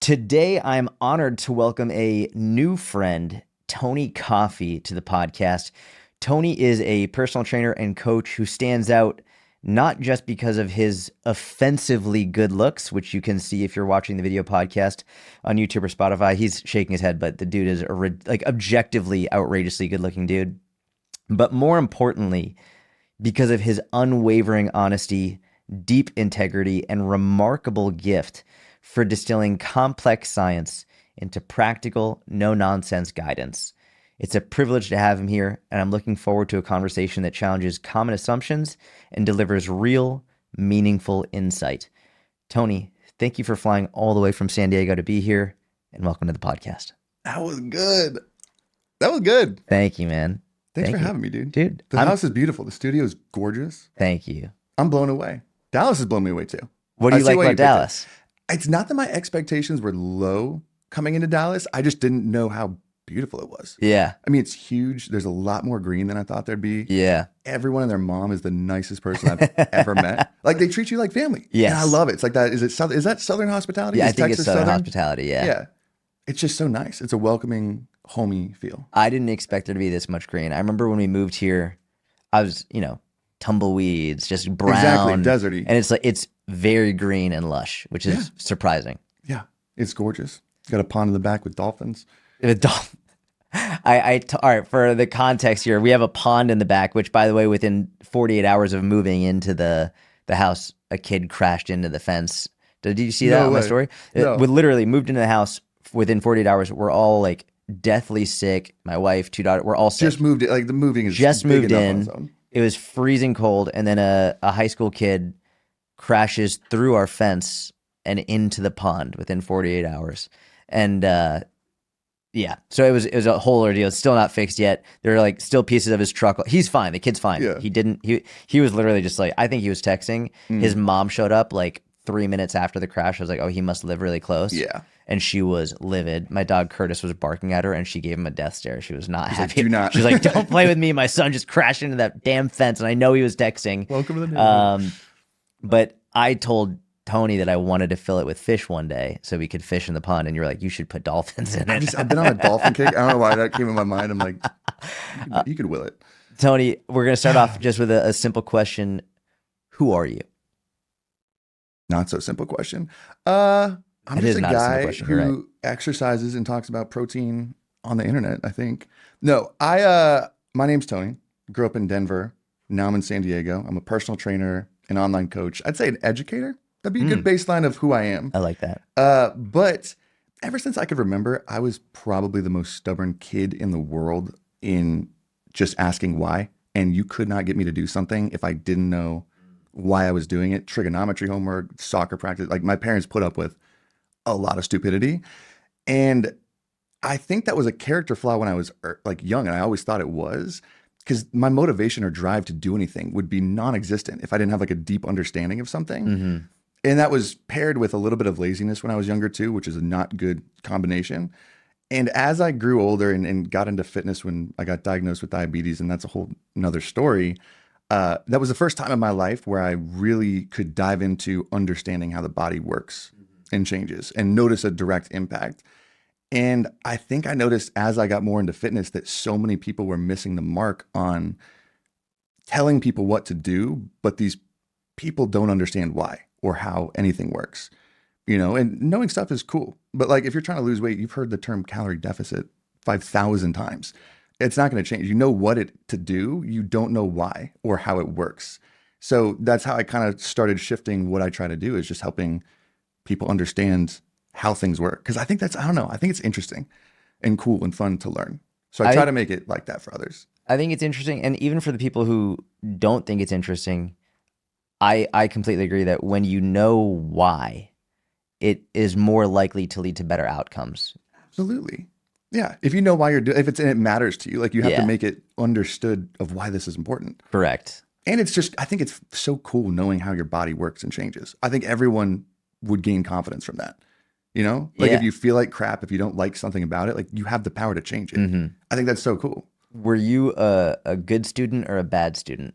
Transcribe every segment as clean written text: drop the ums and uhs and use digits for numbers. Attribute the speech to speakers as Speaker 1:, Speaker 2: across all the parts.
Speaker 1: Today, I'm honored to welcome a new friend, Tony Coffey, to the podcast. Tony is a personal trainer and coach who stands out not just because of his offensively good looks, which you can see if you're watching the video podcast on YouTube or Spotify. He's shaking his head, but the dude is objectively outrageously good-looking dude. But more importantly, because of his unwavering honesty, deep integrity, and remarkable gift for distilling complex science into practical, no-nonsense guidance. It's a privilege to have him here, and I'm looking forward to a conversation that challenges common assumptions and delivers real, meaningful insight. Tony, thank you for flying all the way from San Diego to be here, and welcome to the podcast.
Speaker 2: That was good. That was good.
Speaker 1: Thank you, man.
Speaker 2: Thanks for having me, dude.
Speaker 1: Dude,
Speaker 2: the house is beautiful. The studio is gorgeous.
Speaker 1: Thank you.
Speaker 2: I'm blown away. Dallas has blown me away too.
Speaker 1: What do you like about Dallas?
Speaker 2: It's not that my expectations were low coming into Dallas. I just didn't know how beautiful it was.
Speaker 1: Yeah.
Speaker 2: I mean, it's huge. There's a lot more green than I thought there'd be.
Speaker 1: Yeah.
Speaker 2: Everyone and their mom is the nicest person I've ever met. Like, they treat you like family.
Speaker 1: Yes.
Speaker 2: And I love it. It's like that. Is that Southern hospitality?
Speaker 1: Yeah,
Speaker 2: I
Speaker 1: think it's Southern hospitality. Yeah.
Speaker 2: Yeah. It's just so nice. It's a welcoming, homey feel.
Speaker 1: I didn't expect there to be this much green. I remember when we moved here, I was, tumbleweeds, just brown.
Speaker 2: Exactly, deserty.
Speaker 1: And it's very green and lush, which is surprising.
Speaker 2: Yeah, it's gorgeous. It's got a pond in the back with dolphins.
Speaker 1: All right, for the context here, we have a pond in the back, which, by the way, within 48 hours of moving into the house, a kid crashed into the fence. Did you see that on my story?
Speaker 2: No.
Speaker 1: We literally moved into the house within 48 hours. We're all like deathly sick. My wife, 2 daughters, we're all sick.
Speaker 2: Just moved it. Like, the moving is
Speaker 1: just
Speaker 2: big
Speaker 1: moved
Speaker 2: enough
Speaker 1: in.
Speaker 2: on its own.
Speaker 1: It was freezing cold, and then a high school kid crashes through our fence and into the pond within 48 hours. And so it was a whole ordeal. It's still not fixed yet. There are like still pieces of his truck. He's fine. The kid's fine.
Speaker 2: Yeah.
Speaker 1: He was literally just like, I think he was texting. His mom showed up like 3 minutes after the crash. I was like, oh, he must live really close.
Speaker 2: Yeah.
Speaker 1: And she was livid. My dog Curtis was barking at her, and she gave him a death stare. She was not happy.
Speaker 2: Do not.
Speaker 1: She was like, "Don't play with me. My son just crashed into that damn fence." And I know he was texting.
Speaker 2: Welcome to the neighborhood.
Speaker 1: But I told Tony that I wanted to fill it with fish one day so we could fish in the pond, and you're like, "You should put dolphins in it."
Speaker 2: I've been on a dolphin kick. I don't know why that came in my mind. I'm like, you could will it.
Speaker 1: Tony, we're gonna start off just with a simple question: who are you?
Speaker 2: Not so simple question. I'm
Speaker 1: It
Speaker 2: just
Speaker 1: is
Speaker 2: a
Speaker 1: not a simple
Speaker 2: guy
Speaker 1: question,
Speaker 2: who
Speaker 1: you're right.
Speaker 2: exercises and talks about protein on the internet, I think. No, my name's Tony. Grew up in Denver. Now I'm in San Diego. I'm a personal trainer, an online coach. I'd say an educator. That'd be a good baseline of who I am.
Speaker 1: I like that.
Speaker 2: But ever since I could remember, I was probably the most stubborn kid in the world in just asking why. And you could not get me to do something if I didn't know why I was doing it. Trigonometry homework, soccer practice. Like, my parents put up with a lot of stupidity. And I think that was a character flaw when I was like young. And I always thought it was, because my motivation or drive to do anything would be non-existent if I didn't have like a deep understanding of something.
Speaker 1: Mm-hmm.
Speaker 2: And that was paired with a little bit of laziness when I was younger too, which is a not good combination. And as I grew older and got into fitness, when I got diagnosed with diabetes, and that's a whole nother story, that was the first time in my life where I really could dive into understanding how the body works and changes and notice a direct impact. And I think I noticed as I got more into fitness that so many people were missing the mark on telling people what to do, but these people don't understand why or how anything works, and knowing stuff is cool. But like, if you're trying to lose weight, you've heard the term calorie deficit 5,000 times. It's not going to change. You know what to do. You don't know why or how it works. So that's how I kind of started shifting what I try to do, is just helping people understand how things work. Because I think I don't know. I think it's interesting and cool and fun to learn. So I try to make it like that for others.
Speaker 1: I think it's interesting. And even for the people who don't think it's interesting, I completely agree that when you know why, it is more likely to lead to better outcomes.
Speaker 2: Absolutely. Yeah. If you know why you're doing, and it matters to you, like, you have to make it understood of why this is important.
Speaker 1: Correct.
Speaker 2: And I think it's so cool knowing how your body works and changes. I think everyone would gain confidence from that. If you feel like crap, if you don't like something about it, like, you have the power to change it.
Speaker 1: Mm-hmm.
Speaker 2: I think that's so cool.
Speaker 1: Were you a good student or a bad student?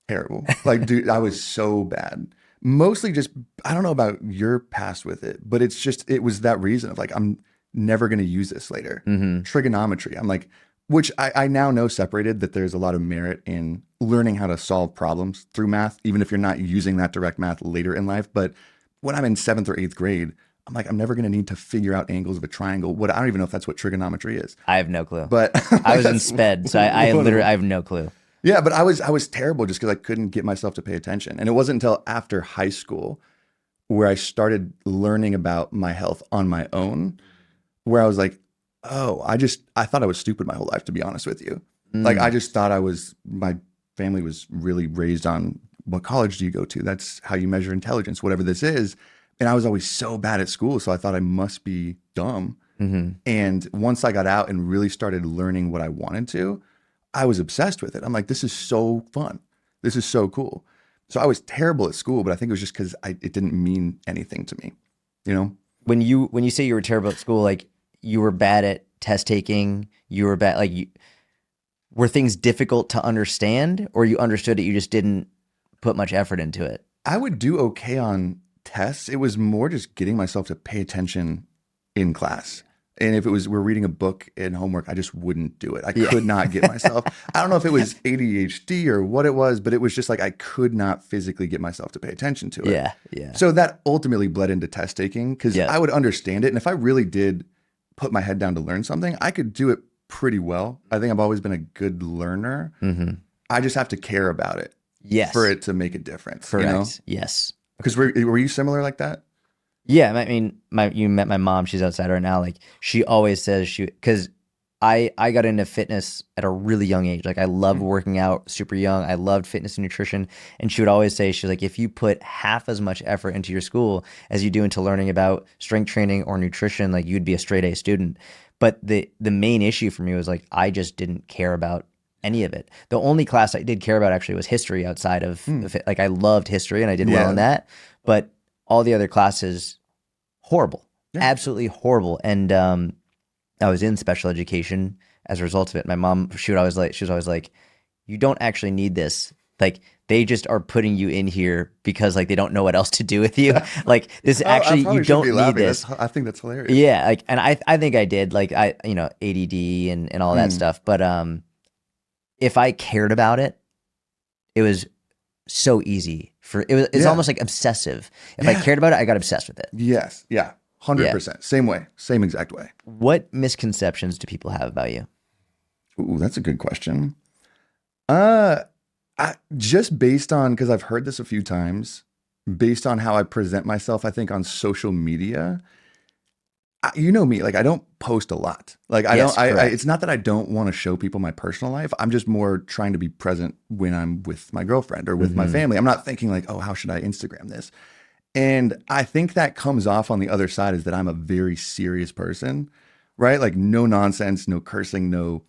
Speaker 2: Terrible. Like, dude, I was so bad. Mostly just, I don't know about your past with it, but it's just, it was that reason of like, I'm never going to use this later.
Speaker 1: Mm-hmm.
Speaker 2: Trigonometry. I'm like, which I now know separated that there's a lot of merit in learning how to solve problems through math, even if you're not using that direct math later in life. But when I'm in 7th or 8th grade, I'm like, I'm never going to need to figure out angles of a triangle. What I don't even know if that's what trigonometry is,
Speaker 1: I have no clue.
Speaker 2: but
Speaker 1: I was in
Speaker 2: that's
Speaker 1: sped, so I
Speaker 2: one of
Speaker 1: literally I
Speaker 2: them.
Speaker 1: have no clue.
Speaker 2: Yeah, but I was terrible just because I couldn't get myself to pay attention. And it wasn't until after high school where I started learning about my health on my own, where I was like, oh, I thought I was stupid my whole life, to be honest with you. Like I
Speaker 1: Mm.
Speaker 2: just thought my family was really raised on what college do you go to? That's how you measure intelligence, whatever this is. And I was always so bad at school, so I thought I must be dumb.
Speaker 1: Mm-hmm.
Speaker 2: And once I got out and really started learning what I wanted to, I was obsessed with it. I'm like, this is so fun. This is so cool. So I was terrible at school, but I think it was just because it didn't mean anything to me, you know?
Speaker 1: When you say you were terrible at school, like you were bad at test taking, you were bad like were things difficult to understand, or you understood it, you just didn't put much effort into it?
Speaker 2: I would do okay on tests. It was more just getting myself to pay attention in class. And if it was we're reading a book in homework, I just wouldn't do it. I
Speaker 1: Yeah.
Speaker 2: could not get myself. I don't know if it was ADHD or what it was, but it was just like I could not physically get myself to pay attention to it.
Speaker 1: Yeah, yeah.
Speaker 2: So that ultimately bled into test taking because
Speaker 1: Yeah.
Speaker 2: I would understand it. And if I really did put my head down to learn something, I could do it pretty well. I think I've always been a good learner.
Speaker 1: Mm-hmm.
Speaker 2: I just have to care about it
Speaker 1: Yes.
Speaker 2: for it to make a difference.
Speaker 1: Correct.
Speaker 2: You know?
Speaker 1: Yes.
Speaker 2: Because were you similar like that?
Speaker 1: Yeah, I mean, you met my mom. She's outside right now. Like she always says because I got into fitness at a really young age. Like I loved working out super young. I loved fitness and nutrition. And she would always say, she's like, if you put half as much effort into your school as you do into learning about strength training or nutrition, like you'd be a straight A student. But the main issue for me was like I just didn't care about any of it. The only class I did care about actually was history outside of like I loved history and I did well in
Speaker 2: Yeah.
Speaker 1: that. But all the other classes, horrible,
Speaker 2: Yeah.
Speaker 1: absolutely horrible. And I was in special education as a result of it. My mom, she was always like, you don't actually need this. Like they just are putting you in here because like they don't know what else to do with you. Like this
Speaker 2: I
Speaker 1: actually,
Speaker 2: probably
Speaker 1: you
Speaker 2: shouldn't be
Speaker 1: don't need
Speaker 2: laughing.
Speaker 1: this.
Speaker 2: I think that's hilarious.
Speaker 1: Yeah, like, and I think I did. Like ADD and all that
Speaker 2: Mm.
Speaker 1: stuff. But if I cared about it, it was so easy it's
Speaker 2: Yeah.
Speaker 1: almost like obsessive. If I
Speaker 2: Yeah.
Speaker 1: cared about it, I got obsessed with it.
Speaker 2: Yes. Yeah. 100%. Same way. Same exact way.
Speaker 1: What misconceptions do people have about you?
Speaker 2: Ooh, that's a good question. Uh, just based on, because I've heard this a few times, based on how I present myself, I think on social media, you know me, like I don't post a lot. Like I
Speaker 1: Yes,
Speaker 2: don't,
Speaker 1: correct.
Speaker 2: it's not that I don't want to show people my personal life. I'm just more trying to be present when I'm with my girlfriend or with my
Speaker 1: Mhm.
Speaker 2: family. I'm not thinking like, oh, how should I Instagram this? And I think that comes off on the other side is that I'm a very serious person, right? Like no nonsense, no cursing, no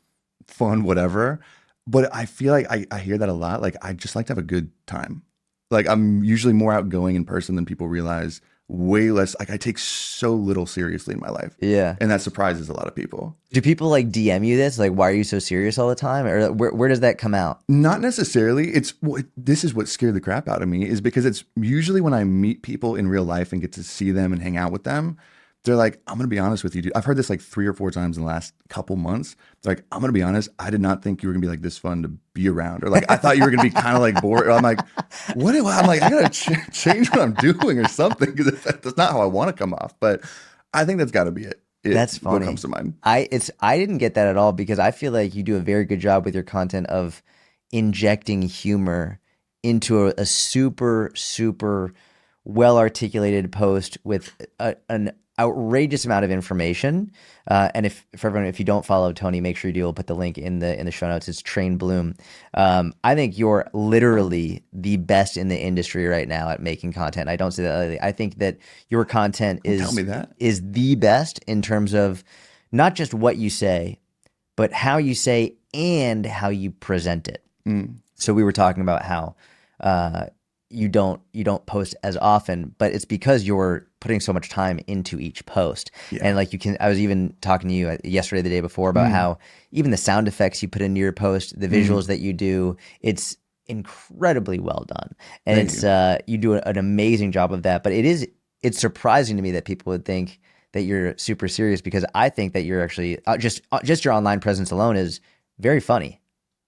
Speaker 2: fun, whatever. But I feel like I hear that a lot. Like I just like to have a good time. Like I'm usually more outgoing in person than people realize. Way less. Like I take so little seriously in my life,
Speaker 1: Yeah.
Speaker 2: and that surprises a lot of people.
Speaker 1: Do people like DM you this? Like, why are you so serious all the time? Or where does that come out?
Speaker 2: Not necessarily. This is what scared the crap out of me is because it's usually when I meet people in real life and get to see them and hang out with them, they're like, I'm gonna be honest with you, dude. I've heard this like 3 or 4 times in the last couple months. They're like, I'm gonna be honest, I did not think you were gonna be like this fun to be around, or like I thought you were gonna be kind of like bored. Or I'm like, what? I'm like, I gotta change what I'm doing or something because that's not how I want to come off. But I think that's got to be it.
Speaker 1: That's
Speaker 2: What
Speaker 1: funny.
Speaker 2: comes to mind.
Speaker 1: I didn't get that at all because I feel like you do a very good job with your content of injecting humor into a super super well articulated post with an outrageous amount of information. And for everyone, if you don't follow Tony, make sure you do. We'll put the link in the show notes. It's Trainbloom. I think you're literally the best in the industry right now at making content. I don't say that lightly. I think that your content
Speaker 2: Tell me that.
Speaker 1: is the best in terms of not just what you say, but how you say and how you present it.
Speaker 2: Mm.
Speaker 1: So we were talking about how you don't post as often, but it's because you're putting so much time into each post.
Speaker 2: Yeah.
Speaker 1: And like I was even talking to you yesterday, the day before, about how even the sound effects you put into your post, the visuals that you do, it's incredibly well done, and
Speaker 2: Thank
Speaker 1: it's
Speaker 2: you.
Speaker 1: you do an amazing job of that. But it's surprising to me that people would think that you're super serious, because I think that you're actually just your online presence alone is very funny.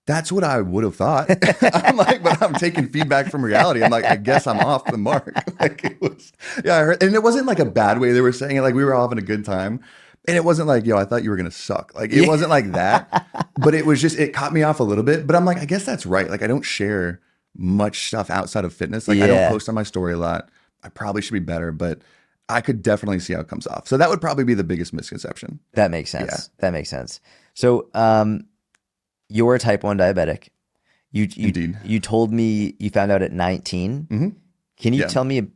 Speaker 2: That's what I would have thought. I'm like, but I'm taking feedback from reality. I'm like, I guess I'm off the mark. Like it was, yeah, I heard, and it wasn't like a bad way they were saying it. Like we were all having a good time. And it wasn't like, yo, I thought you were gonna suck. Like it
Speaker 1: Yeah.
Speaker 2: wasn't like that. But it was just, it caught me off a little bit. But I'm like, I guess that's right. Like I don't share much stuff outside of fitness. Like I don't
Speaker 1: Yeah,
Speaker 2: post on my story a lot. I probably should be better, but I could definitely see how it comes off. So that would probably be the biggest misconception.
Speaker 1: that makes
Speaker 2: Yeah.
Speaker 1: sense. That makes sense. So, you're a type 1 diabetic. You
Speaker 2: Indeed.
Speaker 1: you told me you found out at 19.
Speaker 2: Hmm.
Speaker 1: Can you
Speaker 2: Yeah.
Speaker 1: tell me,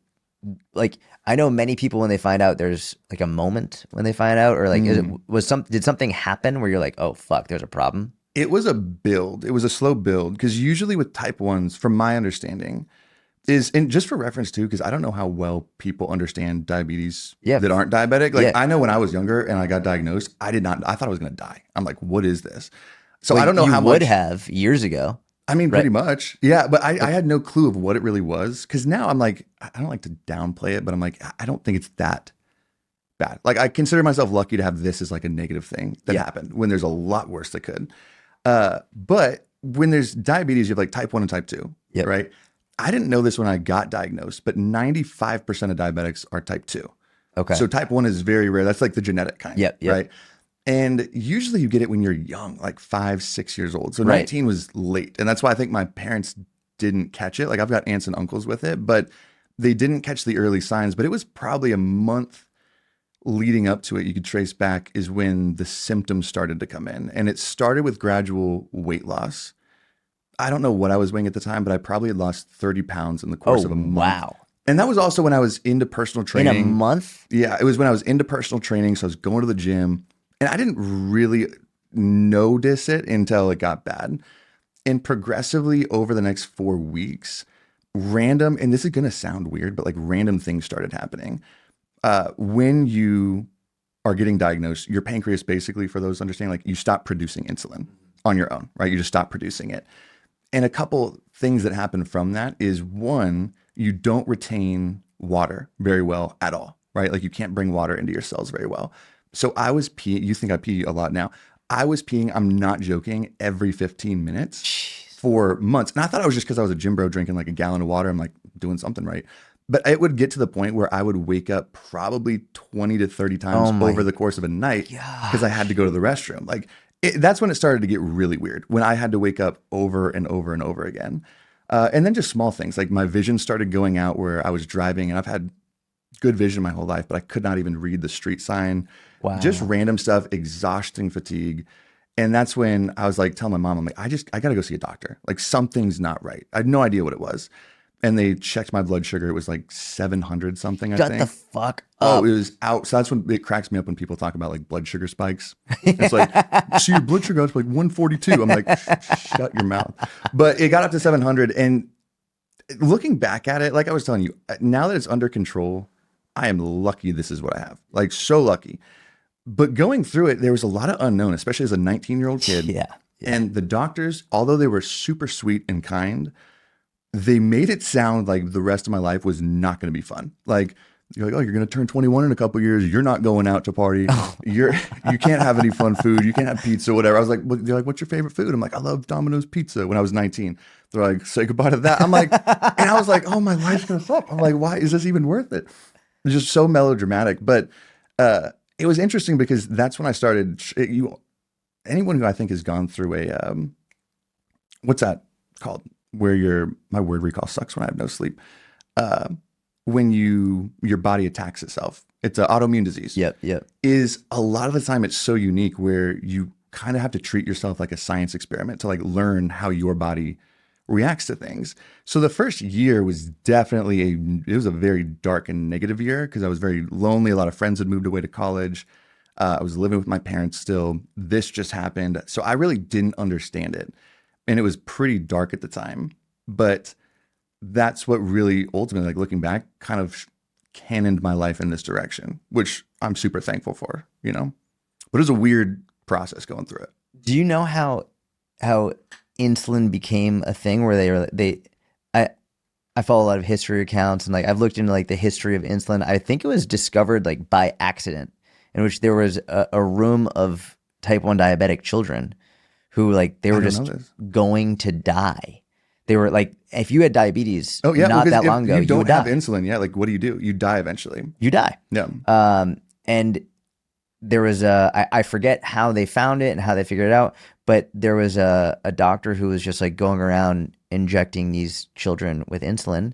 Speaker 1: like, I know many people when they find out, there's like a moment when they find out, or like
Speaker 2: Mm.
Speaker 1: did something happen where you're like, oh fuck, there's a problem?
Speaker 2: It was a build. It was a slow build because usually with type ones, from my understanding, is and just for reference too, because I don't know how well people understand diabetes
Speaker 1: Yeah,
Speaker 2: that aren't diabetic. Like
Speaker 1: yeah.
Speaker 2: I know when I was younger and I got diagnosed, I did not. I thought I was going to die. I'm like, what is this? So
Speaker 1: Well,
Speaker 2: I don't know
Speaker 1: you
Speaker 2: how
Speaker 1: would
Speaker 2: much.
Speaker 1: have years ago,
Speaker 2: I mean,
Speaker 1: right?
Speaker 2: pretty much, yeah. But I
Speaker 1: But
Speaker 2: had no clue of what it really was because now I'm like, I don't like to downplay it, but I'm like, I don't think it's that bad. Like I consider myself lucky to have this as like a negative thing that
Speaker 1: yeah,
Speaker 2: happened when there's a lot worse that could. But when there's diabetes, you have like type 1 and type 2,
Speaker 1: yep,
Speaker 2: right? I didn't know this when I got diagnosed, but 95% of diabetics are type 2.
Speaker 1: okay,
Speaker 2: So type 1 is very rare. That's like the genetic kind,
Speaker 1: yep, yep,
Speaker 2: right? And usually you get it when you're young, like 5, 6 years old. So
Speaker 1: right.
Speaker 2: 19 was late. And that's why I think my parents didn't catch it. Like I've got aunts and uncles with it, but they didn't catch the early signs. But it was probably a month leading up to it, you could trace back, is when the symptoms started to come in. And it started with gradual weight loss. I don't know what I was weighing at the time, but I probably had lost 30 pounds in the
Speaker 1: Oh
Speaker 2: course of a month.
Speaker 1: wow,
Speaker 2: And that was also when I was into personal
Speaker 1: in a
Speaker 2: training.
Speaker 1: month?
Speaker 2: Yeah, it was when I was into personal training. So I was going to the gym and I didn't really notice it until it got bad. And progressively over the next 4 weeks, random, and this is going to sound weird, but like random things started happening. When you are getting diagnosed, your pancreas basically, for those understanding, like you stop producing insulin on your own, right? You just stop producing it. And a couple things that happen from that is one, you don't retain water very well at all, right? Like you can't bring water into your cells very well. So I was peeing, you think I pee a lot now. I was peeing, I'm not joking, every 15 minutes
Speaker 1: Jeez.
Speaker 2: for months. And I thought it was just because I was a gym bro drinking like a gallon of water. I'm like doing something right. But it would get to the point where I would wake up probably 20 to 30
Speaker 1: Oh
Speaker 2: times over
Speaker 1: my
Speaker 2: the course of a night because I had to
Speaker 1: gosh.
Speaker 2: go to the restroom. Like that's when it started to get really weird, when I had to wake up over and over and over again. And then just small things like my vision started going out where I was driving, and I've had good vision my whole life, but I could not even read the street sign. Just
Speaker 1: Wow.
Speaker 2: random stuff, exhausting fatigue. And that's when I was like, tell my mom, I'm like, I got to go see a doctor. Like something's not right. I had no idea what it was. And they checked my blood sugar. It was like 700 something, I
Speaker 1: Shut the
Speaker 2: think.
Speaker 1: fuck
Speaker 2: Oh, it
Speaker 1: up.
Speaker 2: was out. So that's when it cracks me up when people talk about like blood sugar spikes. It's like, see your blood sugar, it's like 142. I'm like, shut your mouth. But it got up to 700. And looking back at it, like I was telling you, now that it's under control, I am lucky this is what I have. Like so lucky. But going through it, there was a lot of unknown, especially as a 19-year-old kid.
Speaker 1: Yeah, yeah.
Speaker 2: And the doctors, although they were super sweet and kind, they made it sound like the rest of my life was not going to be fun. Like you're like, oh, you're going to turn 21 in a couple of years. You're not going out to party. You can't have any fun food. You can't have pizza, whatever. I was like, they're like, what's your favorite food? I'm like, I love Domino's pizza. When I was 19, they're like, say goodbye to that. I'm like, and I was like, oh, my life's going to suck. I'm like, why is this even worth it? It's just so melodramatic. But it was interesting because that's when I started. Anyone who I think has gone through a what's that called? Where my word recall sucks when I have no sleep. Uh, when your body attacks itself, it's an autoimmune disease.
Speaker 1: Yep, yep.
Speaker 2: Is a lot of the time it's so unique where you kind of have to treat yourself like a science experiment to like learn how your body reacts to things. So the first year was definitely it was a very dark and negative year because I was very lonely. A lot of friends had moved away to college. I was living with my parents still. This just happened. So I really didn't understand it. And it was pretty dark at the time. But that's what really ultimately, like looking back, kind of cannoned my life in this direction, which I'm super thankful for, you know? But it was a weird process going through it.
Speaker 1: Do you know how insulin became a thing where I I follow a lot of history accounts, and like I've looked into like the history of insulin. I think it was discovered like by accident, in which there was a room of type 1 diabetic children who like they
Speaker 2: I
Speaker 1: were
Speaker 2: don't know
Speaker 1: just
Speaker 2: this.
Speaker 1: going to die. They were like, if you had diabetes
Speaker 2: Oh yeah, well,
Speaker 1: not
Speaker 2: because
Speaker 1: that
Speaker 2: if
Speaker 1: long ago,
Speaker 2: you
Speaker 1: you would
Speaker 2: don't have
Speaker 1: die.
Speaker 2: insulin, yeah, like what do? You die eventually.
Speaker 1: You die.
Speaker 2: Yeah.
Speaker 1: And there was I forget how they found it and how they figured it out, but there was a doctor who was just like going around injecting these children with insulin.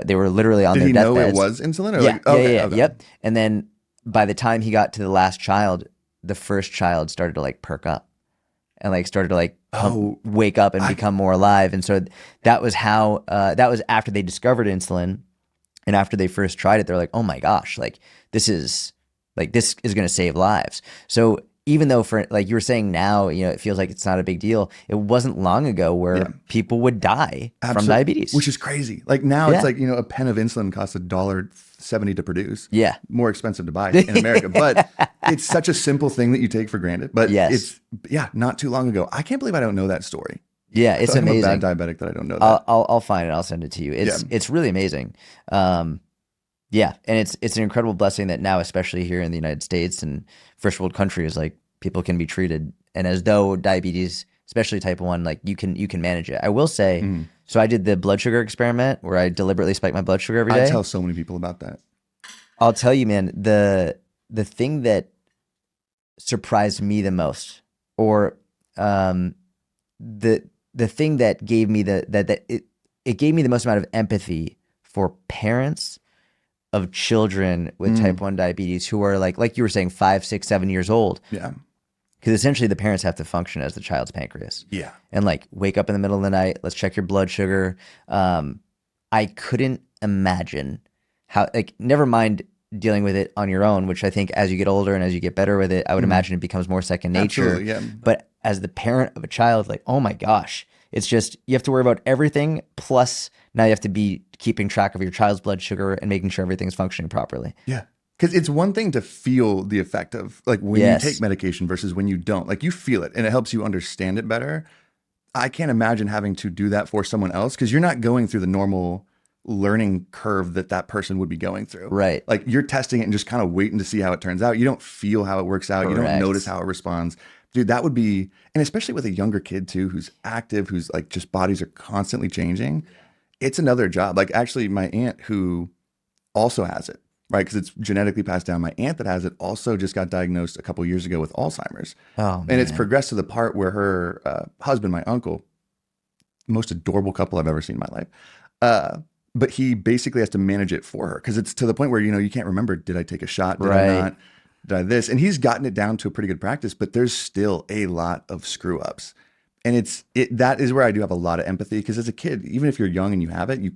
Speaker 1: They were literally on
Speaker 2: Did
Speaker 1: their
Speaker 2: he know it
Speaker 1: deathbeds.
Speaker 2: was insulin or
Speaker 1: Yeah,
Speaker 2: like okay, okay.
Speaker 1: yep. And then by the time he got to the last child, the first child started to like perk up and like started to like
Speaker 2: Oh,
Speaker 1: wake up and
Speaker 2: I
Speaker 1: become more alive. And so that was how that was after they discovered insulin, and after they first tried it, they're like, oh my gosh, this is this is going to save lives. So even though for like you were saying now, it feels like it's not a big deal. It wasn't long ago
Speaker 2: yeah,
Speaker 1: where people would die from
Speaker 2: absolutely.
Speaker 1: diabetes.
Speaker 2: Which is crazy. Like now it's
Speaker 1: Yeah.
Speaker 2: like, a pen of insulin costs $1.70 to produce.
Speaker 1: Yeah.
Speaker 2: More expensive to buy in America. But it's such a simple thing that you take for granted. But
Speaker 1: Yes.
Speaker 2: yeah, not too long ago. I can't believe I don't know that story.
Speaker 1: Yeah,
Speaker 2: I
Speaker 1: it's
Speaker 2: feel like I'm a bad
Speaker 1: amazing.
Speaker 2: diabetic that I don't know that.
Speaker 1: I'll find it. I'll send it to you.
Speaker 2: Yeah.
Speaker 1: It's really amazing. Yeah, and it's an incredible blessing that now, especially here in the United States and first world countries, like people can be treated, and as though diabetes, especially type 1, like you can manage it. I will say,
Speaker 2: Mhm.
Speaker 1: so I did the blood sugar experiment where I deliberately spike my blood sugar every
Speaker 2: I
Speaker 1: day.
Speaker 2: tell so many people about that.
Speaker 1: I'll tell you, man, the thing that surprised me the most, or the thing that gave me it gave me the most amount of empathy for parents of children with type 1 diabetes who are like you were saying 5, 6, 7 years old,
Speaker 2: Yeah.
Speaker 1: because essentially the parents have to function as the child's pancreas
Speaker 2: Yeah.
Speaker 1: and like wake up in the middle of the night, let's check your blood sugar. I couldn't imagine how, like, never mind dealing with it on your own, which I think as you get older and as you get better with it, I would imagine it becomes more second nature.
Speaker 2: Absolutely, yeah.
Speaker 1: But as the parent of a child, like, oh my gosh, it's just, you have to worry about everything. Plus now you have to be keeping track of your child's blood sugar and making sure everything's functioning properly.
Speaker 2: Yeah. Because it's one thing to feel the effect of like when
Speaker 1: Yes.
Speaker 2: you take medication versus when you don't. Like you feel it and it helps you understand it better. I can't imagine having to do that for someone else because you're not going through the normal learning curve that person would be going through.
Speaker 1: Right.
Speaker 2: Like you're testing it and just kind of waiting to see how it turns out. You don't feel how it works out. You don't
Speaker 1: Correct.
Speaker 2: notice how it responds. Dude, that would be, and especially with a younger kid too, who's active, who's like just bodies are constantly changing. It's another job. Like actually my aunt who also has it, right? Because it's genetically passed down. My aunt that has it also just got diagnosed a couple years ago with Alzheimer's.
Speaker 1: Oh,
Speaker 2: And it's
Speaker 1: man.
Speaker 2: progressed to the part where her husband, my uncle, most adorable couple I've ever seen in my life, but he basically has to manage it for her because it's to the point where, you can't remember, did I take a shot? Did I
Speaker 1: Right.
Speaker 2: not? Did I this? And he's gotten it down to a pretty good practice, but there's still a lot of screw ups. And that is where I do have a lot of empathy because as a kid, even if you're young and you have it,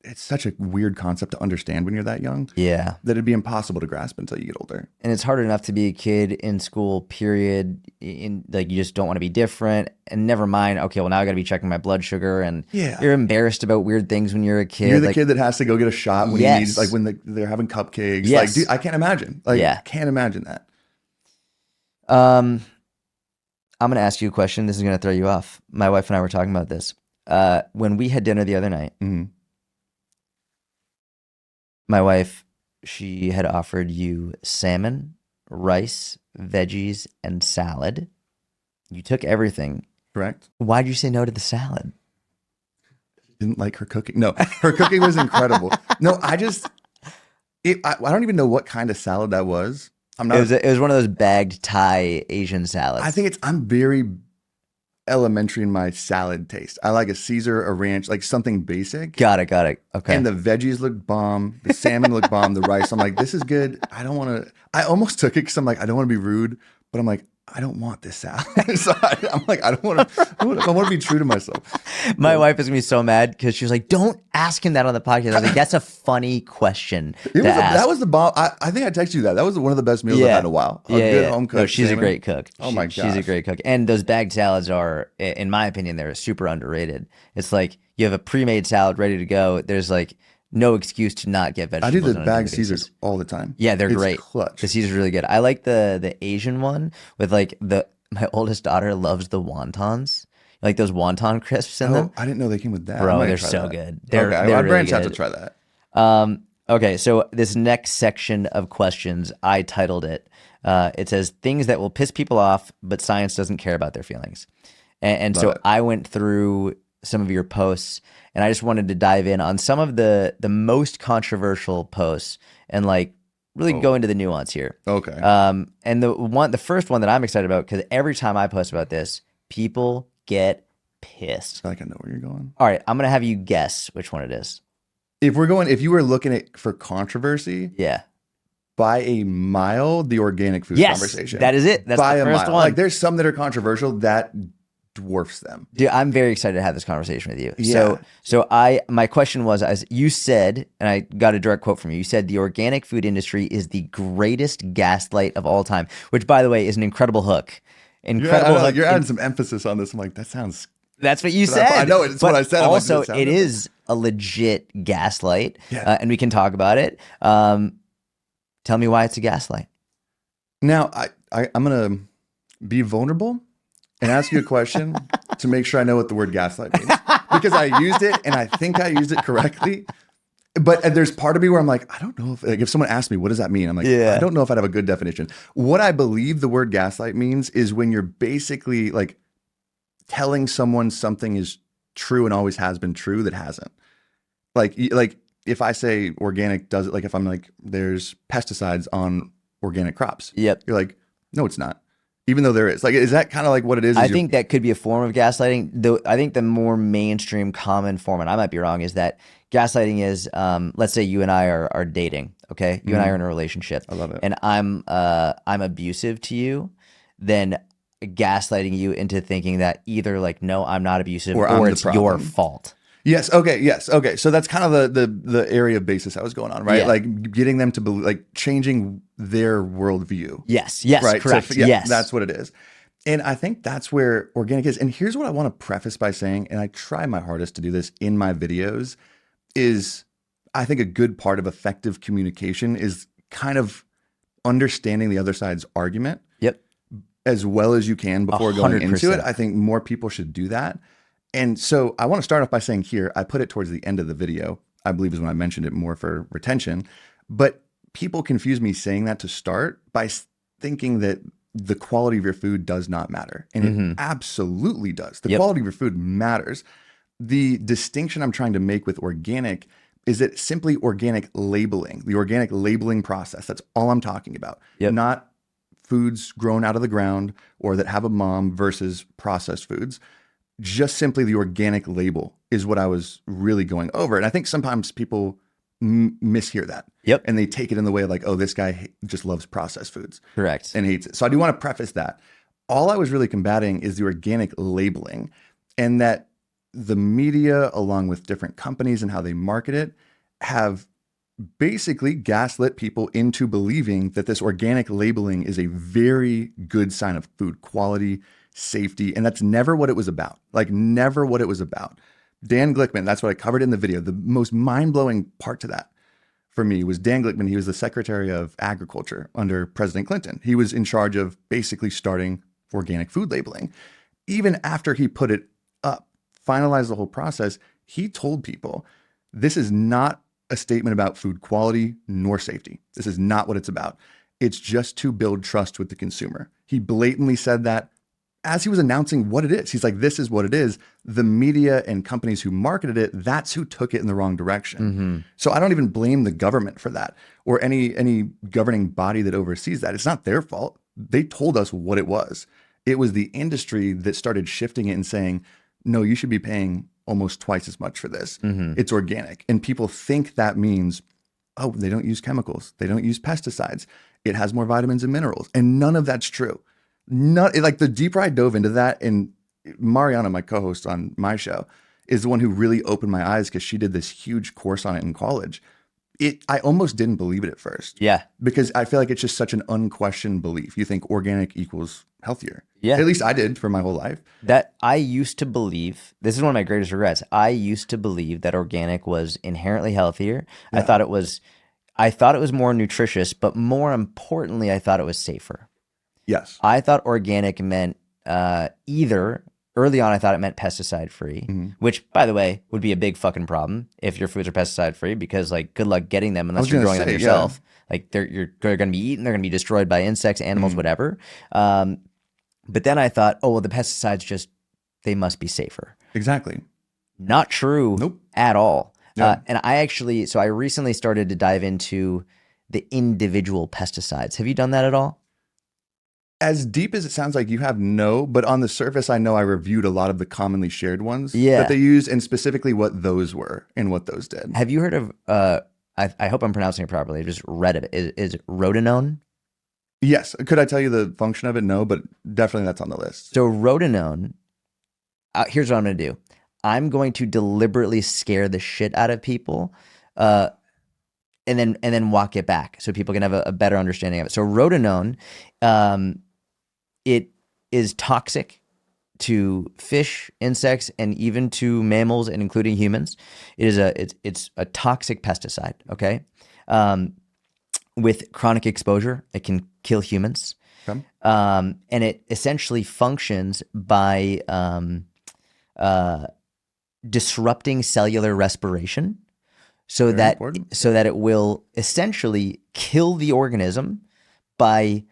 Speaker 2: it's such a weird concept to understand when you're that young
Speaker 1: Yeah.
Speaker 2: that it'd be impossible to grasp until you get older.
Speaker 1: And it's hard enough to be a kid in school, period. Like, you just don't want to be different. And never mind, okay, well, now I got to be checking my blood sugar. And
Speaker 2: Yeah.
Speaker 1: you're embarrassed about weird things when you're a kid.
Speaker 2: You're the
Speaker 1: like,
Speaker 2: kid that has to go get a shot when he
Speaker 1: Yes.
Speaker 2: needs, like when they're having cupcakes.
Speaker 1: Yes.
Speaker 2: Like, dude, I can't imagine. Like,
Speaker 1: Yeah.
Speaker 2: can't imagine that.
Speaker 1: I'm going to ask you a question. This is going to throw you off. My wife and I were talking about this. When we had dinner the other night,
Speaker 2: Mhm.
Speaker 1: my wife, she had offered you salmon, rice, veggies, and salad. You took everything.
Speaker 2: Correct.
Speaker 1: Why'd you say no to the salad?
Speaker 2: Didn't like her cooking. No, her cooking was incredible. No, I don't even know what kind of salad that was. I'm not.
Speaker 1: It was one of those bagged Thai Asian salads.
Speaker 2: I think I'm very elementary in my salad taste. I like a Caesar, a ranch, like something basic.
Speaker 1: Got it. Okay.
Speaker 2: And the veggies look bomb. The salmon looked bomb. The rice, I'm like, this is good. I don't want to. I almost took it because I'm like, I don't want to be rude, but I'm like, I don't want this salad. So I'm like, I don't want to. I want to be true to myself.
Speaker 1: My wife is gonna be so mad because she was like, "Don't ask him that on the podcast." I was like, "That's a funny question to ask."
Speaker 2: That was the bomb. I think I texted you that. That was one of the best meals I've had in a while. A good home cooked.
Speaker 1: No, she's
Speaker 2: salmon.
Speaker 1: a great cook.
Speaker 2: Oh my
Speaker 1: She's a
Speaker 2: gosh.
Speaker 1: great cook. And those bagged salads are, in my opinion, they're super underrated. It's like you have a pre-made salad ready to go. There's like no excuse to not get
Speaker 2: I do
Speaker 1: vegetables.
Speaker 2: the
Speaker 1: on a
Speaker 2: bagged
Speaker 1: daily
Speaker 2: Caesars
Speaker 1: basis.
Speaker 2: all the time.
Speaker 1: Yeah, they're
Speaker 2: It's
Speaker 1: great.
Speaker 2: clutch.
Speaker 1: The Caesar's really good. I like the Asian one with like my oldest daughter loves the wontons. like those wonton crisps in them.
Speaker 2: Oh, I didn't know they came with that. I
Speaker 1: Bro,
Speaker 2: might
Speaker 1: they're
Speaker 2: try
Speaker 1: so
Speaker 2: that.
Speaker 1: good.
Speaker 2: Okay,
Speaker 1: They're
Speaker 2: I
Speaker 1: really
Speaker 2: branch out to
Speaker 1: good.
Speaker 2: try that.
Speaker 1: Okay, so this next section of questions, I titled it. It says things that will piss people off, but science doesn't care about their feelings. And
Speaker 2: Love
Speaker 1: so
Speaker 2: it.
Speaker 1: I went through some of your posts, and I just wanted to dive in on some of the most controversial posts and like really go
Speaker 2: Oh,
Speaker 1: into the nuance here.
Speaker 2: okay.
Speaker 1: And the first one that I'm excited about because every time I post about this, people get
Speaker 2: I
Speaker 1: pissed.
Speaker 2: feel like I know where you're going.
Speaker 1: All right, I'm gonna have you guess which one it is.
Speaker 2: If you were looking at for controversy,
Speaker 1: Yeah.
Speaker 2: by a mile, the organic food
Speaker 1: Yes,
Speaker 2: conversation.
Speaker 1: that is it. That's the
Speaker 2: By a
Speaker 1: first
Speaker 2: mile. Like
Speaker 1: one.
Speaker 2: there's some that are controversial that dwarfs them.
Speaker 1: Dude, I'm very excited to have this conversation with you. So,
Speaker 2: Yeah.
Speaker 1: my question was, as you said, and I got a direct quote from you. You said the organic food industry is the greatest gaslight of all time, which, by the way, is an incredible hook.
Speaker 2: Yeah, I
Speaker 1: Incredible
Speaker 2: know.
Speaker 1: hook.
Speaker 2: You're adding some emphasis on this. I'm like, that sounds.
Speaker 1: That's what you
Speaker 2: I
Speaker 1: said.
Speaker 2: know it's what
Speaker 1: But
Speaker 2: I said. I'm like, does
Speaker 1: also,
Speaker 2: it sound
Speaker 1: it
Speaker 2: different?
Speaker 1: is a legit gaslight,
Speaker 2: Yeah.
Speaker 1: and we can talk about it. Tell me why it's a gaslight.
Speaker 2: Now, I'm gonna be vulnerable and ask you a question to make sure I know what the word gaslight means because I used it and I think I used it correctly. But there's part of me where I'm like, I don't know if someone asks me, what does that mean? I'm like, I
Speaker 1: Yeah.
Speaker 2: don't know if I'd have a good definition. What I believe the word gaslight means is when you're basically like telling someone something is true and always has been true that hasn't. Like if I say organic does it, like if I'm like, there's pesticides on organic crops,
Speaker 1: Yep.
Speaker 2: you're like, no, it's not. Even though there is. Like, is that kind of like what it is?
Speaker 1: I
Speaker 2: Is you're
Speaker 1: think that could be a form of gaslighting. Though I think the more mainstream, common form, and I might be wrong, is that gaslighting is, let's say you and I are dating. Okay, you and I are in a relationship,
Speaker 2: I love it.
Speaker 1: and I'm abusive to you, then gaslighting you into thinking that either like no, I'm not abusive,
Speaker 2: Or
Speaker 1: or
Speaker 2: I'm the
Speaker 1: it's your
Speaker 2: problem.
Speaker 1: fault.
Speaker 2: Yes. Okay. Yes. Okay. So that's kind of the area of basis I was going on, right?
Speaker 1: Yeah.
Speaker 2: Like getting them to believe, like changing their worldview,
Speaker 1: Yes. Yes.
Speaker 2: right?
Speaker 1: Correct.
Speaker 2: Yeah,
Speaker 1: Yes.
Speaker 2: that's what it is. And I think that's where organic is. And here's what I want to preface by saying, and I try my hardest to do this in my videos, is I think a good part of effective communication is kind of understanding the other side's argument
Speaker 1: Yep.
Speaker 2: as well as you can
Speaker 1: A
Speaker 2: before going
Speaker 1: hundred
Speaker 2: into it.
Speaker 1: percent.
Speaker 2: I think more people should do that. And so I want to start off by saying here, I put it towards the end of the video, I believe is when I mentioned it more for retention. But people confuse me saying that to start by thinking that the quality of your food does not matter. And it
Speaker 1: Mm-hmm.
Speaker 2: absolutely does. The
Speaker 1: Yep.
Speaker 2: quality of your food matters. The distinction I'm trying to make with organic is that simply organic labeling, the organic labeling process. That's all I'm talking about.
Speaker 1: Yep.
Speaker 2: Not foods grown out of the ground or that have a mom versus processed foods. Just simply the organic label is what I was really going over. And I think sometimes people mishear that.
Speaker 1: Yep.
Speaker 2: And they take it in the way of like, oh, this guy just loves processed foods
Speaker 1: Correct.
Speaker 2: and hates it. So I do want to preface that. All I was really combating is the organic labeling and that the media, along with different companies and how they market it, have basically gaslit people into believing that this organic labeling is a very good sign of food quality, safety, and that's never what it was about. Like never what it was about. Dan Glickman, that's what I covered in the video. The most mind-blowing part to that for me was Dan Glickman. He was the Secretary of Agriculture under President Clinton. He was in charge of basically starting organic food labeling. Even after he put it up, finalized the whole process, he told people, this is not a statement about food quality nor safety. This is not what it's about. It's just to build trust with the consumer. He blatantly said that as he was announcing what it is. He's like, this is what it is. The media and companies who marketed it, that's who took it in the wrong direction.
Speaker 1: Mm-hmm.
Speaker 2: So I don't even blame the government for that or any governing body that oversees that. It's not their fault. They told us what it was. It was the industry that started shifting it and saying, no, you should be paying almost twice as much for this.
Speaker 1: Mm-hmm.
Speaker 2: It's organic. And people think that means, oh, they don't use chemicals. They don't use pesticides. It has more vitamins and minerals. And none of that's true. Not like the deeper I dove into that, and Mariana, my co-host on my show, is the one who really opened my eyes because she did this huge course on it in college. I almost didn't believe it at first.
Speaker 1: Yeah.
Speaker 2: Because I feel like it's just such an unquestioned belief. You think organic equals healthier.
Speaker 1: Yeah.
Speaker 2: At least I did for my whole life.
Speaker 1: That I used to believe, this is one of my greatest regrets. I used to believe that organic was inherently healthier.
Speaker 2: Yeah.
Speaker 1: I thought it was more nutritious, but more importantly, I thought it was safer.
Speaker 2: Yes.
Speaker 1: I thought organic meant either early on I thought it meant pesticide free,
Speaker 2: Mhm.
Speaker 1: which by the way would be a big fucking problem if your foods are pesticide free, because like good luck getting them
Speaker 2: I was
Speaker 1: unless you're
Speaker 2: gonna
Speaker 1: growing them
Speaker 2: say, yeah.
Speaker 1: yourself. Like they're going to be eaten, they're going to be destroyed by insects, animals,
Speaker 2: Mhm.
Speaker 1: whatever. Um, but then I thought, oh well, the pesticides just they must be safer.
Speaker 2: Exactly.
Speaker 1: Not true
Speaker 2: Nope.
Speaker 1: at all.
Speaker 2: Yeah.
Speaker 1: And I recently started to dive into the individual pesticides. Have you done that at all?
Speaker 2: As deep as it sounds like you have, no, but on the surface, I know I reviewed a lot of the commonly shared ones that
Speaker 1: Yeah.
Speaker 2: they use and specifically what those were and what those did.
Speaker 1: Have you heard of? I hope I'm pronouncing it properly. I just read of it. Is rotenone?
Speaker 2: Yes. Could I tell you the function of it? No, but definitely that's on the list.
Speaker 1: So rotenone. Here's what I'm going to do. I'm going to deliberately scare the shit out of people, uh, and then walk it back so people can have a better understanding of it. So rotenone, um, it is toxic to fish, insects, and even to mammals, and including humans. It's a toxic pesticide. Okay, um, with chronic exposure, it can kill humans,
Speaker 2: Okay.
Speaker 1: and it essentially functions by uh, disrupting cellular respiration, so
Speaker 2: Very
Speaker 1: that
Speaker 2: important.
Speaker 1: it will essentially kill the organism by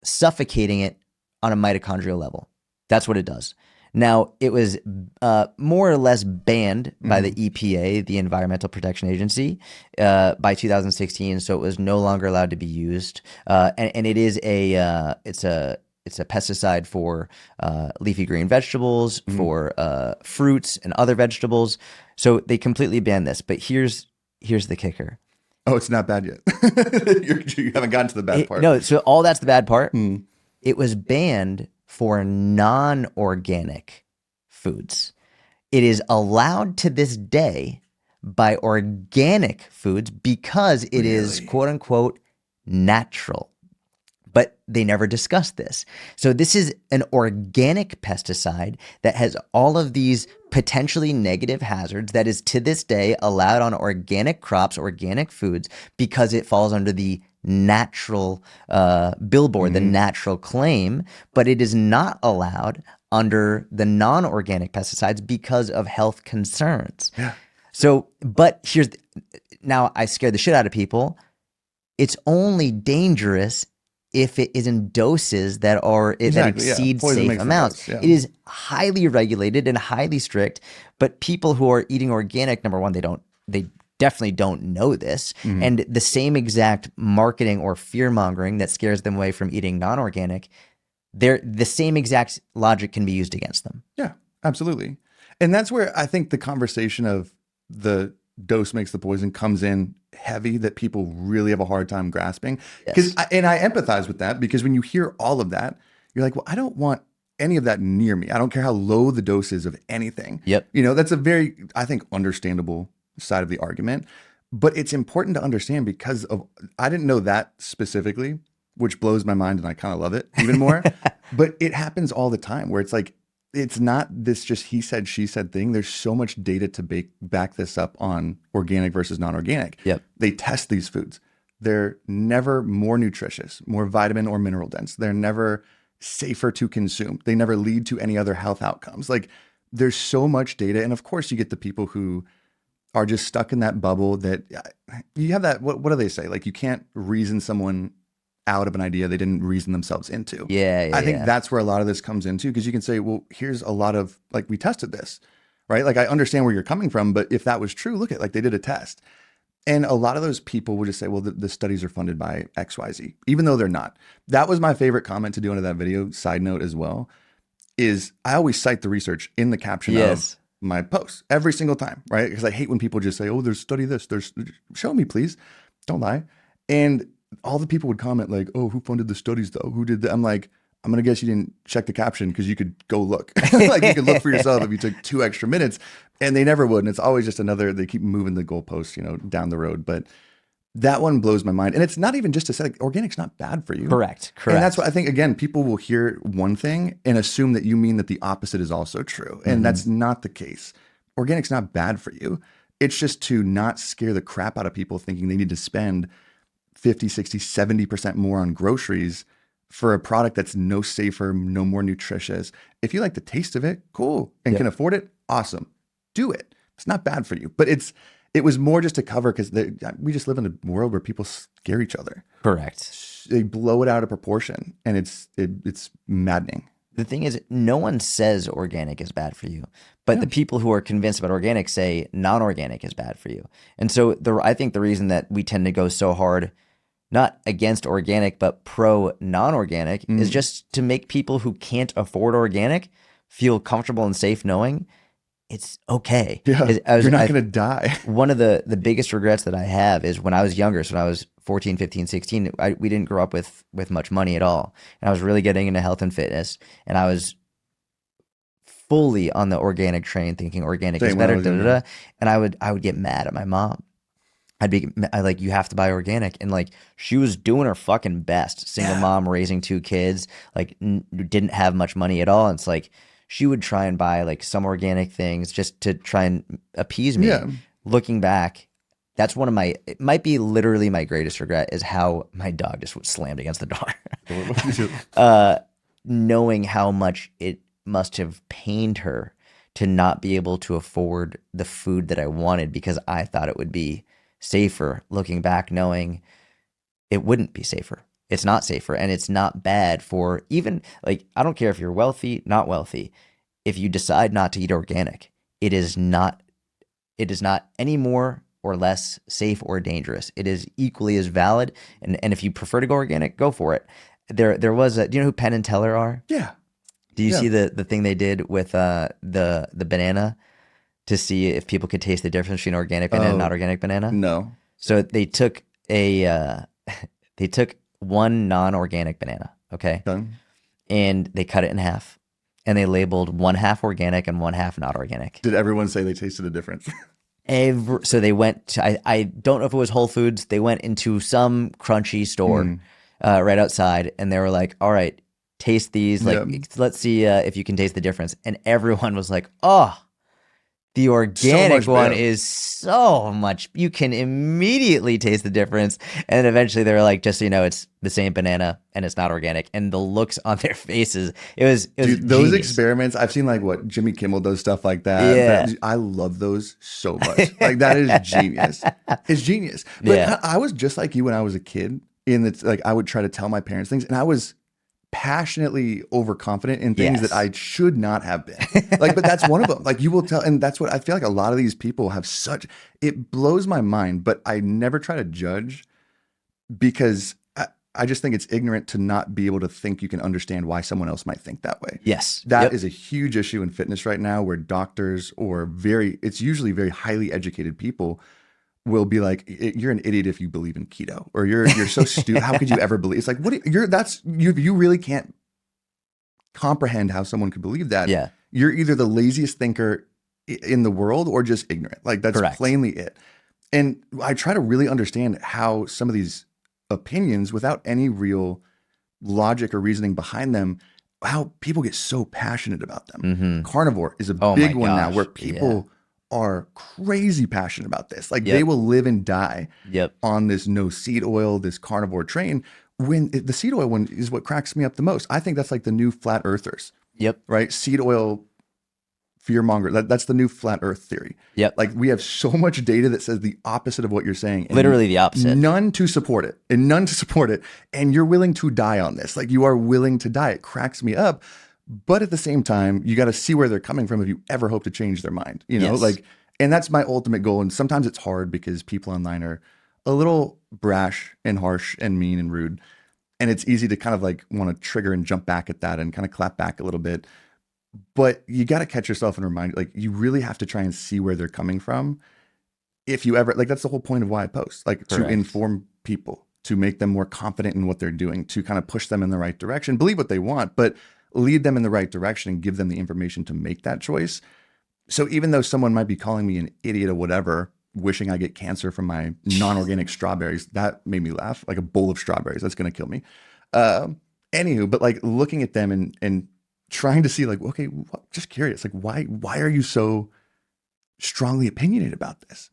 Speaker 1: suffocating it on a mitochondrial level. That's what it does. Now, it was more or less banned by the
Speaker 2: Mhm.
Speaker 1: EPA, the Environmental Protection Agency, by 2016. So it was no longer allowed to be used. And it is it's a pesticide for leafy green vegetables,
Speaker 2: Mhm.
Speaker 1: for fruits and other vegetables. So they completely banned this. But here's the kicker.
Speaker 2: Oh, it's not bad yet. You haven't gotten to the bad part.
Speaker 1: No, so all that's the bad part.
Speaker 2: Mm.
Speaker 1: It was banned for non-organic foods. It is allowed to this day by organic foods because it is
Speaker 2: Really?
Speaker 1: quote unquote natural. But they never discussed this. So this is an organic pesticide that has all of these potentially negative hazards that is to this day allowed on organic crops, organic foods, because it falls under the natural billboard, the
Speaker 2: Mhm.
Speaker 1: natural claim, but it is not allowed under the non-organic pesticides because of health concerns.
Speaker 2: Yeah.
Speaker 1: So, but now I scare the shit out of people. It's only dangerous if it is in doses that
Speaker 2: Exactly. Yeah.
Speaker 1: exceed
Speaker 2: Poison
Speaker 1: safe
Speaker 2: makes the
Speaker 1: amounts.
Speaker 2: dose. Yeah.
Speaker 1: It is highly regulated and highly strict. But people who are eating organic, number one, they definitely don't know this.
Speaker 2: Mhm.
Speaker 1: And the same exact marketing or fear mongering that scares them away from eating non-organic, the same exact logic can be used against them.
Speaker 2: Yeah, absolutely. And that's where I think the conversation of the dose makes the poison comes in heavy, that people really have a hard time grasping.
Speaker 1: Yes.
Speaker 2: And I empathize with that, because when you hear all of that, you're like, well, I don't want any of that near me. I don't care how low the dose is of anything.
Speaker 1: Yep.
Speaker 2: That's a very, I think, understandable side of the argument. But it's important to understand, because of, I didn't know that specifically, which blows my mind, and I kind of love it even more. But it happens all the time where it's like, it's not this just he said, she said thing. There's so much data to back this up on organic versus non-organic.
Speaker 1: Yep.
Speaker 2: They test these foods. They're never more nutritious, more vitamin or mineral dense. They're never safer to consume. They never lead to any other health outcomes. Like, there's so much data. And of course, you get the people who are just stuck in that bubble, that you have that, what do they say? Like, you can't reason someone out of an idea they didn't reason themselves into.
Speaker 1: Yeah, yeah,
Speaker 2: I think
Speaker 1: yeah.
Speaker 2: that's where a lot of this comes into, because you can say, well, here's a lot of, like, we tested this, right? Like, I understand where you're coming from, but if that was true, look at, like, they did a test. And a lot of those people will just say, well, the studies are funded by XYZ, even though they're not. That was my favorite comment to do under that video. Side note as well, is I always cite the research in the caption of
Speaker 1: Yes.
Speaker 2: my posts every single time, right? Because I hate when people just say, oh, there's study this, show me, please. Don't lie. And all the people would comment like, oh, who funded the studies though? Who did that? I'm like, I'm going to guess you didn't check the caption, because you could go look. Like, you could look for yourself if you took 2 extra minutes, and they never would. And it's always just they keep moving the goalposts, down the road. But that one blows my mind. And it's not even just to say, like, organic's not bad for you.
Speaker 1: Correct.
Speaker 2: And that's
Speaker 1: Correct.
Speaker 2: what I think, again, people will hear one thing and assume that you mean that the opposite is also true. And that's not the case. Organic's not bad for you. It's just to not scare the crap out of people thinking they need to spend 50, 60, 70% more on groceries for a product that's no safer, no more nutritious. If you like the taste of it, cool, and
Speaker 1: Yep.
Speaker 2: can afford it, awesome. Do it. It's not bad for you. But it was more just to cover because we just live in a world where people scare each other.
Speaker 1: Correct.
Speaker 2: They blow it out of proportion, and it's maddening.
Speaker 1: The thing is, no one says organic is bad for you, but
Speaker 2: Yeah.
Speaker 1: the people who are convinced about organic say non-organic is bad for you. And so I think the reason that we tend to go so hard, not against organic, but pro non-organic, is
Speaker 2: Mm.
Speaker 1: just to make people who can't afford organic feel comfortable and safe knowing it's okay.
Speaker 2: Yeah.
Speaker 1: I was,
Speaker 2: You're not
Speaker 1: I,
Speaker 2: going to die.
Speaker 1: one of the biggest regrets that I have is when I was younger, so when I was 14, 15, 16, we didn't grow up with much money at all. And I was really getting into health and fitness, and I was fully on the organic train thinking organic is
Speaker 2: Same when I
Speaker 1: better,
Speaker 2: was
Speaker 1: da, da,
Speaker 2: younger.
Speaker 1: da. And I would get mad at my mom. I like, you have to buy organic, and like she was doing her fucking best, single
Speaker 2: Yeah.
Speaker 1: mom raising two kids, like didn't have much money at all. And it's like she would try and buy like some organic things just to try and appease me.
Speaker 2: Yeah.
Speaker 1: Looking back, that's one of my, it might be literally my greatest regret is how my dog just slammed against the door. uh, Knowing how much it must have pained her to not be able to afford the food that I wanted because I thought it would be safer. Looking back, knowing it wouldn't be safer. It's not safer, and it's not bad for, even like, I don't care if you're wealthy, not wealthy. If you decide not to eat organic, it is not any more or less safe or dangerous. It is equally as valid. And if you prefer to go organic, go for it. There was do you know who Penn and Teller are?
Speaker 2: Yeah.
Speaker 1: Do you
Speaker 2: Yeah.
Speaker 1: see the thing they did with the banana to see if people could taste the difference between organic banana and not
Speaker 2: Oh,
Speaker 1: organic banana?
Speaker 2: no.
Speaker 1: So they took they took one non-organic banana, okay,
Speaker 2: Done.
Speaker 1: and they cut it in half, and they labeled one half organic and one half not organic.
Speaker 2: Did everyone say they tasted a difference?
Speaker 1: So they went to, I don't know if it was Whole Foods. They went into some crunchy store
Speaker 2: Mm.
Speaker 1: right outside, and they were like, "All right, taste these. Like,
Speaker 2: Yeah.
Speaker 1: let's see if you can taste the difference." And everyone was like, "Oh, the
Speaker 2: So
Speaker 1: organic
Speaker 2: much
Speaker 1: one
Speaker 2: better.
Speaker 1: is so much. You can immediately taste the difference." And eventually, they were like, "Just so you know, it's the same banana, and it's not organic." And the looks on their faces, it was
Speaker 2: Dude, those
Speaker 1: genius.
Speaker 2: experiments, I've seen like what Jimmy Kimmel does stuff like that.
Speaker 1: Yeah,
Speaker 2: I love those so much. Like that is genius. It's genius. But
Speaker 1: yeah,
Speaker 2: I was just like you when I was a kid. In that, like I would try to tell my parents things, and I was passionately overconfident in things that
Speaker 1: yes,
Speaker 2: I should not have been. Like, but that's one of them. Like you will tell, and that's what I feel like a lot of these people have such, it blows my mind, but I never try to judge because I just think it's ignorant to not be able to think you can understand why someone else might think that way.
Speaker 1: yes,
Speaker 2: That
Speaker 1: yep,
Speaker 2: is a huge issue in fitness right now where doctors or it's usually very highly educated people will be like, "You're an idiot if you believe in keto," or "You're so stupid. How could you ever believe?" It's like, you really can't comprehend how someone could believe that.
Speaker 1: yeah,
Speaker 2: You're either the laziest thinker in the world or just ignorant. Like that's
Speaker 1: correct.
Speaker 2: plainly it. And I try to really understand how some of these opinions, without any real logic or reasoning behind them, how people get so passionate about them.
Speaker 1: Mm-hmm.
Speaker 2: Carnivore is a
Speaker 1: Oh my
Speaker 2: big one now where
Speaker 1: gosh. Yeah.
Speaker 2: people are crazy passionate about this. Like they
Speaker 1: Yep.
Speaker 2: will live and die
Speaker 1: Yep.
Speaker 2: on this no seed oil, this carnivore train. When the seed oil one is what cracks me up the most. I think that's like the new flat earthers,
Speaker 1: Yep.
Speaker 2: right? Seed oil fear monger. That's the new flat earth theory.
Speaker 1: Yep.
Speaker 2: Like we have so much data that says the opposite of what you're saying and
Speaker 1: Literally the opposite.
Speaker 2: none to support it and none to support it. And you're willing to die on this. Like you are willing to die. It cracks me up. But at the same time, you got to see where they're coming from if you ever hope to change their mind,
Speaker 1: Yes.
Speaker 2: like, and that's my ultimate goal. And sometimes it's hard because people online are a little brash and harsh and mean and rude. And it's easy to kind of like want to trigger and jump back at that and kind of clap back a little bit. But you got to catch yourself and remind, like, you really have to try and see where they're coming from. If you ever, like, that's the whole point of why I post, like, to
Speaker 1: Correct.
Speaker 2: inform people, to make them more confident in what they're doing, to kind of push them in the right direction, believe what they want, but lead them in the right direction and give them the information to make that choice. So even though someone might be calling me an idiot or whatever, wishing I get cancer from my non-organic strawberries, that made me laugh. Like a bowl of strawberries, that's going to kill me. Anywho, but like looking at them and trying to see like, okay, just curious, like why are you so strongly opinionated about this?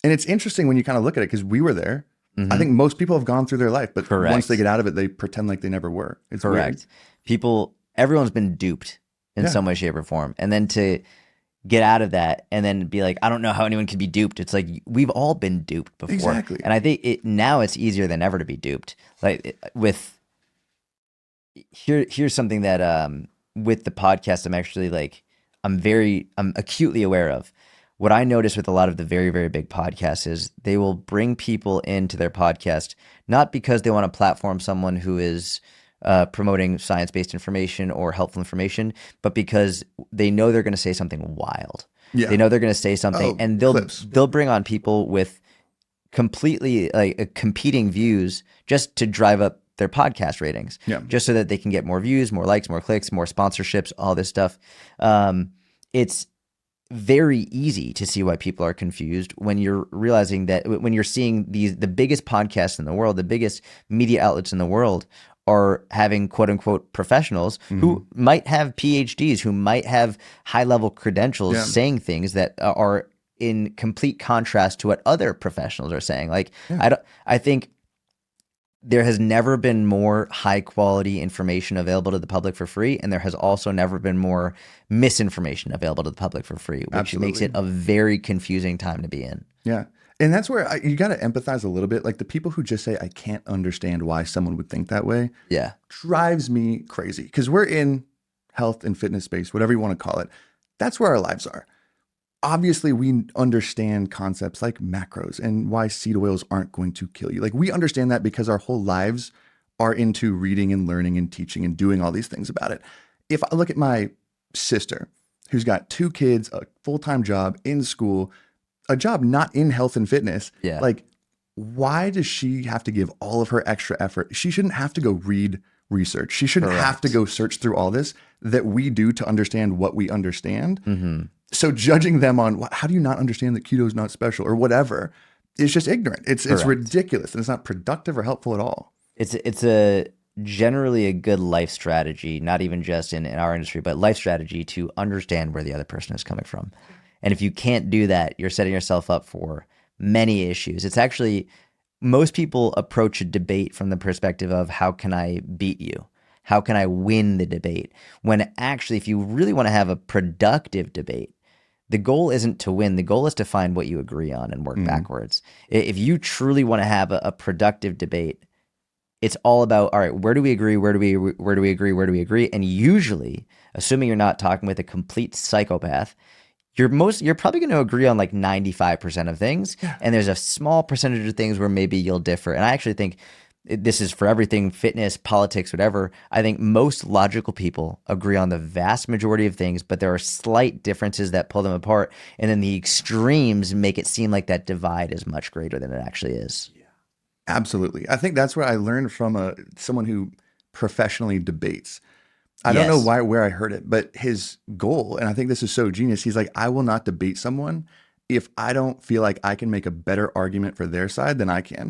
Speaker 2: And it's interesting when you kind of look at it because we were there. I
Speaker 1: Hmm.
Speaker 2: think most people have gone through their life, but once they
Speaker 1: Correct.
Speaker 2: get out of it, they pretend like they never were. It's weird.
Speaker 1: Correct. Everyone's been duped in
Speaker 2: Yeah,
Speaker 1: some way, shape, or form. And then to get out of that and then be like, I don't know how anyone can be duped. It's like we've all been duped before.
Speaker 2: exactly.
Speaker 1: And I think now it's easier than ever to be duped. With here's something that with the podcast I'm actually like I'm acutely aware of. What I notice with a lot of the very, very big podcasts is they will bring people into their podcast not because they want to platform someone who is promoting science-based information or helpful information, but because they know they're going to say something wild. They
Speaker 2: Yeah.
Speaker 1: know they're going to say something,
Speaker 2: Oh,
Speaker 1: and
Speaker 2: clips.
Speaker 1: they'll bring on people with completely like competing views just to drive up their podcast ratings,
Speaker 2: Yeah.
Speaker 1: just so that they can get more views, more likes, more clicks, more sponsorships, all this stuff. It's very easy to see why people are confused when you're realizing that when you're seeing the biggest podcasts in the world, the biggest media outlets in the world are having quote unquote professionals
Speaker 2: Hmm.
Speaker 1: who might have PhDs, who might have high level credentials
Speaker 2: Yeah.
Speaker 1: saying things that are in complete contrast to what other professionals are saying. Like
Speaker 2: Yeah.
Speaker 1: I think there has never been more high quality information available to the public for free, and there has also never been more misinformation available to the public for free, which makes
Speaker 2: Absolutely.
Speaker 1: it a very confusing time to be in.
Speaker 2: Yeah. And that's where you got to empathize a little bit. Like the people who just say, I can't understand why someone would think that way
Speaker 1: Yeah.
Speaker 2: drives me crazy because we're in health and fitness space, whatever you want to call it. That's where our lives are. Obviously, we understand concepts like macros and why seed oils aren't going to kill you. Like we understand that because our whole lives are into reading and learning and teaching and doing all these things about it. If I look at my sister, who's got 2 kids, a full-time job in school, a job not in health and fitness,
Speaker 1: Yeah.
Speaker 2: like why does she have to give all of her extra effort? She shouldn't have to go read research. She shouldn't have to
Speaker 1: Correct.
Speaker 2: go search through all this that we do to understand what we understand.
Speaker 1: Hmm.
Speaker 2: So judging them on how do you not understand that keto is not special or whatever is just ignorant. It's
Speaker 1: Correct.
Speaker 2: ridiculous and it's not productive or helpful at all.
Speaker 1: It's a generally a good life strategy, not even just in our industry, but life strategy to understand where the other person is coming from. And if you can't do that, you're setting yourself up for many issues. It's actually most people approach a debate from the perspective of how can I beat you? How can I win the debate? When actually, if you really want to have a productive debate, the goal isn't to win. The goal is to find what you agree on and work
Speaker 2: Mm,
Speaker 1: backwards. If you truly want to have a productive debate, it's all about all right, where do we agree, where do we agree, where do we agree, and usually assuming you're not talking with a complete psychopath, you're probably going to agree on like 95% of things,
Speaker 2: yeah,
Speaker 1: and there's a small percentage of things where maybe you'll differ. And I actually think this is for everything, fitness, politics, whatever. I think most logical people agree on the vast majority of things, but there are slight differences that pull them apart, and then the extremes make it seem like that divide is much greater than it actually is.
Speaker 2: absolutely. I think that's where I learned from someone who professionally debates. I don't know
Speaker 1: Yes.
Speaker 2: why where I heard it, but his goal, and I think this is so genius. He's like, I will not debate someone if I don't feel like I can make a better argument for their side than I can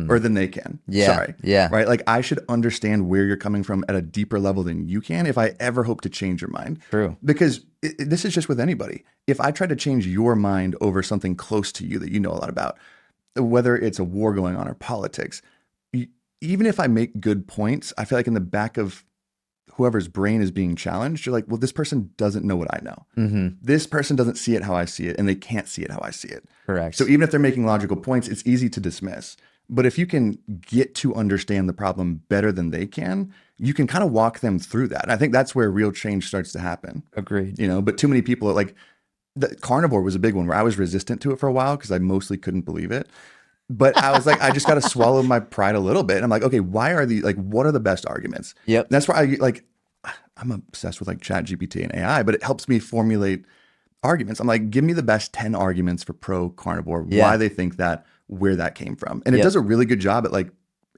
Speaker 2: or
Speaker 1: Mm.
Speaker 2: than they can.
Speaker 1: Yeah.
Speaker 2: Sorry.
Speaker 1: Yeah.
Speaker 2: Right? Like I should understand where you're coming from at a deeper level than you can if I ever hope to change your mind.
Speaker 1: True.
Speaker 2: Because this is just with anybody. If I try to change your mind over something close to you that you know a lot about, whether it's a war going on or politics, even if I make good points, I feel like in the back of whoever's brain is being challenged, you're like, well, this person doesn't know what I know.
Speaker 1: Mm-hmm.
Speaker 2: This person doesn't see it how I see it, and they can't see it how I see it. So
Speaker 1: Correct.
Speaker 2: even if they're making logical points, it's easy to dismiss. But if you can get to understand the problem better than they can, you can kind of walk them through that. And I think that's where real change starts to happen.
Speaker 1: Agreed.
Speaker 2: But too many people are like, the carnivore was a big one where I was resistant to it for a while because I mostly couldn't believe it. But I was like, I just got to swallow my pride a little bit. And I'm like, okay, why are these like, what are the best arguments? And
Speaker 1: Yep.
Speaker 2: that's why I'm obsessed with like Chat GPT and AI, but it helps me formulate arguments. I'm like, give me the best 10 arguments for pro carnivore, why
Speaker 1: Yeah.
Speaker 2: they think that, where that came from. And it does
Speaker 1: Yep.
Speaker 2: a really good job at like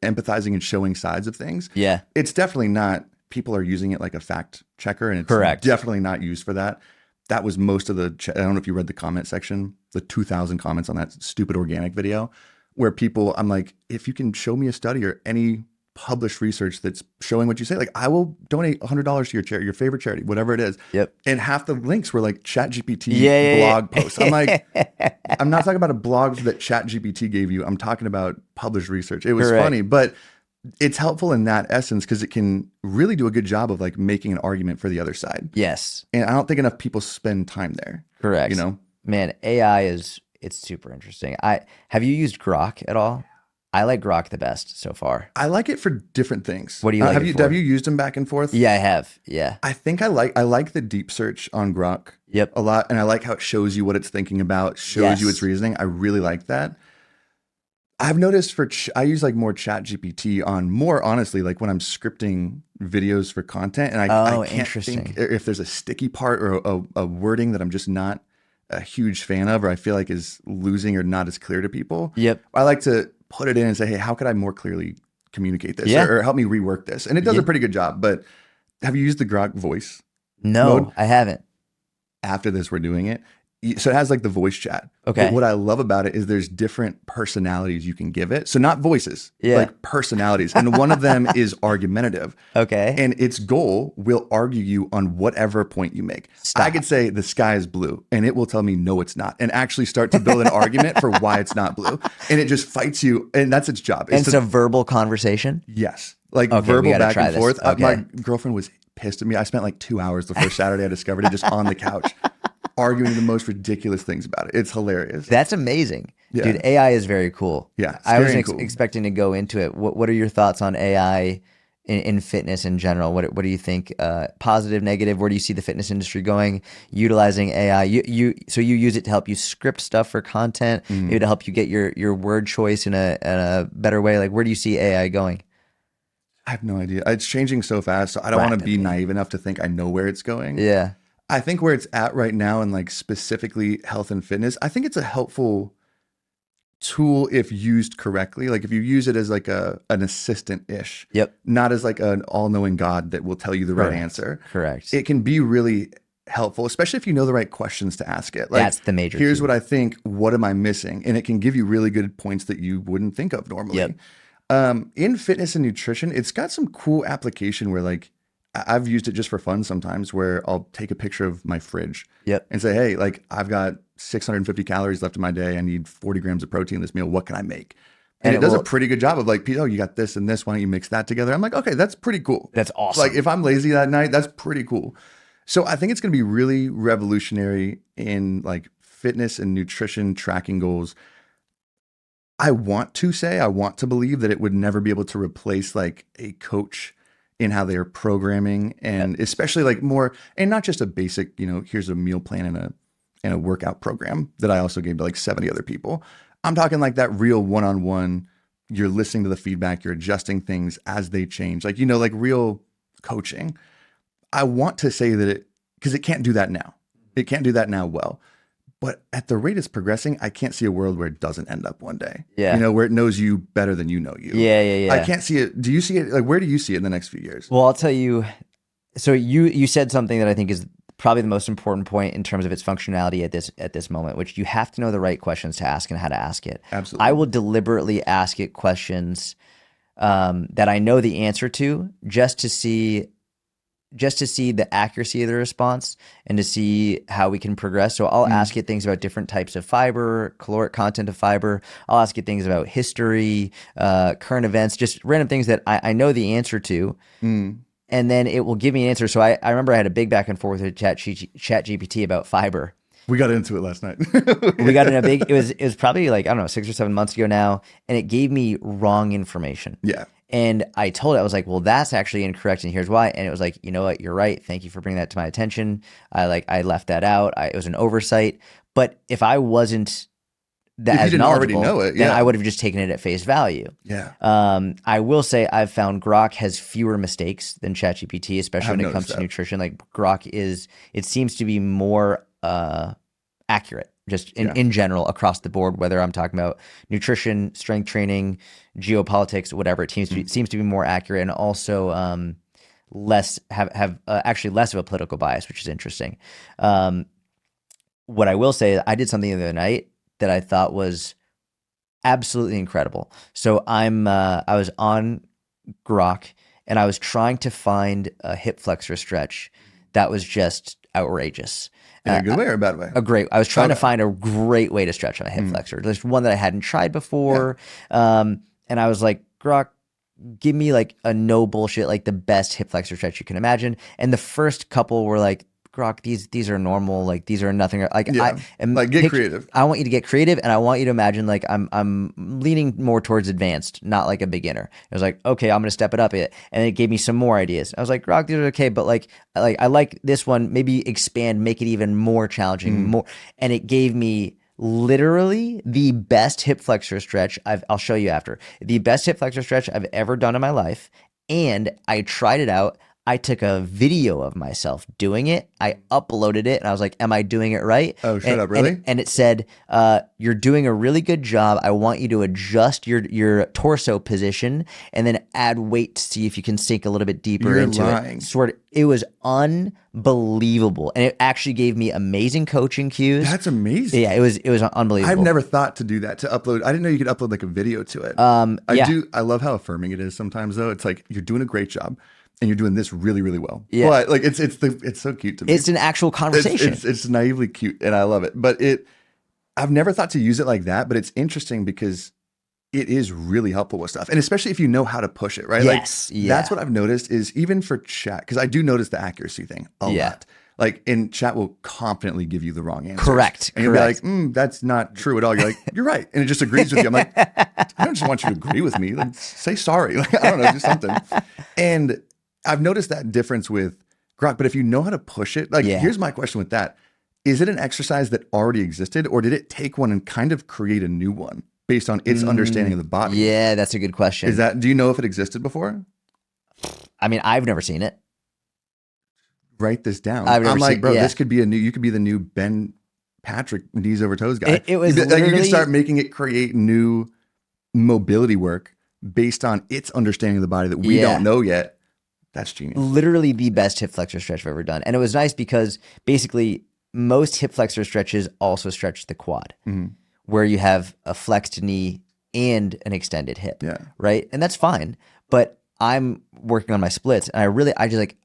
Speaker 2: empathizing and showing sides of things.
Speaker 1: Yeah.
Speaker 2: It's definitely not, people are using it like a fact checker, and it's
Speaker 1: Correct.
Speaker 2: definitely not used for that. That was most of I don't know if you read the comment section, the 2,000 comments on that stupid organic video where people, I'm like, if you can show me a study or any published research that's showing what you say. Like, I will donate $100 to your charity, your favorite charity, whatever it is.
Speaker 1: Yep.
Speaker 2: And half the links were like ChatGPT
Speaker 1: Yeah,
Speaker 2: blog posts. I'm like, I'm not talking about a blog that ChatGPT gave you. I'm talking about published research. It was
Speaker 1: Correct.
Speaker 2: funny, but it's helpful in that essence because it can really do a good job of like making an argument for the other side.
Speaker 1: Yes.
Speaker 2: And I don't think enough people spend time there.
Speaker 1: Correct.
Speaker 2: You know,
Speaker 1: Man, AI it's super interesting. Have you used Grok at all? I like Grok the best so far.
Speaker 2: I like it for different things.
Speaker 1: What do you like it
Speaker 2: Have
Speaker 1: for?
Speaker 2: you used them back and forth?
Speaker 1: Yeah, I have. Yeah.
Speaker 2: I think I like the deep search on Grok
Speaker 1: Yep.
Speaker 2: a lot, and I like how it shows you what it's thinking about, shows you its
Speaker 1: Yes.
Speaker 2: reasoning. I really like that. I've noticed I use like more Chat GPT on more honestly, like when I'm scripting videos for content, and I
Speaker 1: Oh,
Speaker 2: can't think
Speaker 1: interesting.
Speaker 2: if there's a sticky part or a wording that I'm just not a huge fan of, or I feel like is losing or not as clear to people.
Speaker 1: Yep.
Speaker 2: I like to put it in and say, hey, how could I more clearly communicate this,
Speaker 1: Yeah.
Speaker 2: or help me rework this? And it does a
Speaker 1: Yeah.
Speaker 2: pretty good job. But have you used the Grok voice mode?
Speaker 1: No, I haven't.
Speaker 2: After this, we're doing it. So it has like the voice chat.
Speaker 1: Okay.
Speaker 2: But what I love about it is there's different personalities you can give it. So not voices,
Speaker 1: Yeah.
Speaker 2: like personalities. And one of them is argumentative.
Speaker 1: Okay.
Speaker 2: And its goal will argue you on whatever point you make.
Speaker 1: Stop.
Speaker 2: I could say the sky is blue and it will tell me no, it's not, and actually start to build an argument for why it's not blue. And it just fights you. And that's its job.
Speaker 1: And it's a verbal conversation.
Speaker 2: Yes. Like
Speaker 1: Okay, we
Speaker 2: verbal
Speaker 1: gotta
Speaker 2: back
Speaker 1: try
Speaker 2: and
Speaker 1: this.
Speaker 2: forth.
Speaker 1: Okay.
Speaker 2: My girlfriend was pissed at me. I spent like 2 hours the first Saturday I discovered it just on the couch arguing the most ridiculous things about it. It's hilarious.
Speaker 1: That's amazing.
Speaker 2: Yeah.
Speaker 1: Dude, AI is very cool.
Speaker 2: Yeah,
Speaker 1: I
Speaker 2: scary
Speaker 1: wasn't
Speaker 2: and cool.
Speaker 1: expecting to go into it. What are your thoughts on AI in fitness in general? What do you think? Positive, negative? Where do you see the fitness industry going? Utilizing AI, so you use it to help you script stuff for content, maybe to help you get your word choice in a better way. Like, where do you see AI going?
Speaker 2: I have no idea. It's changing so fast. So I don't want to be
Speaker 1: Rapidly.
Speaker 2: naive enough to think I know where it's going.
Speaker 1: Yeah.
Speaker 2: I think where it's at right now, and like specifically health and fitness, I think it's a helpful tool if used correctly. Like if you use it as like an assistant ish,
Speaker 1: Yep.
Speaker 2: not as like an all knowing God that will tell you the right
Speaker 1: Correct.
Speaker 2: answer.
Speaker 1: Correct.
Speaker 2: It can be really helpful, especially if you know the right questions to ask it. Like,
Speaker 1: That's the major
Speaker 2: here's
Speaker 1: key.
Speaker 2: what I think. What am I missing? And it can give you really good points that you wouldn't think of normally.
Speaker 1: Yep.
Speaker 2: In fitness and nutrition, it's got some cool application where like I've used it just for fun sometimes where I'll take a picture of my fridge
Speaker 1: Yep.
Speaker 2: and say, hey, like I've got 650 calories left in my day. I need 40 grams of protein in this meal. What can I make? And it does a pretty good job of like, oh, you got this and this. Why don't you mix that together? I'm like, okay, that's pretty cool.
Speaker 1: That's awesome.
Speaker 2: Like if I'm lazy that night, that's pretty cool. So I think it's going to be really revolutionary in like fitness and nutrition tracking goals. I want to believe that it would never be able to replace like a coach in how they are programming, and especially like more, and not just a basic, here's a meal plan and a workout program that I also gave to like 70 other people. I'm talking like that real one-on-one, you're listening to the feedback, you're adjusting things as they change, like, like real coaching. I want to say that because it can't do that now. It can't do that now well. But at the rate it's progressing, I can't see a world where it doesn't end up one day.
Speaker 1: Yeah.
Speaker 2: Where it knows you better than you know you.
Speaker 1: Yeah.
Speaker 2: I can't see it. Do you see it? Like, where do you see it in the next few years?
Speaker 1: Well, I'll tell you. So you said something that I think is probably the most important point in terms of its functionality at this moment, which you have to know the right questions to ask and how to ask it.
Speaker 2: Absolutely.
Speaker 1: I will deliberately ask it questions that I know the answer to, just to see the accuracy of the response and to see how we can progress. So I'll ask it things about different types of fiber, caloric content of fiber. I'll ask it things about history, current events, just random things that I know the answer to. And then it will give me an answer. So I remember I had a big back and forth with ChatGPT about fiber.
Speaker 2: We got into it last night.
Speaker 1: We got in a big, it was probably like, I don't know, 6 or 7 months ago now. And it gave me wrong information.
Speaker 2: Yeah.
Speaker 1: And I told it, I was like, well, that's actually incorrect, and here's why. And it was like, you know what, you're right. Thank you for bringing that to my attention. I left that out. It was an oversight. But if I wasn't
Speaker 2: If you
Speaker 1: as
Speaker 2: didn't already
Speaker 1: knowledgeable,
Speaker 2: know it,
Speaker 1: then
Speaker 2: yeah.
Speaker 1: I would have just taken it at face value.
Speaker 2: Yeah.
Speaker 1: I will say I've found Grok has fewer mistakes than ChatGPT, especially
Speaker 2: I've
Speaker 1: when it comes
Speaker 2: noticed
Speaker 1: to
Speaker 2: that.
Speaker 1: nutrition. Like Grok it seems to be more accurate, just in general across the board, whether I'm talking about nutrition, strength training, geopolitics, whatever. It seems to be more accurate, and also less actually less of a political bias, which is interesting. What I will say is I did something the other night that I thought was absolutely incredible. So I was on Grok, and I was trying to find a hip flexor stretch that was just outrageous.
Speaker 2: In a good way or a bad way?
Speaker 1: I was trying to
Speaker 2: Okay.
Speaker 1: find a great way to stretch on a hip flexor. There's one that I hadn't tried
Speaker 2: Yeah.
Speaker 1: before. And I was like, Grok, give me like a no bullshit, like the best hip flexor stretch you can imagine. And the first couple were like, Grok, these are normal, like these are nothing. Like I
Speaker 2: Yeah.
Speaker 1: am
Speaker 2: Like get creative.
Speaker 1: I want you to get creative, and I want you to imagine like I'm leaning more towards advanced, not like a beginner. I was like, okay, I'm gonna step it up it, and it gave me some more ideas. I was like, Grok, these are okay, but like I like this one. Maybe expand, make it even more challenging, more, and it gave me literally the best hip flexor stretch I'll show you after. The best hip flexor stretch I've ever done in my life. And I tried it out. I took a video of myself doing it. I uploaded it and I was like, am I doing it right?
Speaker 2: Oh, shut
Speaker 1: And
Speaker 2: up, really?
Speaker 1: and it said, you're doing a really good job. I want you to adjust your torso position and then add weight to see if you can sink a little bit deeper
Speaker 2: You're
Speaker 1: into
Speaker 2: lying.
Speaker 1: it was unbelievable. And it actually gave me amazing coaching cues.
Speaker 2: That's amazing.
Speaker 1: Yeah, it was unbelievable.
Speaker 2: I've never thought to do that, to upload. I didn't know you could upload like a video to it.
Speaker 1: Yeah.
Speaker 2: I love how affirming it is sometimes though. It's like you're doing a great job and you're doing this really, really well.
Speaker 1: Yeah.
Speaker 2: But like it's so cute to me.
Speaker 1: It's an actual conversation.
Speaker 2: It's naively cute and I love it. But I've never thought to use it like that, but it's interesting because it is really helpful with stuff. And especially if you know how to push it, right?
Speaker 1: Yes.
Speaker 2: Like
Speaker 1: Yeah.
Speaker 2: that's what I've noticed is even for chat, because I do notice the accuracy thing a
Speaker 1: Yeah.
Speaker 2: lot. Like in chat will confidently give you the wrong answer.
Speaker 1: Correct.
Speaker 2: And you'll be like, that's not true at all. You're like, you're right. And it just agrees with you. I'm like, I don't just want you to agree with me. Like, say sorry. Like, I don't know, do something. And I've noticed that difference with Grok. But if you know how to push it, like,
Speaker 1: Yeah.
Speaker 2: here's my question with that. Is it an exercise that already existed or did it take one and kind of create a new one based on its understanding of the body?
Speaker 1: Yeah, that's a good question.
Speaker 2: Do you know if it existed before?
Speaker 1: I mean, I've never seen it.
Speaker 2: Write this down.
Speaker 1: I've never
Speaker 2: I'm like,
Speaker 1: seen-
Speaker 2: bro,
Speaker 1: yeah.
Speaker 2: this could be you could be the new Ben Patrick knees over toes guy.
Speaker 1: It was
Speaker 2: Like you can
Speaker 1: literally-
Speaker 2: start making it create new mobility work based on its understanding of the body that we
Speaker 1: Yeah.
Speaker 2: don't know yet. That's genius.
Speaker 1: Literally the best hip flexor stretch I've ever done. And it was nice because basically most hip flexor stretches also stretch the quad, where you have a flexed knee and an extended hip.
Speaker 2: Yeah.
Speaker 1: Right. And that's fine. But I'm working on my splits and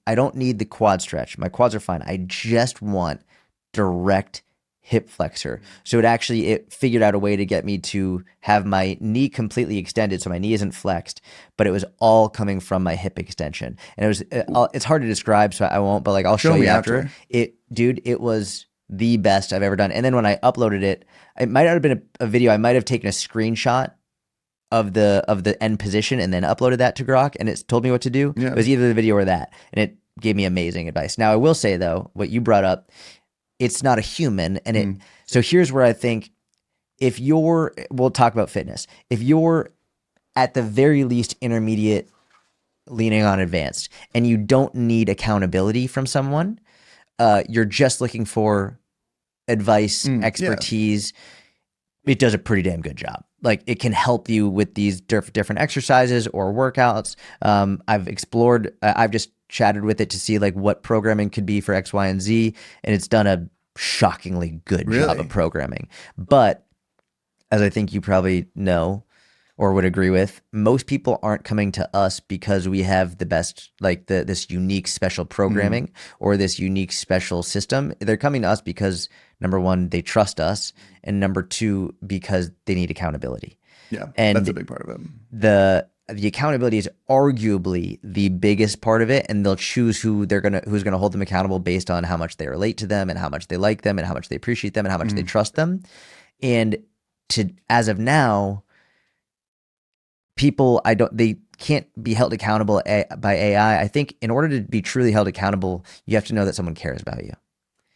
Speaker 1: I don't need the quad stretch. My quads are fine. I just want direct hip flexor. So it figured out a way to get me to have my knee completely extended. So my knee isn't flexed, but it was all coming from my hip extension. And it's hard to describe, so I won't, but like, I'll show
Speaker 2: me
Speaker 1: you after.
Speaker 2: after.
Speaker 1: It was the best I've ever done. And then when I uploaded it, it might not have been a video. I might have taken a screenshot of the end position and then uploaded that to Grok and it told me what to do.
Speaker 2: Yeah.
Speaker 1: It was either the video or that. And it gave me amazing advice. Now I will say though, what you brought up, it's not a human. And so here's where I think we'll talk about fitness. If you're at the very least intermediate leaning on advanced and you don't need accountability from someone, you're just looking for advice, expertise. It does a pretty damn good job. Like it can help you with these different exercises or workouts. I've just chatted with it to see like what programming could be for X, Y, and Z. And it's done a shockingly good job
Speaker 2: Really?
Speaker 1: of programming. But as I think you probably know or would agree with, most people aren't coming to us because we have the best, like this unique special programming or this unique special system. They're coming to us because number one, they trust us, and number two, because they need accountability.
Speaker 2: Yeah.
Speaker 1: And
Speaker 2: that's a big part of it.
Speaker 1: The accountability is arguably the biggest part of it, and they'll choose who's gonna hold them accountable based on how much they relate to them and how much they like them and how much they appreciate them and how much they trust them. And as of now, people they can't be held accountable by AI. I think in order to be truly held accountable, you have to know that someone cares about you.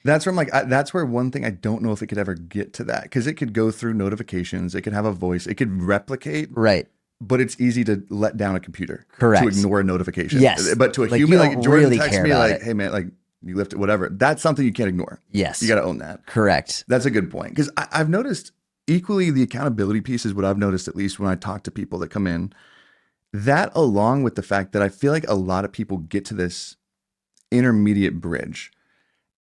Speaker 2: That's where I'm like, that's where one thing I don't know if it could ever get to that because it could go through notifications, it could have a voice, it could replicate,
Speaker 1: Right.
Speaker 2: but it's easy to let down a computer.
Speaker 1: Correct.
Speaker 2: To ignore a notification.
Speaker 1: Yes.
Speaker 2: But to a
Speaker 1: Like,
Speaker 2: human,
Speaker 1: you
Speaker 2: like
Speaker 1: don't
Speaker 2: Jordan
Speaker 1: really
Speaker 2: texts
Speaker 1: care
Speaker 2: me
Speaker 1: about
Speaker 2: like,
Speaker 1: it.
Speaker 2: hey man, like you lifted whatever. That's something you can't ignore.
Speaker 1: Yes.
Speaker 2: You got to own that.
Speaker 1: Correct.
Speaker 2: That's a good point. Because I've noticed equally the accountability piece is what I've noticed, at least when I talk to people that come in. That along with the fact that I feel like a lot of people get to this intermediate bridge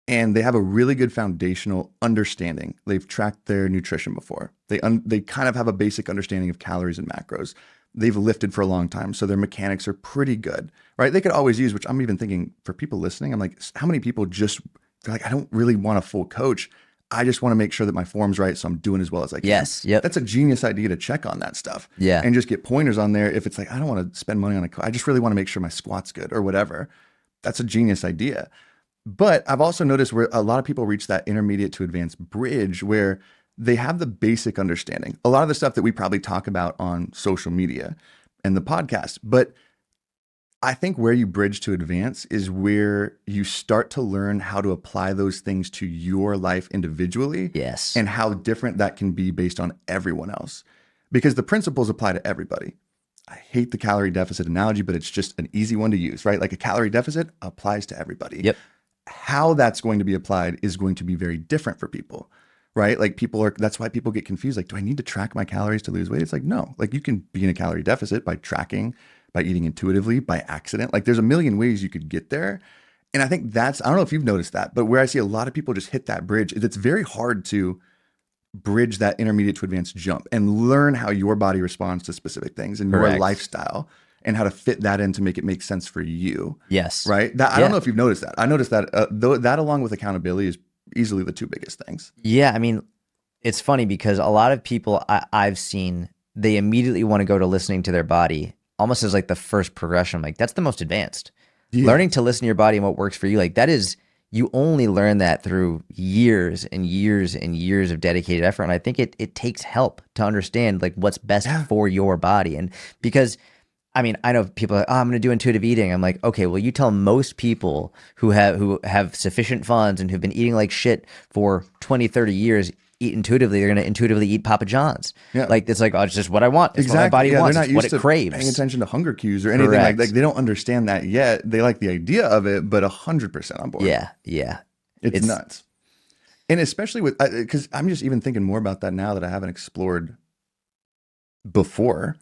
Speaker 2: and they have a really good foundational understanding. They've tracked their nutrition before. They kind of have a basic understanding of calories and macros. they've lifted for a long time, so their mechanics are pretty good, right? They could always use, which I'm even thinking for people listening, I'm like, how many people just, they're like, I don't really want a full coach. I just want to make sure that my form's right, so I'm doing as well as I can.
Speaker 1: Yes. Yep.
Speaker 2: That's a genius idea to check on that stuff.
Speaker 1: Yeah.
Speaker 2: And just get pointers on there. If it's like, I don't want to spend money on a coach, I just really want to make sure my squat's good or whatever. That's a genius idea. But I've also noticed where a lot of people reach that intermediate to advanced bridge where they have the basic understanding. A lot of the stuff that we probably talk about on social media and the podcast. But I think where you bridge to advance is where you start to learn how to apply those things to your life individually.
Speaker 1: Yes.
Speaker 2: And how different that can be based on everyone else. Because the principles apply to everybody. I hate the calorie deficit analogy, but it's just an easy one to use, right? Like a calorie deficit applies to everybody.
Speaker 1: Yep.
Speaker 2: How that's going to be applied is going to be very different for people, right? Like that's why people get confused. Like, do I need to track my calories to lose weight? It's like, no, like you can be in a calorie deficit by tracking, by eating intuitively, by accident. Like there's a million ways you could get there. And I think I don't know if you've noticed that, but where I see a lot of people just hit that bridge, it's very hard to bridge that intermediate to advanced jump and learn how your body responds to specific things and your lifestyle and how to fit that in to make it make sense for you.
Speaker 1: Yes.
Speaker 2: Right. I don't know if you've noticed that. I noticed that that along with accountability is easily the two biggest things.
Speaker 1: Yeah. I mean, it's funny because a lot of people I've seen, they immediately want to go to listening to their body almost as like the first progression. I'm like, that's the most advanced. Yeah. Learning to listen to your body and what works for you. Like that is, you only learn that through years and years and years of dedicated effort. And I think it takes help to understand like what's best for your body. And because I mean, I know people are like, oh, I'm going to do intuitive eating. I'm like, okay, well, you tell most people who have sufficient funds and who've been eating like shit for 20, 30 years, eat intuitively, they're going to intuitively eat Papa John's. Yeah. Like, it's like, oh, it's just what I want. It's what my body wants. It's what it craves.
Speaker 2: Paying attention to hunger cues or anything like that. They don't understand that yet. They like the idea of it, but 100% on board.
Speaker 1: Yeah. Yeah.
Speaker 2: It's nuts. And especially with, because I'm just even thinking more about that now that I haven't explored before,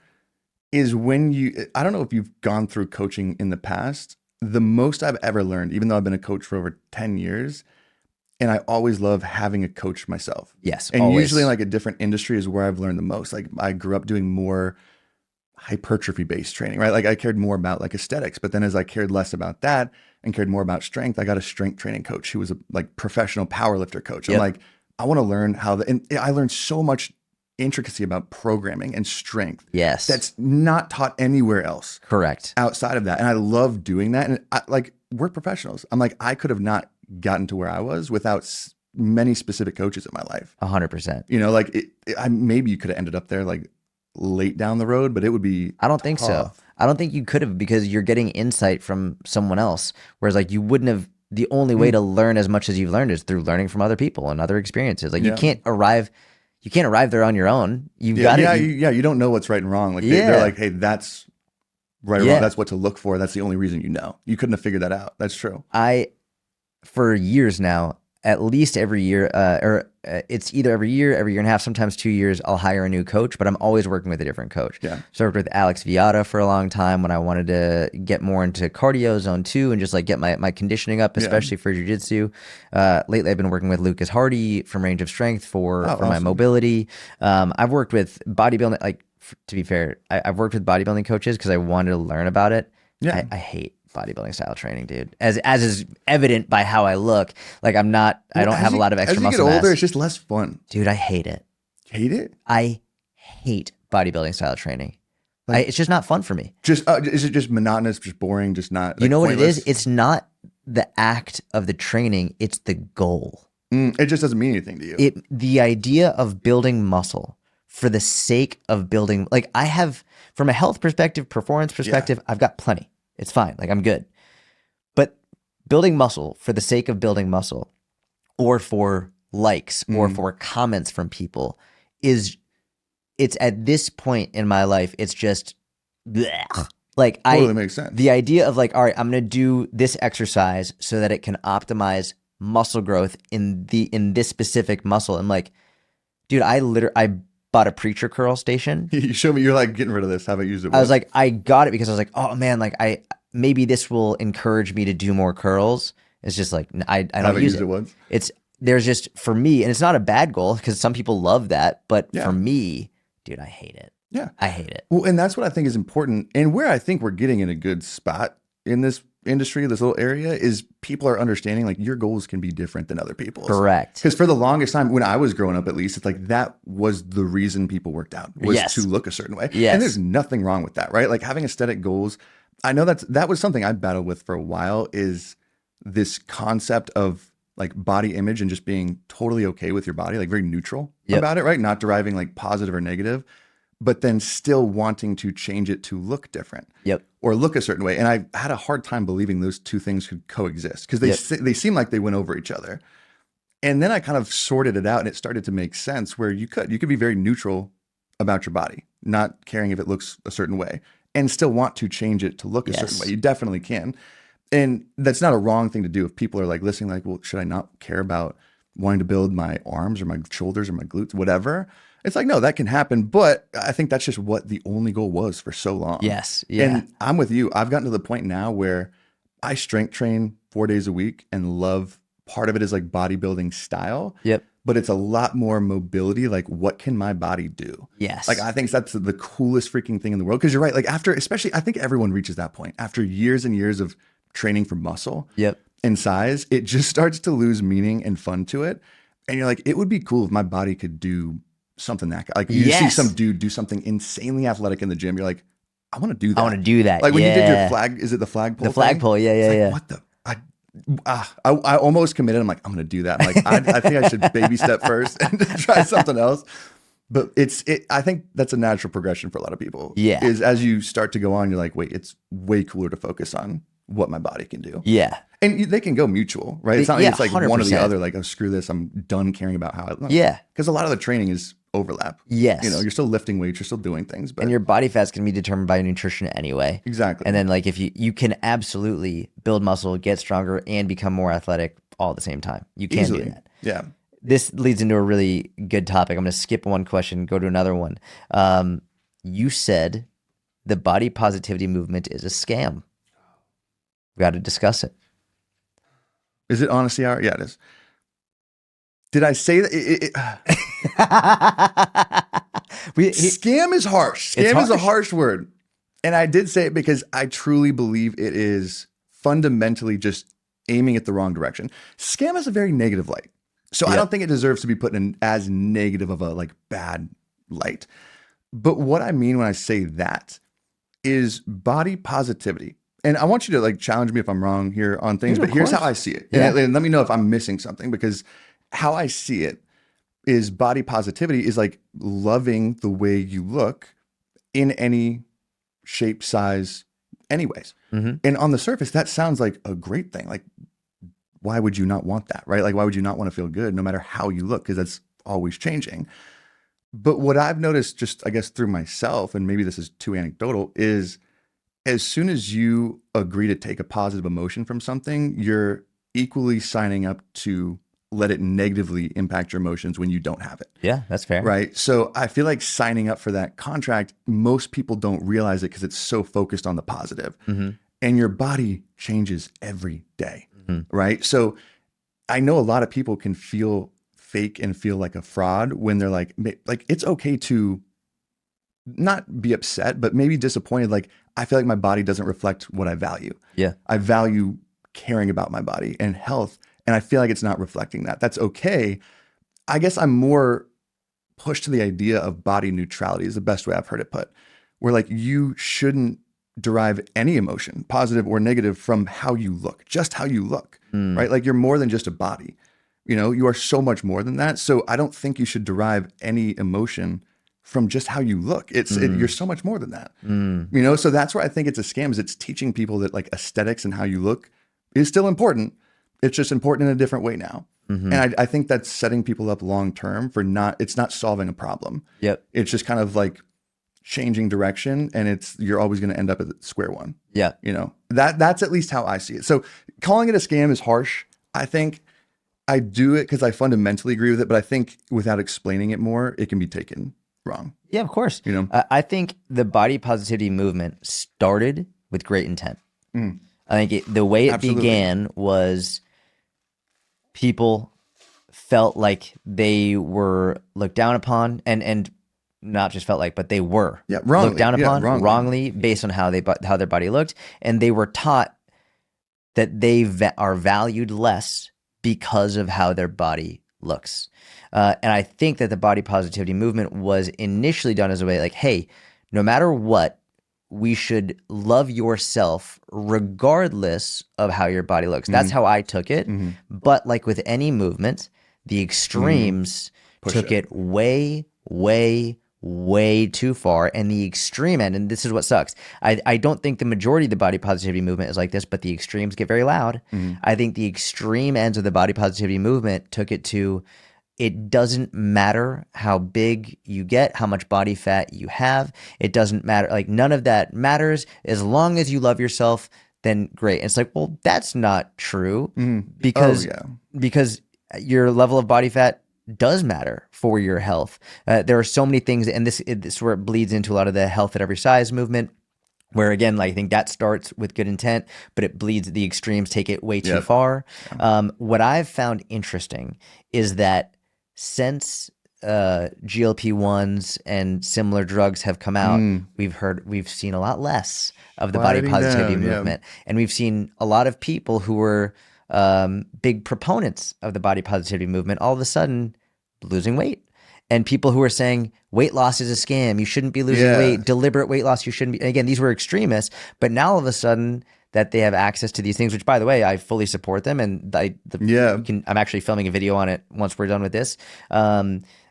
Speaker 2: is when I don't know if you've gone through coaching in the past, the most I've ever learned, even though I've been a coach for over 10 years, and I always love having a coach myself.
Speaker 1: Yes.
Speaker 2: And
Speaker 1: always.
Speaker 2: Usually in like a different industry is where I've learned the most. Like I grew up doing more hypertrophy based training, right? Like I cared more about like aesthetics, but then as I cared less about that and cared more about strength, I got a strength training coach who was a like professional power lifter coach. I'm like, I want to learn and I learned so much intricacy about programming and strength.
Speaker 1: Yes.
Speaker 2: That's not taught anywhere else.
Speaker 1: Correct.
Speaker 2: Outside of that. And I love doing that. And we're professionals. I'm like, I could have not gotten to where I was without many specific coaches in my life.
Speaker 1: 100%.
Speaker 2: You know, like maybe you could have ended up there like late down the road, but it would be
Speaker 1: I don't think so. I don't think you could have, because you're getting insight from someone else. Whereas like you wouldn't have, the only way to learn as much as you've learned is through learning from other people and other experiences. Like you can't arrive there on your own. You've got to.
Speaker 2: You don't know what's right and wrong. Like they're like, hey, that's right or wrong. That's what to look for. That's the only reason you know. You couldn't have figured that out. That's true.
Speaker 1: For years now, at least every year, it's either every year and a half, sometimes 2 years, I'll hire a new coach, but I'm always working with a different coach. Yeah. So I worked with Alex Viata for a long time when I wanted to get more into cardio zone 2 and just like get my conditioning up, especially for jiu-jitsu. Lately I've been working with Lucas Hardy from Range of Strength for my mobility. I've worked with bodybuilding, to be fair, I've worked with bodybuilding coaches because I wanted to learn about it. Yeah. I hate bodybuilding style training, dude. As is evident by how I look. Like I don't have a lot of extra muscle mass.
Speaker 2: As you get older, it's just less fun.
Speaker 1: Dude, I hate it.
Speaker 2: Hate it?
Speaker 1: I hate bodybuilding style training. It's just not fun for me.
Speaker 2: Just is it just monotonous, just boring, just not
Speaker 1: You know pointless? What it is? It's not the act of the training, it's the goal.
Speaker 2: It just doesn't mean anything to you.
Speaker 1: The idea of building muscle for the sake of building, like I have, from a health perspective, performance perspective, I've got plenty. It's fine. Like I'm good. But building muscle for the sake of building muscle or for likes or for comments from people it's at this point in my life, it's just bleh. Like
Speaker 2: totally makes sense.
Speaker 1: The idea of like, all right, I'm going to do this exercise so that it can optimize muscle growth in this specific muscle. I'm like, dude, I bought a preacher curl station.
Speaker 2: You showed me, you're like, getting rid of this. Haven't used it.
Speaker 1: I was like, I got it because I was like, oh man, like maybe this will encourage me to do more curls. It's just like, I don't use it.
Speaker 2: Once.
Speaker 1: There's just, for me, and it's not a bad goal because some people love that, but for me, dude, I hate it.
Speaker 2: Yeah.
Speaker 1: I hate it.
Speaker 2: Well, and that's what I think is important. And where I think we're getting in a good spot in this industry, this little area, is people are understanding like your goals can be different than other people's.
Speaker 1: Correct.
Speaker 2: Because for the longest time, when I was growing up, at least, it's like that was the reason people worked out, was
Speaker 1: Yes.
Speaker 2: to look a certain way.
Speaker 1: Yes.
Speaker 2: And there's nothing wrong with that, right? Like having aesthetic goals. I know that was something I battled with for a while, is this concept of like body image and just being totally okay with your body, like very neutral about it, right? Not deriving like positive or negative, but then still wanting to change it to look different or look a certain way. And I had a hard time believing those two things could coexist because they seem like they went over each other. And then I kind of sorted it out and it started to make sense where you could be very neutral about your body, not caring if it looks a certain way, and still want to change it to look a certain way. You definitely can. And that's not a wrong thing to do. If people are like listening, like, well, should I not care about wanting to build my arms or my shoulders or my glutes, whatever? It's like, no, that can happen. But I think that's just what the only goal was for so long.
Speaker 1: Yes. Yeah.
Speaker 2: And I'm with you. I've gotten to the point now where I strength train 4 days a week and love, part of it is like bodybuilding style. But it's a lot more mobility. Like, what can my body do?
Speaker 1: Yes.
Speaker 2: Like, I think that's the coolest freaking thing in the world. Because you're right. Like, after, especially, I think everyone reaches that point after years and years of training for muscle and size, it just starts to lose meaning and fun to it. And you're like, it would be cool if my body could do something that, like, you see some dude do something insanely athletic in the gym. You're like, I want to do that.
Speaker 1: I want to do that.
Speaker 2: Like when you did your flag, is it the flagpole?
Speaker 1: The flagpole. Yeah.
Speaker 2: What the? I almost committed. I'm like, I'm going to do that. I'm like, I think I should baby step first and try something else. But I think that's a natural progression for a lot of people.
Speaker 1: Yeah.
Speaker 2: Is as you start to go on, you're like, wait, it's way cooler to focus on what my body can do.
Speaker 1: Yeah.
Speaker 2: And they can go mutual, right? It's not like it's like
Speaker 1: 100%.
Speaker 2: one or the other, like, oh, screw this, I'm done caring about how I look.
Speaker 1: Yeah.
Speaker 2: Because a lot of the training is overlap.
Speaker 1: Yes.
Speaker 2: You know, you're still lifting weights, you're still doing things. But
Speaker 1: and your body fat's can be determined by nutrition anyway.
Speaker 2: Exactly.
Speaker 1: And then like if you can absolutely build muscle, get stronger, and become more athletic all at the same time. You can do that.
Speaker 2: Yeah.
Speaker 1: This leads into a really good topic. I'm going to skip one question, go to another one. You said the body positivity movement is a scam. We got to discuss it.
Speaker 2: Is it honesty hour? Yeah, it is. Did I say that? Scam is harsh. Scam is a harsh word. And I did say it because I truly believe it is fundamentally just aiming at the wrong direction. Scam has a very negative light. So I don't think it deserves to be put in as negative of a like bad light. But what I mean when I say that is body positivity. And I want you to like challenge me if I'm wrong here on things, but here's how I see it. And let me know if I'm missing something, because how I see it is body positivity is like loving the way you look in any shape, size, anyways. And on the surface, that sounds like a great thing. Like, why would you not want that, right? Like, why would you not want to feel good no matter how you look? Because that's always changing. But what I've noticed just, I guess, through myself, and maybe this is too anecdotal, is as soon as you agree to take a positive emotion from something, you're equally signing up to let it negatively impact your emotions when you don't have it.
Speaker 1: Yeah, that's fair.
Speaker 2: Right. So I feel like signing up for that contract, most people don't realize it because it's so focused on the positive. And your body changes every day. Right. So I know a lot of people can feel fake and feel like a fraud when they're like it's okay to not be upset, but maybe disappointed. Like, I feel like my body doesn't reflect what I value.
Speaker 1: Yeah.
Speaker 2: I value caring about my body and health, and I feel like it's not reflecting that. That's okay. I guess I'm more pushed to the idea of body neutrality is the best way I've heard it put, where like you shouldn't derive any emotion, positive or negative, from how you look, just how you look, right? Like, you're more than just a body. You know, you are so much more than that. So I don't think you should derive any emotion from just how you look. You're so much more than that. You know, so that's where I think it's a scam, is it's teaching people that like aesthetics and how you look is still important. It's just important in a different way now. And I think that's setting people up long-term for it's not solving a problem. It's just kind of like changing direction, and you're always going to end up at square one. You know, that's at least how I see it. So calling it a scam is harsh. I think I do it because I fundamentally agree with it, but I think without explaining it more, it can be taken wrong.
Speaker 1: Yeah, of course.
Speaker 2: You know,
Speaker 1: I think the body positivity movement started with great intent. I think the way it began was people felt like they were looked down upon, and not just felt like, but they were
Speaker 2: Yeah,
Speaker 1: looked
Speaker 2: wrongly.
Speaker 1: down
Speaker 2: Yeah,
Speaker 1: upon
Speaker 2: wrongly.
Speaker 1: wrongly based on how their body looked, and they were taught that are valued less because of how their body looks. And I think that the body positivity movement was initially done as a way like, hey, no matter what, we should love yourself regardless of how your body looks. That's
Speaker 2: Mm-hmm.
Speaker 1: how I took it.
Speaker 2: Mm-hmm.
Speaker 1: But like with any movement, the
Speaker 2: Mm-hmm.
Speaker 1: extremes
Speaker 2: Push
Speaker 1: took
Speaker 2: it.
Speaker 1: it way, way, way too far. And the extreme end, and this is what sucks. I don't think the majority of the body positivity movement is like this, but the extremes get very loud.
Speaker 2: Mm-hmm.
Speaker 1: I think the extreme ends of the body positivity movement took it to it doesn't matter how big you get, how much body fat you have. It doesn't matter. Like none of that matters as long as you love yourself. Then great. And it's like, well, that's not true
Speaker 2: Mm-hmm. Oh
Speaker 1: because
Speaker 2: yeah.
Speaker 1: because your level of body fat does matter for your health. There are so many things, and this is where it bleeds into a lot of the health at every size movement. Where again, like I think that starts with good intent, but it bleeds. The extremes take it way too
Speaker 2: Yep.
Speaker 1: far.
Speaker 2: Yeah.
Speaker 1: What I've found interesting is that since GLP-1s and similar drugs have come out,
Speaker 2: Mm.
Speaker 1: we've seen a lot less of the body
Speaker 2: Quieting
Speaker 1: positivity
Speaker 2: down. Yeah.
Speaker 1: movement, and we've seen a lot of people who were big proponents of the body positivity movement all of a sudden losing weight. And people who are saying weight loss is a scam, you shouldn't be losing
Speaker 2: Yeah.
Speaker 1: weight, deliberate weight loss, you shouldn't be. And again, these were extremists, but now all of a sudden that they have access to these things, which by the way, I fully support them, and
Speaker 2: Yeah.
Speaker 1: I'm actually filming a video on it once we're done with this.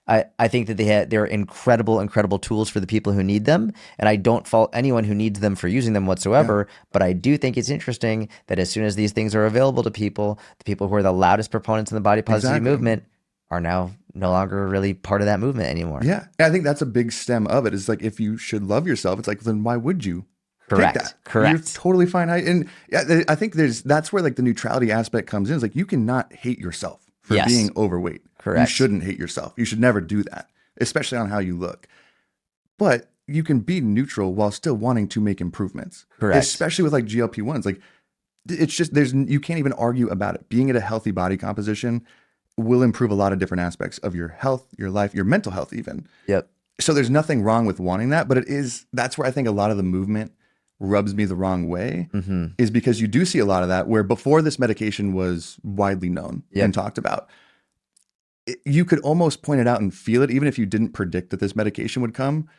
Speaker 1: I think that they're incredible tools for the people who need them, and I don't fault anyone who needs them for using them
Speaker 2: Yeah.
Speaker 1: whatsoever. But I do think it's interesting that as soon as these things are available to people, the people who are the loudest proponents in the body positivity
Speaker 2: Exactly.
Speaker 1: movement are now no longer really part of that movement anymore.
Speaker 2: Yeah. And I think that's a big stem of it. Is like if you should love yourself, it's like then why would you take that? You're
Speaker 1: Correct.
Speaker 2: totally fine. And yeah, I think that's where like the neutrality aspect comes in. It's like you cannot hate yourself for
Speaker 1: Yes.
Speaker 2: being overweight. You
Speaker 1: Correct.
Speaker 2: shouldn't hate yourself. You should never do that, especially on how you look. But you can be neutral while still wanting to make improvements.
Speaker 1: Correct.
Speaker 2: Especially with like GLP-1s. Like it's just you can't even argue about it. Being at a healthy body composition will improve a lot of different aspects of your health, your life, your mental health even.
Speaker 1: Yep.
Speaker 2: So there's nothing wrong with wanting that, but that's where I think a lot of the movement rubs me the wrong way, is because you do see a lot of that where before this medication was widely known and talked about, you could almost point it out and feel it, even if you didn't predict that this medication would come.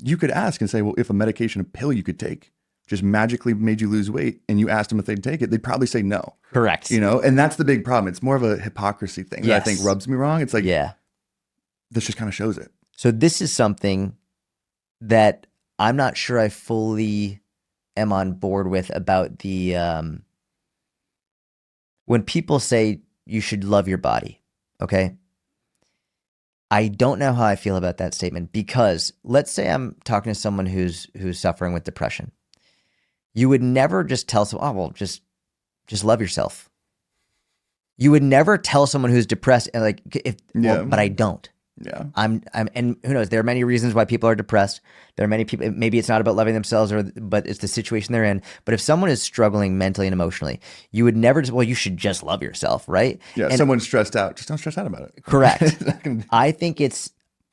Speaker 2: You could ask and say, well, if a medication, a pill you could take just magically made you lose weight and you asked them if they'd take it, they'd probably say no.
Speaker 1: Correct.
Speaker 2: And that's the big problem. It's more of a hypocrisy thing that I think
Speaker 1: Yes.
Speaker 2: rubs me wrong. It's like,
Speaker 1: Yeah.
Speaker 2: this just kind of shows it.
Speaker 1: So this is something that I'm not sure I fully am on board with about the when people say you should love your body, okay? I don't know how I feel about that statement because let's say I'm talking to someone who's suffering with depression. You would never just tell someone, "Oh, well, just love yourself." You would never tell someone who's depressed and like but I don't.
Speaker 2: Yeah.
Speaker 1: I'm and who knows, there are many reasons why people are depressed. There are many people, maybe it's not about loving themselves but it's the situation they're in. But if someone is struggling mentally and emotionally, you would never just, well, you should just love yourself, right?
Speaker 2: Yeah.
Speaker 1: And
Speaker 2: Someone's stressed out. Just don't stress out about it.
Speaker 1: correct. I think it's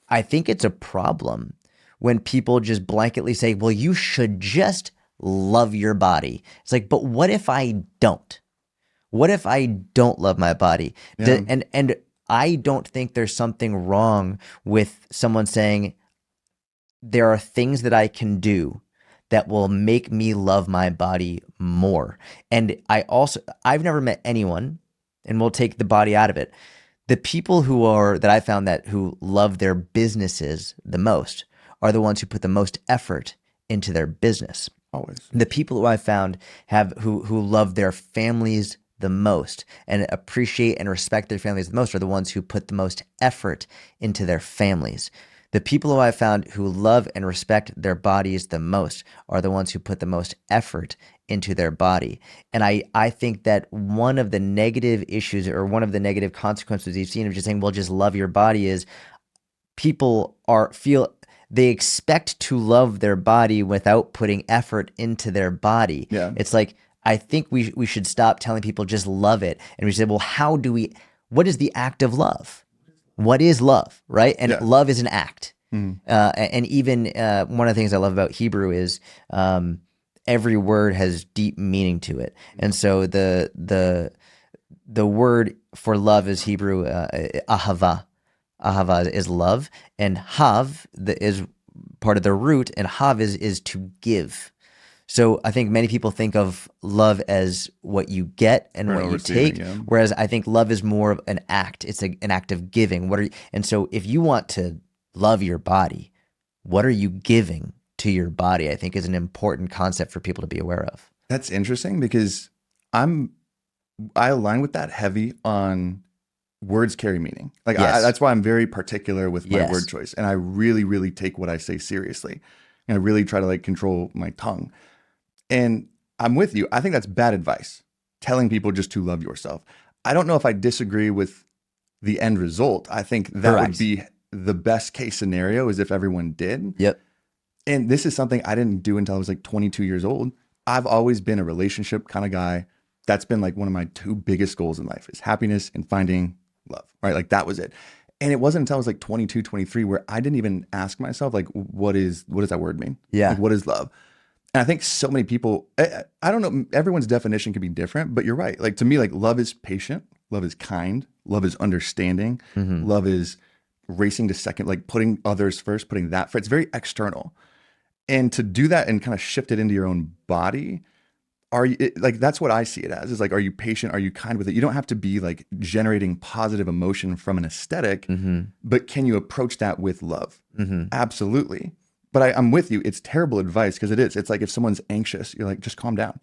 Speaker 1: a problem when people just blanketly say, well, you should just love your body. It's like, but what if I don't? What if I don't love my body?
Speaker 2: Yeah.
Speaker 1: And I don't think there's something wrong with someone saying there are things that I can do that will make me love my body more. And I've never met anyone, and we'll take the body out of it. The people that I found who love their businesses the most are the ones who put the most effort into their business.
Speaker 2: Always.
Speaker 1: The people who I found who love their families the most and appreciate and respect their families the most are the ones who put the most effort into their families. The people who I found who love and respect their bodies the most are the ones who put the most effort into their body. And I think that one of the negative issues or one of the negative consequences you've seen of just saying, well, just love your body is people they expect to love their body without putting effort into their body.
Speaker 2: Yeah.
Speaker 1: It's like, I think we should stop telling people just love it. And we say, well, what is the act of love? What is love, right? And
Speaker 2: Yeah.
Speaker 1: love is an act.
Speaker 2: Mhm.
Speaker 1: And even one of the things I love about Hebrew is every word has deep meaning to it. And so the word for love is Hebrew ahava. Ahava is love, and hav is part of the root, and hav is to give. So I think many people think of love as what you get and
Speaker 2: Or
Speaker 1: what you
Speaker 2: receiving,
Speaker 1: take,
Speaker 2: yeah.
Speaker 1: whereas I think love is more of an act. It's an act of giving. And so if you want to love your body, what are you giving to your body? I think is an important concept for people to be aware of.
Speaker 2: That's interesting because I'm I align with that heavy on words carry meaning. Like
Speaker 1: Yes.
Speaker 2: that's why I'm very particular with my word
Speaker 1: Yes.
Speaker 2: choice, and I really, really take what I say seriously, and I really try to like control my tongue. And I'm with you. I think that's bad advice. Telling people just to love yourself. I don't know if I disagree with the end result. I think that would
Speaker 1: Correct.
Speaker 2: be the best case scenario is if everyone did.
Speaker 1: Yep.
Speaker 2: And this is something I didn't do until I was like 22 years old. I've always been a relationship kind of guy. That's been like one of my two biggest goals in life is happiness and finding love, right? Like that was it. And it wasn't until I was like 22, 23 where I didn't even ask myself like, what does that word mean? Like,
Speaker 1: Yeah.
Speaker 2: what is love? And I think so many people, I don't know, everyone's definition can be different, but you're right. Like to me, like love is patient, love is kind, love is understanding,
Speaker 1: Hmm.
Speaker 2: love is racing to second, like putting others first, putting that first. It's very external. And to do that and kind of shift it into your own body, like that's what I see it as is like, are you patient? Are you kind with it? You don't have to be like generating positive emotion from an aesthetic,
Speaker 1: Hmm.
Speaker 2: but can you approach that with love?
Speaker 1: Hmm.
Speaker 2: Absolutely. But I'm with you. It's terrible advice because it is. It's like if someone's anxious, you're like, just calm down.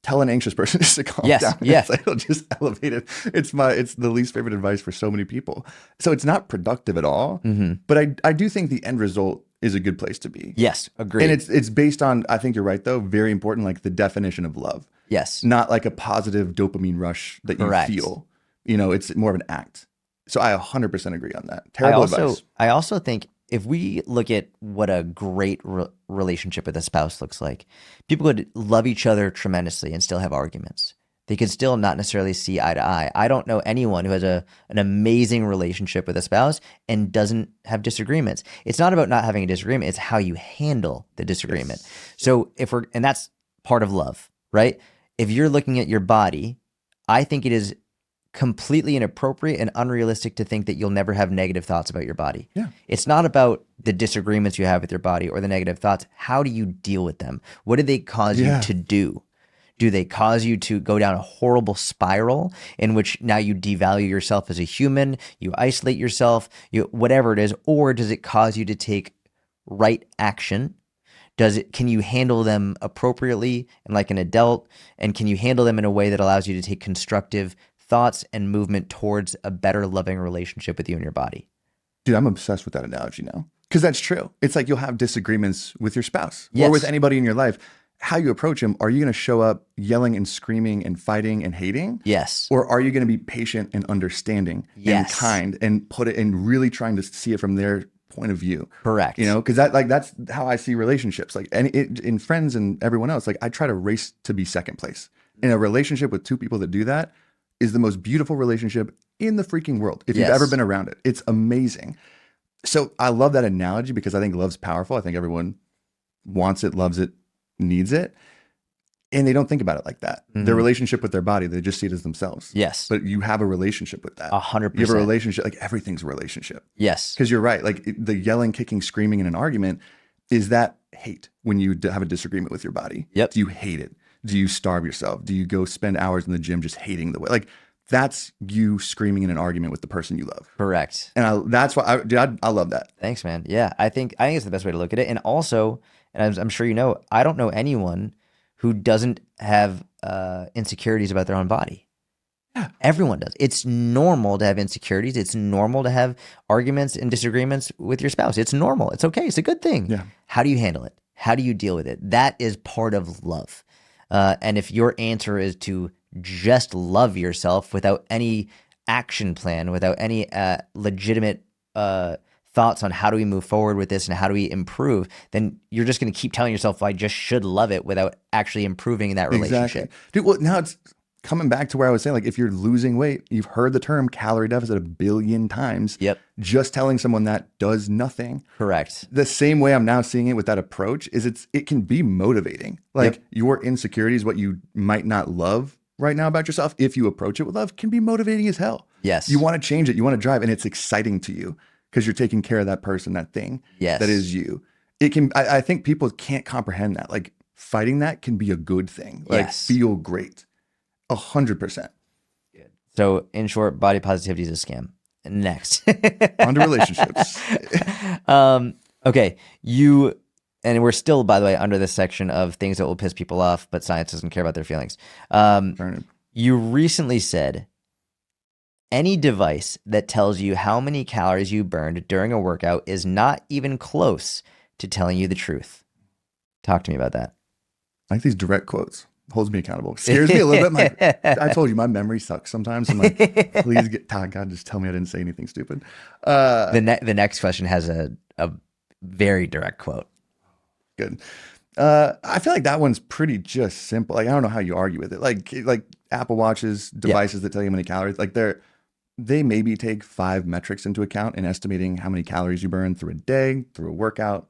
Speaker 2: Tell an anxious person just to calm
Speaker 1: Yes.
Speaker 2: down.
Speaker 1: Yeah.
Speaker 2: It's like it'll just elevate it. It's the least favorite advice for so many people. So it's not productive at all.
Speaker 1: Hmm.
Speaker 2: But I do think the end result is a good place to be.
Speaker 1: Yes.
Speaker 2: And
Speaker 1: Agreed.
Speaker 2: it's based on, I think you're right though, very important, like the definition of love,
Speaker 1: Yes.
Speaker 2: not like a positive dopamine rush that you
Speaker 1: Correct.
Speaker 2: feel. It's more of an act. So I 100% agree on that.
Speaker 1: I
Speaker 2: Terrible
Speaker 1: also
Speaker 2: advice.
Speaker 1: I also think if we look at what a great relationship with a spouse looks like, people could love each other tremendously and still have arguments. They could still not necessarily see eye to eye. I don't know anyone who has an amazing relationship with a spouse and doesn't have disagreements. It's not about not having a disagreement, it's how you handle the disagreement.
Speaker 2: Yes.
Speaker 1: So and that's part of love, right? If you're looking at your body, I think it is completely inappropriate and unrealistic to think that you'll never have negative thoughts about your body.
Speaker 2: Yeah.
Speaker 1: It's not about the disagreements you have with your body or the negative thoughts. How do you deal with them? What do they cause you
Speaker 2: Yeah.
Speaker 1: to do? Do they cause you to go down a horrible spiral in which now you devalue yourself as a human, you isolate yourself, whatever it is, or does it cause you to take right action? Can you handle them appropriately and like an adult, and can you handle them in a way that allows you to take constructive thoughts and movement towards a better loving relationship with you and your body?
Speaker 2: Dude, I'm obsessed with that analogy now because that's true. It's like you'll have disagreements with your spouse or with
Speaker 1: Yes.
Speaker 2: anybody in your life. How you approach them, are you going to show up yelling and screaming and fighting and hating?
Speaker 1: Yes.
Speaker 2: Or are you going to be patient and understanding and
Speaker 1: Yes.
Speaker 2: kind and put it and really trying to see it from their point of view?
Speaker 1: Correct.
Speaker 2: Because that's how I see relationships. Like in friends and everyone else, like I try to race to be second place. In a relationship with two people that do that is the most beautiful relationship in the freaking world. If you've ever
Speaker 1: Yes.
Speaker 2: been around it, it's amazing. So I love that analogy because I think love's powerful. I think everyone wants it, loves it, needs it. And they don't think about it like that. Their
Speaker 1: Mhm.
Speaker 2: relationship with their body, they just see it as themselves.
Speaker 1: Yes.
Speaker 2: But you have a relationship with that.
Speaker 1: A hundred
Speaker 2: You have a
Speaker 1: percent.
Speaker 2: relationship, like everything's a relationship.
Speaker 1: Yes.
Speaker 2: Because you're right. Like the yelling, kicking, screaming in an argument is that hate when you have a disagreement with your body.
Speaker 1: Yep.
Speaker 2: Do you hate it? Do you starve yourself? Do you go spend hours in the gym just hating the way? Like that's you screaming in an argument with the person you love.
Speaker 1: Correct.
Speaker 2: And that's why I love that.
Speaker 1: Thanks, man. Yeah, I think it's the best way to look at it. And also, and I'm sure you know, I don't know anyone who doesn't have insecurities about their own body.
Speaker 2: Yeah.
Speaker 1: Everyone does. It's normal to have insecurities. It's normal to have arguments and disagreements with your spouse. It's normal. It's okay. It's a good thing.
Speaker 2: Yeah.
Speaker 1: How do you handle it? How do you deal with it? That is part of love. And if your answer is to just love yourself without any action plan, without any legitimate thoughts on how do we move forward with this and how do we improve, then you're just going to keep telling yourself, well, I just should love it without actually improving in that
Speaker 2: Exactly.
Speaker 1: relationship.
Speaker 2: Dude, well, now coming back to where I was saying, like, if you're losing weight, you've heard the term calorie deficit a billion times.
Speaker 1: Yep.
Speaker 2: Just telling someone that does nothing.
Speaker 1: Correct.
Speaker 2: The same way I'm now seeing it with that approach is it can be motivating. Like your insecurities, what you might not love right now about yourself, if you approach it with love, can be motivating as hell.
Speaker 1: Yes.
Speaker 2: You want to change it. You want to drive, and it's exciting to you because you're taking care of that person, that thing that is you. It can, I think people can't comprehend that. Like fighting that can be a good thing. Like feel great. 100%.
Speaker 1: So in short, body positivity is a scam. Next.
Speaker 2: On to relationships.
Speaker 1: Okay. And we're still, by the way, under this section of things that will piss people off, but science doesn't care about their feelings. You recently said, any device that tells you how many calories you burned during a workout is not even close to telling you the truth. Talk to me about that.
Speaker 2: I like these direct quotes. Holds me accountable. Scares me a little bit. I told you my memory sucks sometimes. I'm like, please God, just tell me I didn't say anything stupid.
Speaker 1: The next question has a very direct quote.
Speaker 2: Good. I feel like that one's pretty just simple. Like I don't know how you argue with it. Like Apple Watches, devices that tell you how many calories. Like they maybe take 5 metrics into account in estimating how many calories you burn through a day, through a workout,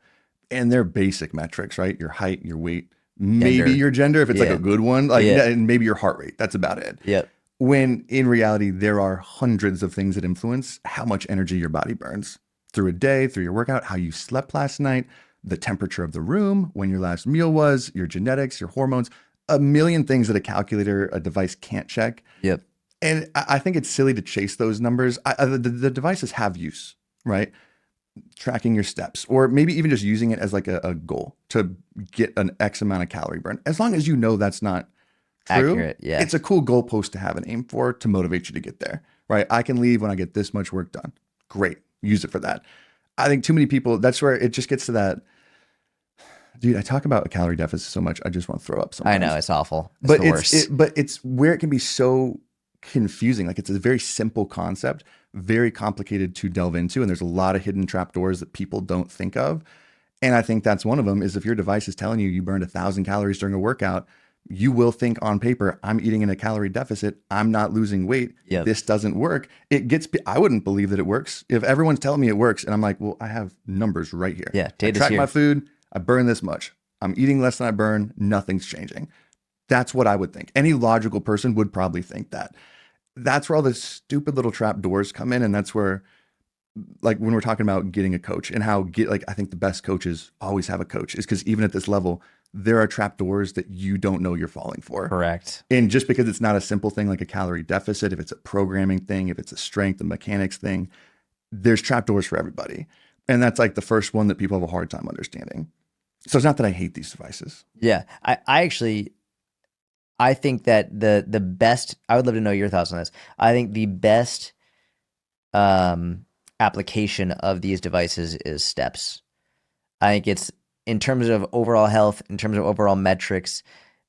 Speaker 2: and they're basic metrics, right? Your height, your weight. Maybe your gender, if it's like a good one, like and maybe your heart rate. That's about it.
Speaker 1: Yep.
Speaker 2: When in reality, there are hundreds of things that influence how much energy your body burns through a day, through your workout, how you slept last night, the temperature of the room, when your last meal was, your genetics, your hormones, a million things that a calculator, a device can't check.
Speaker 1: Yep.
Speaker 2: And I think it's silly to chase those numbers. The devices have use, right? Tracking your steps, or maybe even just using it as like a goal to get an X amount of calorie burn. As long as you know that's not true,
Speaker 1: accurate,
Speaker 2: it's a cool goalpost to have an aim for to motivate you to get there, right? I can leave when I get this much work done. Great. Use it for that. I think too many people, that's where it just gets to that. Dude, I talk about a calorie deficit so much, I just want to throw up sometimes.
Speaker 1: I know, it's awful. It's the worst.
Speaker 2: But it's where it can be so confusing. Like it's a very simple concept, very complicated to delve into. And there's a lot of hidden trapdoors that people don't think of. And I think that's one of them is if your device is telling you you burned 1,000 calories during a workout, you will think on paper, I'm eating in a calorie deficit. I'm not losing weight.
Speaker 1: Yep.
Speaker 2: This doesn't work. I wouldn't believe that it works. If everyone's telling me it works and I'm like, well, I have numbers right here.
Speaker 1: Yeah,
Speaker 2: I track my food. I burn this much. I'm eating less than I burn. Nothing's changing. That's what I would think. Any logical person would probably think that. That's where all the stupid little trap doors come in. And that's where, like when we're talking about getting a coach and how I think the best coaches always have a coach is because even at this level, there are trap doors that you don't know you're falling for.
Speaker 1: Correct.
Speaker 2: And just because it's not a simple thing like a calorie deficit, if it's a programming thing, if it's a strength and mechanics thing, there's trap doors for everybody. And that's like the first one that people have a hard time understanding. So it's not that I hate these devices.
Speaker 1: Yeah. I think that the best, I would love to know your thoughts on this. I think the best application of these devices is steps. I think it's in terms of overall health, in terms of overall metrics,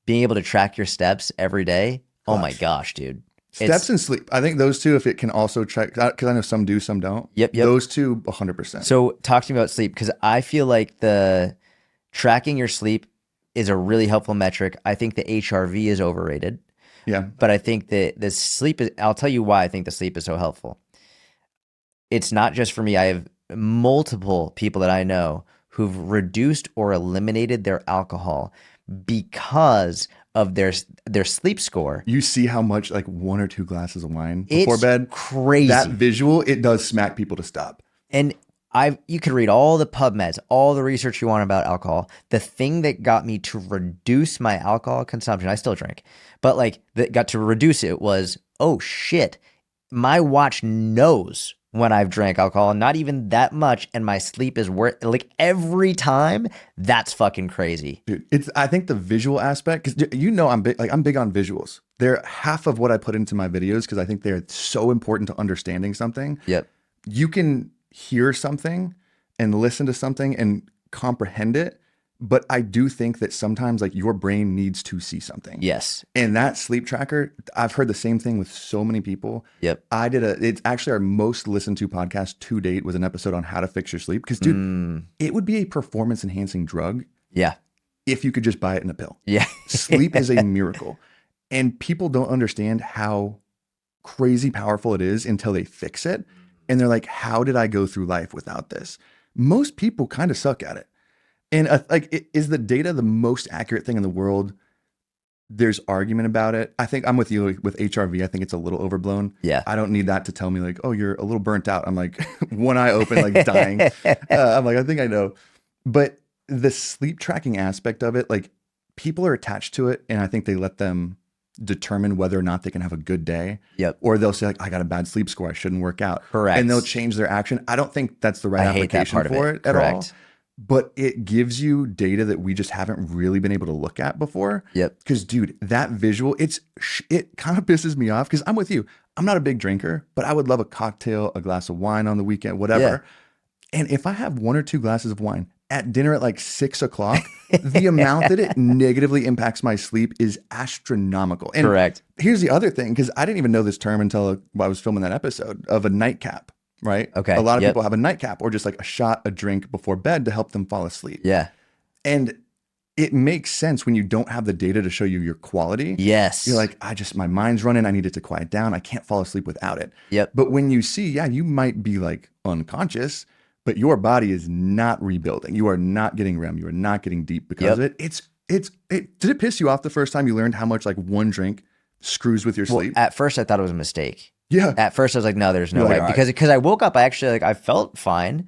Speaker 1: being able to track your steps every day. Oh my gosh, dude.
Speaker 2: Steps and sleep. I think those two, if it can also check, because I know some do, some don't.
Speaker 1: Yep.
Speaker 2: Those two, 100%.
Speaker 1: So talk to me about sleep, because I feel like the tracking your sleep is a really helpful metric. I think the HRV is overrated.
Speaker 2: Yeah.
Speaker 1: But I think that the sleep is, I'll tell you why I think the sleep is so helpful. It's not just for me. I have multiple people that I know who've reduced or eliminated their alcohol because of their sleep score.
Speaker 2: You see how much, like 1 or 2 glasses of wine before bed?
Speaker 1: Crazy.
Speaker 2: That visual, it does smack people to stop.
Speaker 1: And you could read all the PubMeds, all the research you want about alcohol. The thing that got me to reduce my alcohol consumption, I still drink, but like that got to reduce it was, oh shit, my watch knows when I've drank alcohol, not even that much, and my sleep is worth, like every time. That's fucking crazy.
Speaker 2: Dude, I think the visual aspect, because I'm big on visuals. They're half of what I put into my videos because I think they're so important to understanding something.
Speaker 1: Yep.
Speaker 2: You can hear something and listen to something and comprehend it, but I do think that sometimes like your brain needs to see something.
Speaker 1: Yes.
Speaker 2: And that sleep tracker, I've heard the same thing with so many people.
Speaker 1: Yep.
Speaker 2: It's actually our most listened to podcast to date was an episode on how to fix your sleep. Because dude, it would be a performance enhancing drug.
Speaker 1: Yeah.
Speaker 2: If you could just buy it in a pill.
Speaker 1: Yeah.
Speaker 2: Sleep is a miracle. And people don't understand how crazy powerful it is until they fix it. And they're like, how did I go through life without this? Most people kind of suck at it. And is the data the most accurate thing in the world? There's argument about it. I think I'm with you with HRV. I think it's a little overblown.
Speaker 1: Yeah.
Speaker 2: I don't need that to tell me like, oh, you're a little burnt out. I'm like one eye open, like dying. I'm like, I think I know. But the sleep tracking aspect of it, like people are attached to it. And I think they let them determine whether or not they can have a good day.
Speaker 1: Yep.
Speaker 2: Or they'll say like, I got a bad sleep score, I shouldn't work out.
Speaker 1: Correct.
Speaker 2: And they'll change their action. I don't think that's the right
Speaker 1: I hate that
Speaker 2: application
Speaker 1: part of
Speaker 2: for
Speaker 1: it.
Speaker 2: it at all.
Speaker 1: Correct.
Speaker 2: But it gives you data that we just haven't really been able to look at before.
Speaker 1: Yep.
Speaker 2: Because, dude, that visual, it kind of pisses me off because I'm with you. I'm not a big drinker, but I would love a cocktail, a glass of wine on the weekend, whatever. Yeah. And if I have 1 or 2 glasses of wine at dinner at like 6 o'clock, the amount that it negatively impacts my sleep is astronomical. And
Speaker 1: correct.
Speaker 2: Here's the other thing, because I didn't even know this term until I was filming that episode of a nightcap. Right?
Speaker 1: Okay.
Speaker 2: A lot of people have a nightcap or just like a shot, a drink before bed to help them fall asleep.
Speaker 1: Yeah.
Speaker 2: And it makes sense when you don't have the data to show you your quality.
Speaker 1: Yes.
Speaker 2: You're like, my mind's running. I need it to quiet down. I can't fall asleep without it.
Speaker 1: Yep.
Speaker 2: But when you see, you might be like unconscious, but your body is not rebuilding. You are not getting REM. You are not getting deep because of it. Did it piss you off the first time you learned how much like one drink screws with your sleep?
Speaker 1: At first I thought it was a mistake.
Speaker 2: Yeah.
Speaker 1: At first I was like, no, there's no way.
Speaker 2: Like,
Speaker 1: because I woke up, I actually like, I felt fine.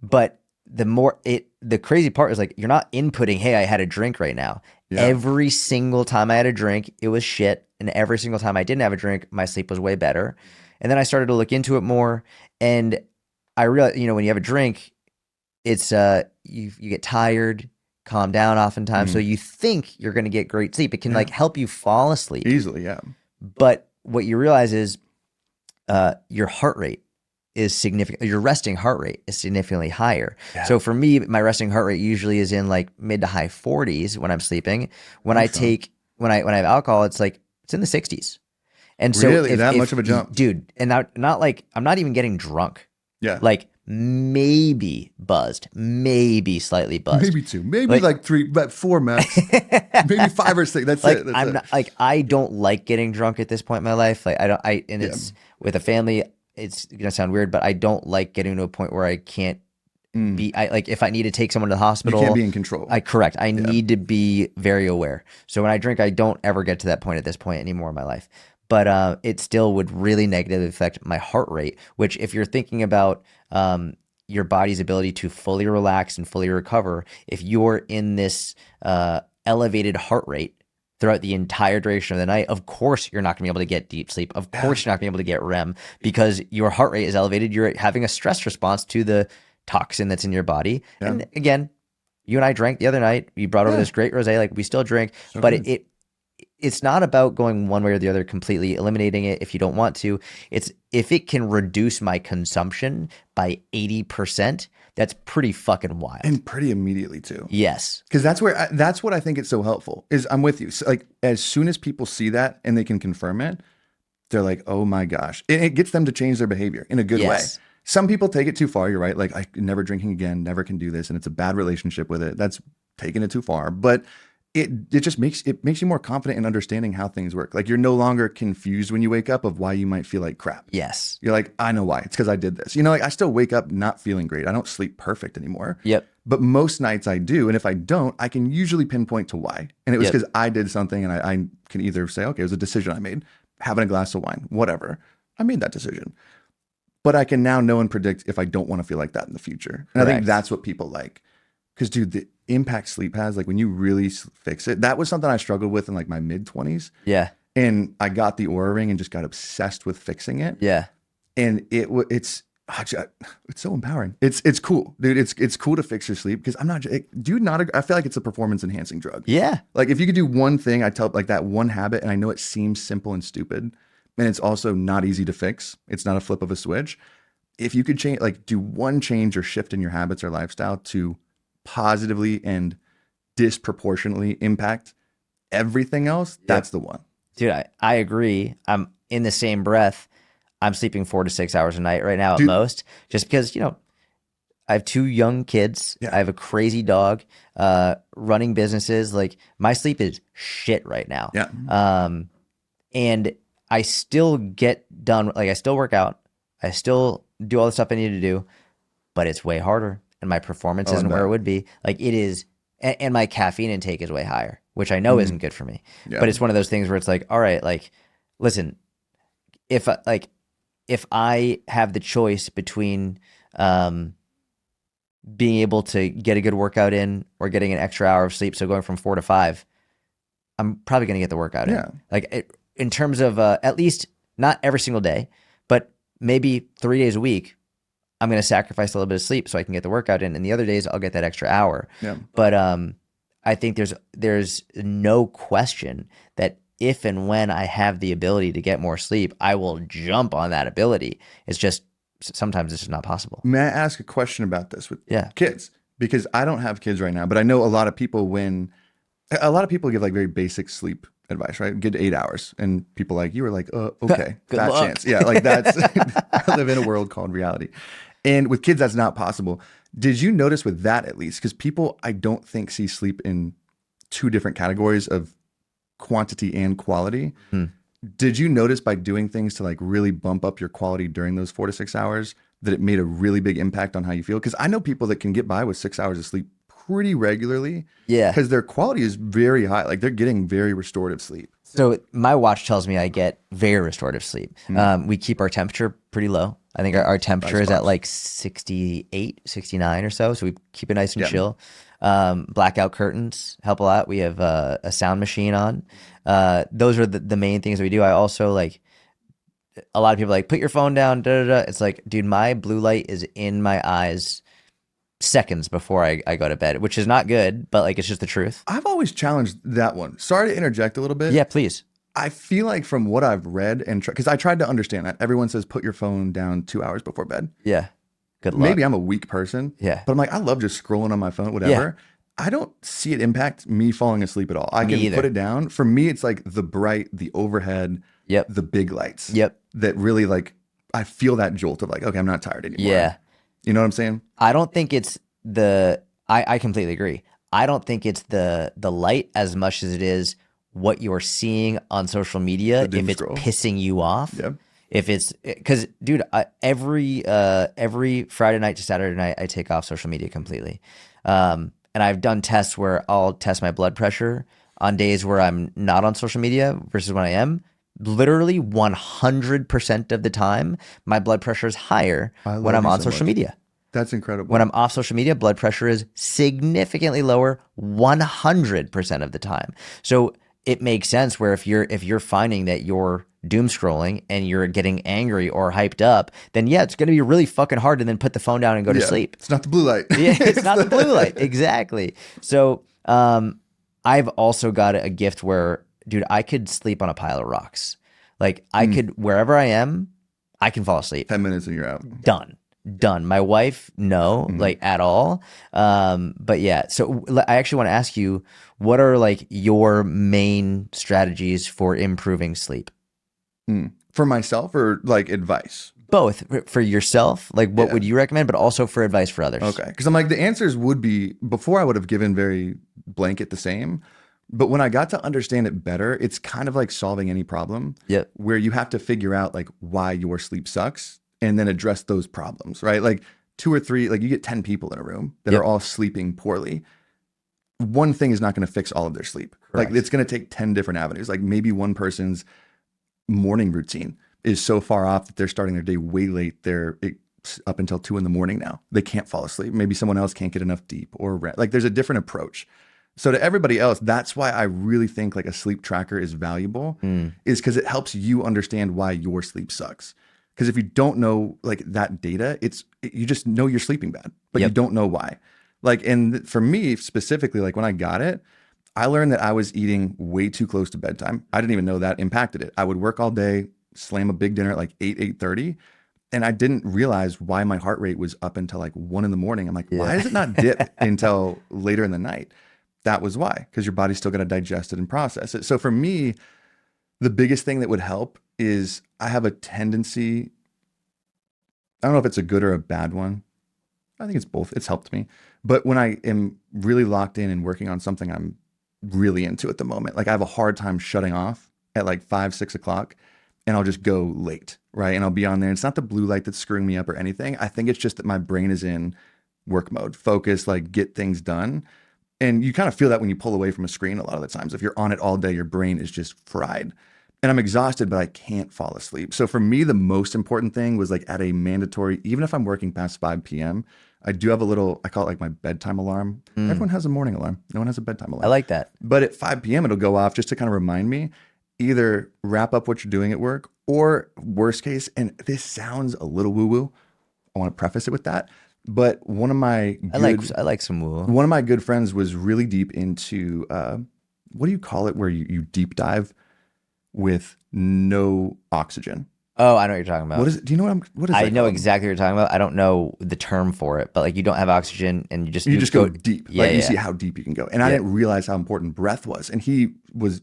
Speaker 1: But the crazy part is like, you're not inputting, hey, I had a drink right now. Yeah. Every single time I had a drink, it was shit. And every single time I didn't have a drink, my sleep was way better. And then I started to look into it more. And I realized, when you have a drink, it's, you get tired, calm down oftentimes. So you think you're going to get great sleep. It can like help you fall asleep.
Speaker 2: Easily. Yeah.
Speaker 1: But what you realize is your heart rate is significant. Your resting heart rate is significantly higher. Yeah. So for me, my resting heart rate usually is in like mid to high 40s when I'm sleeping. When I have alcohol, it's in the 60s. And so
Speaker 2: really that much of a jump,
Speaker 1: dude. And not like I'm not even getting drunk.
Speaker 2: Yeah,
Speaker 1: like maybe buzzed, maybe slightly buzzed,
Speaker 2: maybe 2, maybe like 3, but 4 max, maybe 5 or 6. That's it.
Speaker 1: I'm not like I don't like getting drunk at this point in my life. Like it's with a family. It's gonna sound weird, but I don't like getting to a point where I can't be. If I need to take someone to the hospital,
Speaker 2: you can't be in control.
Speaker 1: I need to be very aware. So when I drink, I don't ever get to that point at this point anymore in my life. But it still would really negatively affect my heart rate, which if you're thinking about your body's ability to fully relax and fully recover, if you're in this elevated heart rate throughout the entire duration of the night, of course you're not going to be able to get deep sleep. Of course you're not going to be able to get REM because your heart rate is elevated. You're having a stress response to the toxin that's in your body. Yeah. And again, you and I drank the other night. You brought over this great rosé, like we still drink, but it's not about going one way or the other, completely eliminating it if you don't want to. It's if it can reduce my consumption by 80%, that's pretty fucking wild.
Speaker 2: And pretty immediately too.
Speaker 1: Yes.
Speaker 2: Because that's what I think it's so helpful is I'm with you. So like as soon as people see that and they can confirm it, they're like, oh my gosh. And it gets them to change their behavior in a good way. Some people take it too far. You're right. Like I never drinking again, never can do this. And it's a bad relationship with it. That's taking it too far. But it just makes you more confident in understanding how things work. Like you're no longer confused when you wake up of why you might feel like crap.
Speaker 1: Yes.
Speaker 2: You're like, I know why. It's because I did this. Like I still wake up not feeling great. I don't sleep perfect anymore.
Speaker 1: Yep.
Speaker 2: But most nights I do. And if I don't, I can usually pinpoint to why. And it was because I did something and I can either say, okay, it was a decision I made, having a glass of wine, whatever. I made that decision. But I can now know and predict if I don't want to feel like that in the future. And I think that's what people like. Because dude, the impact sleep has, like when you really fix it, that was something I struggled with in like my mid 20s.
Speaker 1: Yeah.
Speaker 2: And I got the Oura Ring and just got obsessed with fixing it.
Speaker 1: Yeah.
Speaker 2: And it's so empowering. It's cool, dude. It's cool to fix your sleep because I feel like it's a performance enhancing drug.
Speaker 1: Yeah.
Speaker 2: Like if you could do one thing, I tell like that one habit, and I know it seems simple and stupid, and it's also not easy to fix. It's not a flip of a switch. If you could change, like do one change or shift in your habits or lifestyle to positively and disproportionately impact everything else, that's the one.
Speaker 1: Dude, I agree. I'm in the same breath. I'm sleeping 4 to 6 hours a night right now at most, just because, I have two young kids.
Speaker 2: Yeah.
Speaker 1: I have a crazy dog, running businesses. Like my sleep is shit right now.
Speaker 2: Yeah.
Speaker 1: And I still get done. Like I still work out. I still do all the stuff I need to do, but it's way harder and my performance
Speaker 2: Oh, I
Speaker 1: isn't where it
Speaker 2: bet.
Speaker 1: would be. Like it is, and my caffeine intake is way higher, which I know isn't
Speaker 2: Mm,
Speaker 1: good for me.
Speaker 2: yeah.
Speaker 1: But it's one of those things where it's like, all right, like, listen, like if I have the choice between um, being able to get a good workout in or getting an extra hour of sleep, so going from 4 to 5, I'm probably going to get the workout in.
Speaker 2: Yeah.
Speaker 1: In terms of at least not every single day, but maybe 3 days a week, I'm going to sacrifice a little bit of sleep so I can get the workout in, and the other days I'll get that extra hour.
Speaker 2: Yeah.
Speaker 1: But I think there's no question that if and when I have the ability to get more sleep, I will jump on that ability. It's just sometimes it's just not possible.
Speaker 2: May I ask a question about this with
Speaker 1: Yeah.
Speaker 2: kids? Because I don't have kids right now, but I know a lot of people give like very basic sleep advice, right? Get 8 hours. And people like you are like, okay,
Speaker 1: Good
Speaker 2: fat
Speaker 1: luck.
Speaker 2: chance. Yeah, like that's, I live in a world called reality. And with kids, that's not possible. Did you notice with that at least? Because people, I don't think, see sleep in two different categories of quantity and quality.
Speaker 1: Hmm.
Speaker 2: Did you notice by doing things to like really bump up your quality during those 4 to 6 hours that it made a really big impact on how you feel? Because I know people that can get by with 6 hours of sleep pretty regularly
Speaker 1: Yeah.
Speaker 2: because their quality is very high. Like they're getting very restorative sleep.
Speaker 1: So my watch tells me I get very restorative sleep. We keep our temperature pretty low. I think our temperature is at
Speaker 2: Icebox.
Speaker 1: like 68, 69 or so. So we keep it nice and
Speaker 2: Yeah.
Speaker 1: chill. Blackout curtains help a lot. We have a sound machine on. Those are the main things that we do. I also like a lot of people like put your phone down. Da, da, da. It's like, dude, my blue light is in my eyes seconds before I go to bed, which is not good, but like it's just the truth.
Speaker 2: I've always challenged that one. Sorry to interject a little bit.
Speaker 1: Yeah, please.
Speaker 2: I feel like from what I've read and because I tried to understand that everyone says put your phone down 2 hours before bed.
Speaker 1: Yeah. Good luck.
Speaker 2: Maybe I'm a weak person,
Speaker 1: Yeah.
Speaker 2: but I'm like, I love just scrolling on my phone,
Speaker 1: Yeah.
Speaker 2: whatever. I don't see it impact me falling asleep at all. I
Speaker 1: Me
Speaker 2: can
Speaker 1: either.
Speaker 2: put it down. For me, it's like the bright, the overhead,
Speaker 1: Yep.
Speaker 2: the big lights
Speaker 1: Yep.
Speaker 2: that really like, I feel that jolt of like, okay, I'm not tired anymore.
Speaker 1: Yeah.
Speaker 2: You know what I'm saying?
Speaker 1: I don't think it's I completely agree. I don't think it's the light as much as it is what you're seeing on social media.
Speaker 2: The doom
Speaker 1: If it's
Speaker 2: scroll.
Speaker 1: pissing you off,
Speaker 2: Yep.
Speaker 1: if it's because, dude, every Friday night to Saturday night, I take off social media completely. And I've done tests where I'll test my blood pressure on days where I'm not on social media versus when I am. Literally 100% of the time, my blood pressure is higher
Speaker 2: I
Speaker 1: when
Speaker 2: love
Speaker 1: I'm
Speaker 2: you
Speaker 1: on
Speaker 2: so
Speaker 1: social
Speaker 2: much.
Speaker 1: media.
Speaker 2: That's incredible.
Speaker 1: When I'm off social media, blood pressure is significantly lower 100% of the time. So it makes sense where if you're finding that you're doom scrolling and you're getting angry or hyped up, then yeah, it's going to be really fucking hard to then put the phone down and go to
Speaker 2: Yeah.
Speaker 1: sleep.
Speaker 2: It's not the blue light.
Speaker 1: Yeah, it's not the blue light. Exactly. So I've also got a gift where, dude, I could sleep on a pile of rocks. Like I could, wherever I am, I can fall asleep.
Speaker 2: 10 minutes and you're out.
Speaker 1: Done. My wife, no, like at all. But yeah, so I actually want to ask you, what are like your main strategies for improving sleep?
Speaker 2: For myself or like advice?
Speaker 1: Both for yourself, like what
Speaker 2: Yeah.
Speaker 1: would you recommend, but also for advice for others.
Speaker 2: Okay. Because I'm like, the answers would be, before I would have given very blanket the same. But when I got to understand it better, it's kind of like solving any problem.
Speaker 1: Yep.
Speaker 2: Where you have to figure out like why your sleep sucks and then address those problems, right? Like 2 or 3, like you get 10 people in a room that
Speaker 1: Yep.
Speaker 2: are all sleeping poorly. One thing is not going to fix all of their sleep.
Speaker 1: Correct.
Speaker 2: Like it's going to take 10 different avenues. Like maybe one person's morning routine is so far off that they're starting their day way late. It's up until 2 a.m. now. They can't fall asleep. Maybe someone else can't get enough deep or rest. Like there's a different approach. So to everybody else, that's why I really think like a sleep tracker is valuable, is because it helps you understand why your sleep sucks. Because if you don't know like that data, you just know you're sleeping bad, but you
Speaker 1: Yep.
Speaker 2: don't know why. Like, and for me specifically, like when I got it, I learned that I was eating way too close to bedtime. I didn't even know that impacted it. I would work all day, slam a big dinner at like 8:30. And I didn't realize why my heart rate was up until like 1 a.m. I'm like, why does it not dip until later in the night? That was why, because your body's still got to digest it and process it. So for me, the biggest thing that would help is I have a tendency, I don't know if it's a good or a bad one. I think it's both. It's helped me. But when I am really locked in and working on something I'm really into at the moment, like I have a hard time shutting off at like 5, 6 o'clock, and I'll just go late, right? And I'll be on there. It's not the blue light that's screwing me up or anything. I think it's just that my brain is in work mode, focus, like get things done. And you kind of feel that when you pull away from a screen a lot of the times. If you're on it all day, your brain is just fried. And I'm exhausted, but I can't fall asleep. So for me, the most important thing was like at a mandatory, even if I'm working past 5 p.m., I do have a little, I call it like my bedtime alarm. Everyone has a morning alarm. No one has a bedtime
Speaker 1: I
Speaker 2: alarm.
Speaker 1: like that.
Speaker 2: But at 5 p.m., it'll go off just to kind of remind me, either wrap up what you're doing at work, or worst case, and this sounds a little woo-woo, I want to preface it with that. But
Speaker 1: I like some woo.
Speaker 2: one of my good friends was really deep into, what do you call it, where you deep dive with no oxygen?
Speaker 1: Oh, I know what you're talking about.
Speaker 2: What is it? Do you know what is
Speaker 1: I
Speaker 2: that
Speaker 1: know
Speaker 2: called?
Speaker 1: exactly what you're talking about. I don't know the term for it, but like you don't have oxygen and you
Speaker 2: You just go deep.
Speaker 1: Yeah,
Speaker 2: Like you
Speaker 1: yeah.
Speaker 2: see how deep you can go. And I didn't realize how important breath was. And he was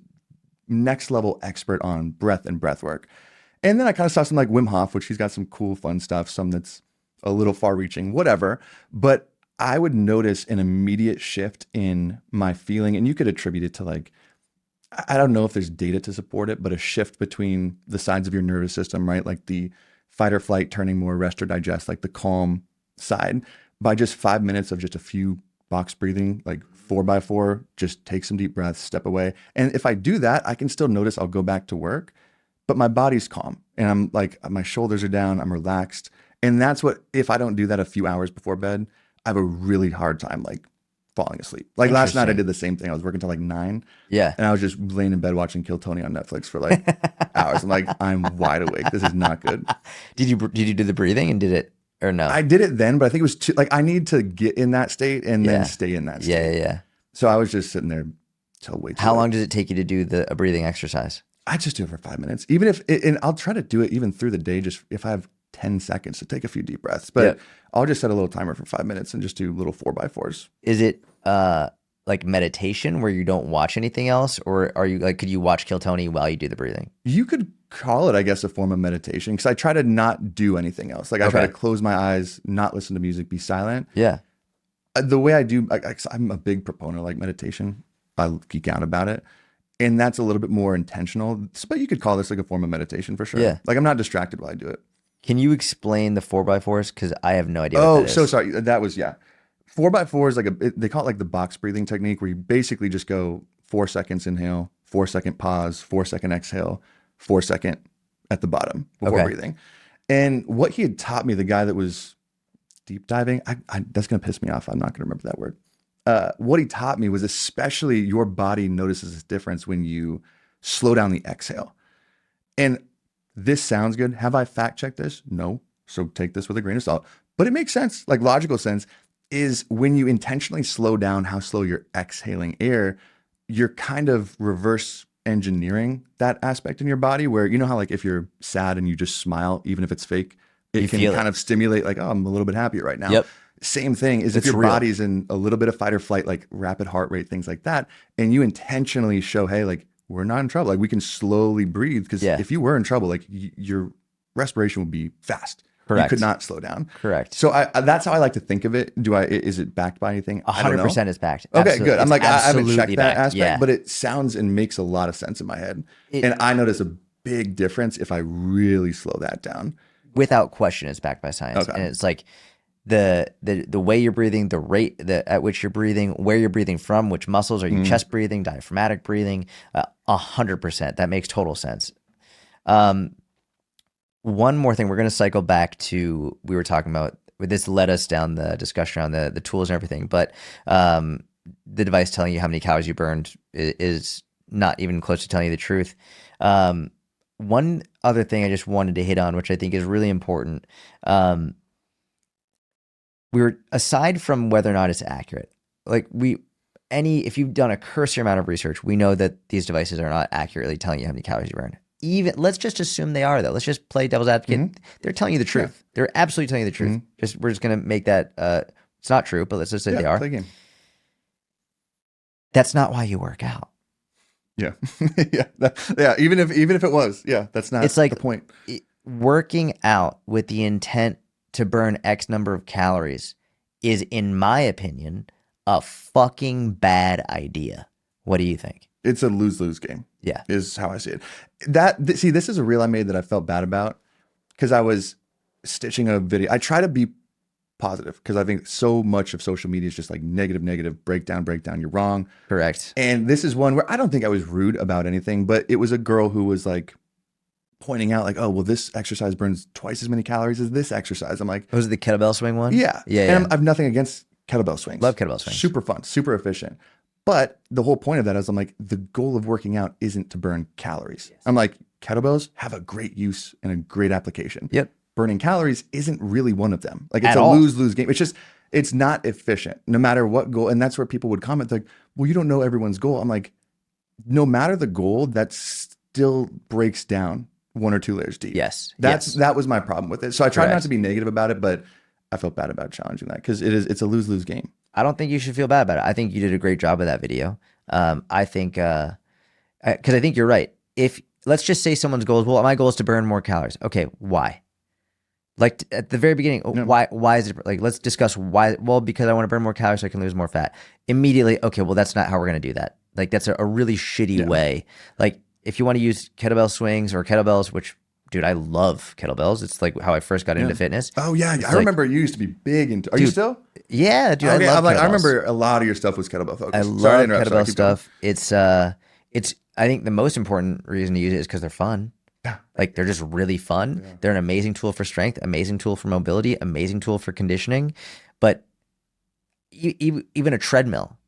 Speaker 2: next level expert on breath and breath work. And then I kind of saw some like Wim Hof, which he's got some cool, fun stuff, some that's a little far reaching, whatever. But I would notice an immediate shift in my feeling. And you could attribute it to like, I don't know if there's data to support it, but a shift between the sides of your nervous system, right? Like the fight or flight turning more rest or digest, like the calm side, by just 5 minutes of just a few box breathing, like 4x4, just take some deep breaths, step away. And if I do that, I can still notice I'll go back to work, but my body's calm and I'm like, my shoulders are down, I'm relaxed. And that's what, if I don't do that a few hours before bed, I have a really hard time like falling asleep. Like last night I did the same thing. I was working till like 9.
Speaker 1: Yeah.
Speaker 2: And I was just laying in bed watching Kill Tony on Netflix for like hours. I'm like, I'm wide awake. This is not good.
Speaker 1: Did you do the breathing and did it or no?
Speaker 2: I did it then, but I think it was too, like, I need to get in that state and then stay in that state.
Speaker 1: Yeah.
Speaker 2: So I was just sitting there till way too
Speaker 1: How
Speaker 2: late.
Speaker 1: long does it take you to do a breathing exercise?
Speaker 2: I just do it for 5 minutes. Even if, and I'll try to do it even through the day, just if I have 10 seconds to take a few deep breaths. But I'll just set a little timer for 5 minutes and just do little 4x4s.
Speaker 1: Is it like meditation where you don't watch anything else, or are you like, could you watch Kill Tony while you do the breathing?
Speaker 2: You could call it, I guess, a form of meditation, because I try to not do anything else. Like I try to close my eyes, not listen to music, be silent.
Speaker 1: Yeah.
Speaker 2: The way I do, I'm a big proponent of like meditation. I geek out about it. And that's a little bit more intentional, but you could call this like a form of meditation for sure.
Speaker 1: Yeah.
Speaker 2: Like I'm not distracted while I do it.
Speaker 1: Can you explain the 4x4s? Because I have no idea what that is.
Speaker 2: So sorry. That was, 4x4 is like they call it like the box breathing technique, where you basically just go 4 seconds inhale, 4 second pause, 4 second exhale, 4 second at the bottom before breathing. And what he had taught me, the guy that was deep diving, that's going to piss me off. I'm not going to remember that word. What he taught me was, especially your body notices this difference when you slow down the exhale. And this sounds good. Have I fact checked this? No. So take this with a grain of salt. But it makes sense, like logical sense, is when you intentionally slow down how slow you're exhaling air, you're kind of reverse engineering that aspect in your body, where you know how like if you're sad and you just smile, even if it's fake, it can kind of stimulate like, oh, I'm a little bit happier right now.
Speaker 1: Yep.
Speaker 2: Same thing is if your body's in a little bit of fight or flight, like rapid heart rate, things like that, and you intentionally show, hey, like we're not in trouble. Like we can slowly breathe, because if you were in trouble, like your respiration would be fast.
Speaker 1: Correct.
Speaker 2: You could not slow down.
Speaker 1: Correct.
Speaker 2: So that's how I like to think of it. Is it backed by anything?
Speaker 1: 100% is backed.
Speaker 2: Okay,
Speaker 1: Absolutely.
Speaker 2: good. I'm like, I haven't checked that
Speaker 1: backed.
Speaker 2: aspect, but it sounds and makes a lot of sense in my head. And I notice a big difference if I really slow that down.
Speaker 1: Without question, it's backed by science. And it's like the way you're breathing, the rate at which you're breathing, where you're breathing from, which muscles, are you chest breathing, diaphragmatic breathing, 100%. That makes total sense. One more thing, we're going to cycle back to, we were talking about, this led us down the discussion around the tools and everything, but the device telling you how many calories you burned is not even close to telling you the truth. One other thing I just wanted to hit on, which I think is really important, aside from whether or not it's accurate, like if you've done a cursory amount of research, we know that these devices are not accurately telling you how many calories you burned. Even let's just assume they are, though. Let's just play devil's advocate. They're telling you the truth. Yeah. They're absolutely telling you the truth. We're just gonna make that it's not true, but let's just say they are.
Speaker 2: Play a game.
Speaker 1: That's not why you work out.
Speaker 2: Yeah, Even if it was, that's not. It's like the point.
Speaker 1: Working out with the intent to burn X number of calories is, in my opinion, a fucking bad idea. What do you think?
Speaker 2: It's a lose-lose game,
Speaker 1: Yeah.
Speaker 2: is how I see it. See, this is a reel I made that I felt bad about because I was stitching a video. I try to be positive because I think so much of social media is just like negative, negative, breakdown, breakdown. You're wrong.
Speaker 1: Correct.
Speaker 2: And this is one where I don't think I was rude about anything, but it was a girl who was like pointing out like, oh, well, this exercise burns twice as many calories as this exercise. I'm like,
Speaker 1: Was it the kettlebell swing one?
Speaker 2: yeah.
Speaker 1: Yeah.
Speaker 2: And I've nothing against kettlebell swings.
Speaker 1: Love kettlebell swings.
Speaker 2: Super fun, super efficient. But the whole point of that is I'm like, the goal of working out isn't to burn calories. I'm like, kettlebells have a great use and a great application.
Speaker 1: Yep.
Speaker 2: Burning calories isn't really one of them. Like it's
Speaker 1: At
Speaker 2: a
Speaker 1: all.
Speaker 2: lose-lose game. It's just, it's not efficient no matter what goal. And that's where people would comment like, well, you don't know everyone's goal. I'm like, no matter the goal, that still breaks down 1 or 2 layers deep.
Speaker 1: Yes.
Speaker 2: That was my problem with it. So I tried not
Speaker 1: Correct.
Speaker 2: to be negative about it, but I felt bad about challenging that because it's a lose-lose game.
Speaker 1: I don't think you should feel bad about it. I think you did a great job of that video. I think, because I think you're right. If let's just say someone's goal is, well, my goal is to burn more calories. Okay, why? Like at the very beginning, why is it like, let's discuss why. Well, because I want to burn more calories so I can lose more fat. Immediately, okay, well, that's not how we're going to do that. Like that's a really shitty way. Like if you want to use kettlebell swings or kettlebells, which dude, I love kettlebells. It's like how I first got into fitness.
Speaker 2: Oh yeah.
Speaker 1: It's
Speaker 2: I remember you used to be big into, are you still?
Speaker 1: Yeah, dude,
Speaker 2: Okay,
Speaker 1: I love
Speaker 2: I'm like,
Speaker 1: kettlebells.
Speaker 2: I remember a lot of your stuff was kettlebell focused.
Speaker 1: I
Speaker 2: Sorry to
Speaker 1: love
Speaker 2: interrupt. Sorry,
Speaker 1: kettlebell
Speaker 2: keep going.
Speaker 1: stuff. It's I think the most important reason to use it is because they're fun.
Speaker 2: Yeah.
Speaker 1: Like they're just really fun.
Speaker 2: Yeah.
Speaker 1: They're an amazing tool for strength, amazing tool for mobility, amazing tool for conditioning. But even a treadmill,